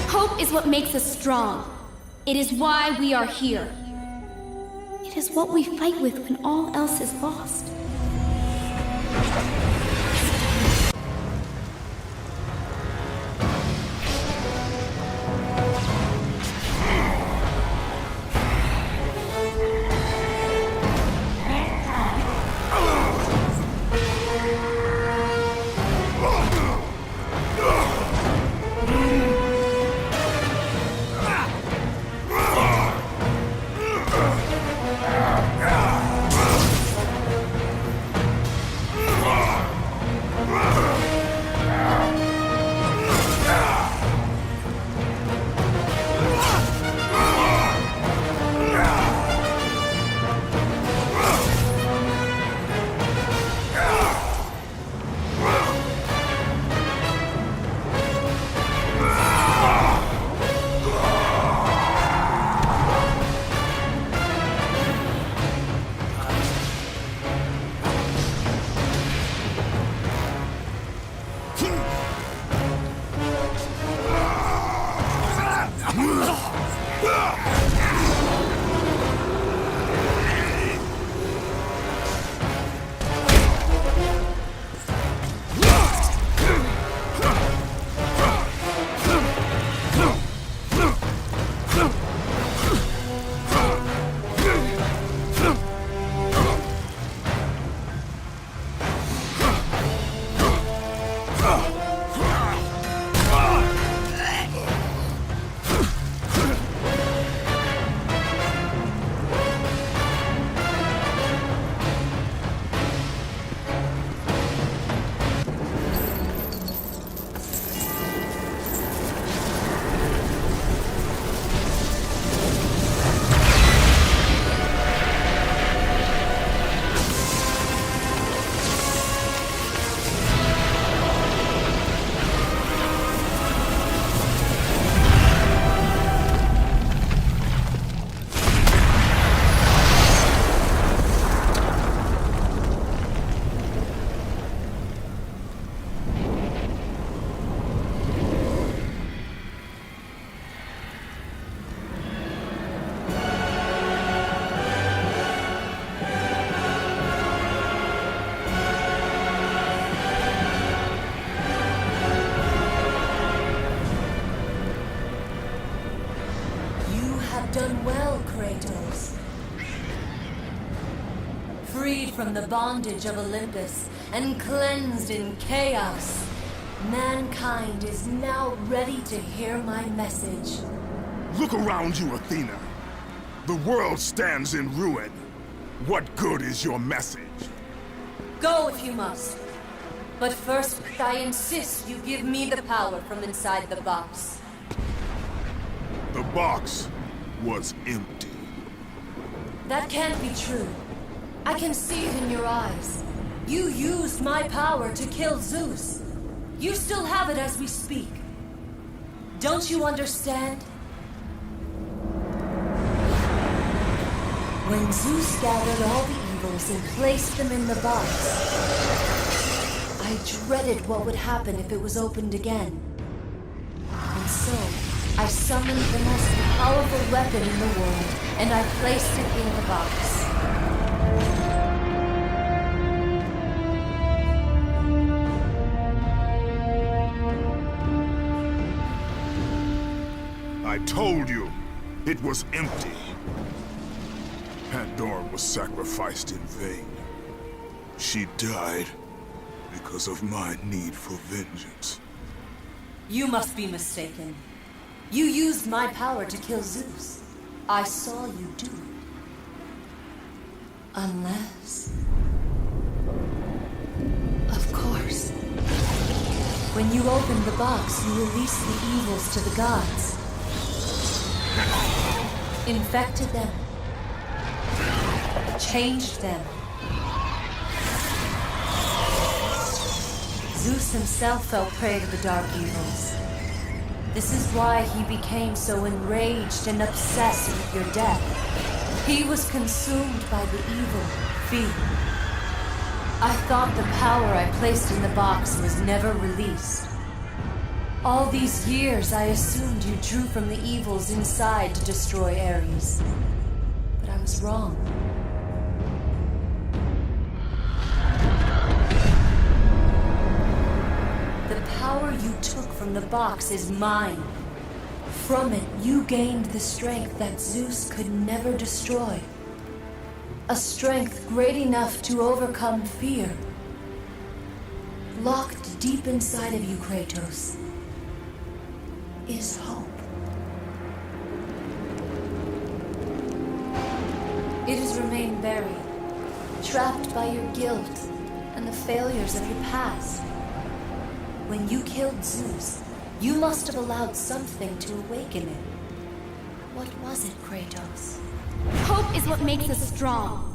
Hope is what makes us strong. It is why we are here. It is what we fight with when all else is lost.
Done well, Kratos. Freed from the bondage of Olympus and cleansed in chaos, mankind is now ready to hear my message.
Look around you, Athena. The world stands in ruin. What good is your message?
Go if you must. But first, I insist you give me the power from inside the box.
The box was empty.
That can't be true. I can see it in your eyes.
You used my power to kill Zeus. You still have it as we speak. Don't you understand? When Zeus gathered all the evils and placed them in the box, I dreaded what would happen if it was opened again. And so, I summoned the most powerful weapon in the world, and I placed it in the box.
I told you, it was empty. Pandora was sacrificed in vain. She died because of my need for vengeance.
You must be mistaken. You used my power to kill Zeus. I saw you do it. Unless... Of course. When you opened the box, you released the evils to the gods. Infected them. Changed them. Zeus himself fell prey to the dark evils. This is why he became so enraged and obsessed with your death. He was consumed by the evil, fear. I thought the power I placed in the box was never released. All these years, I assumed you drew from the evils inside to destroy Ares. But I was wrong. The power you took from the box is mine. From it, you gained the strength that Zeus could never destroy. A strength great enough to overcome fear. Locked deep inside of you, Kratos, is hope. It has remained buried, trapped by your guilt and the failures of your past. When you killed Zeus, you must have allowed something to awaken it. What was it, Kratos?
Hope is what makes us strong.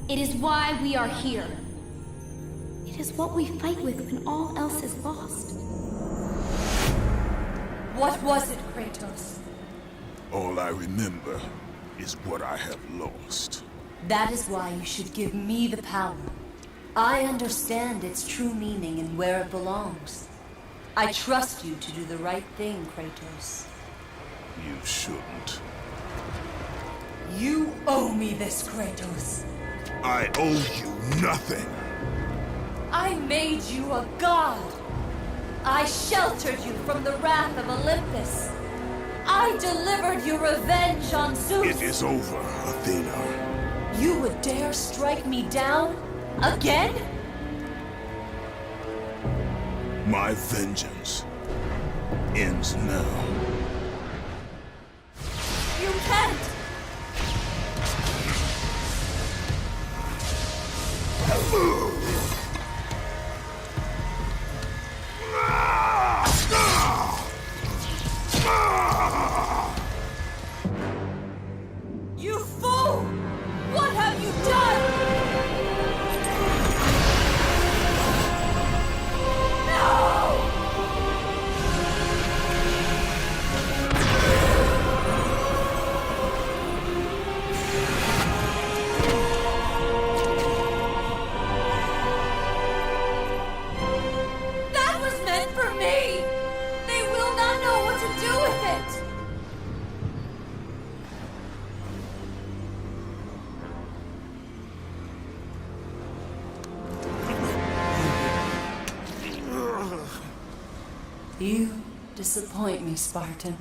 It is why we are here. It is what we fight with when all else is lost.
What was it, Kratos?
All I remember is what I have lost.
That is why you should give me the power. I understand its true meaning and where it belongs. I trust you to do the right thing, Kratos.
You shouldn't.
You owe me this, Kratos.
I owe you nothing.
I made you a god. I sheltered you from the wrath of Olympus. I delivered you revenge on Zeus.
It is over, Athena.
You would dare strike me down? Again?
My vengeance ends now.
You can't! You fool! What have you done? No! That was meant for me! They will not know what to do with it! You disappoint me, Spartan.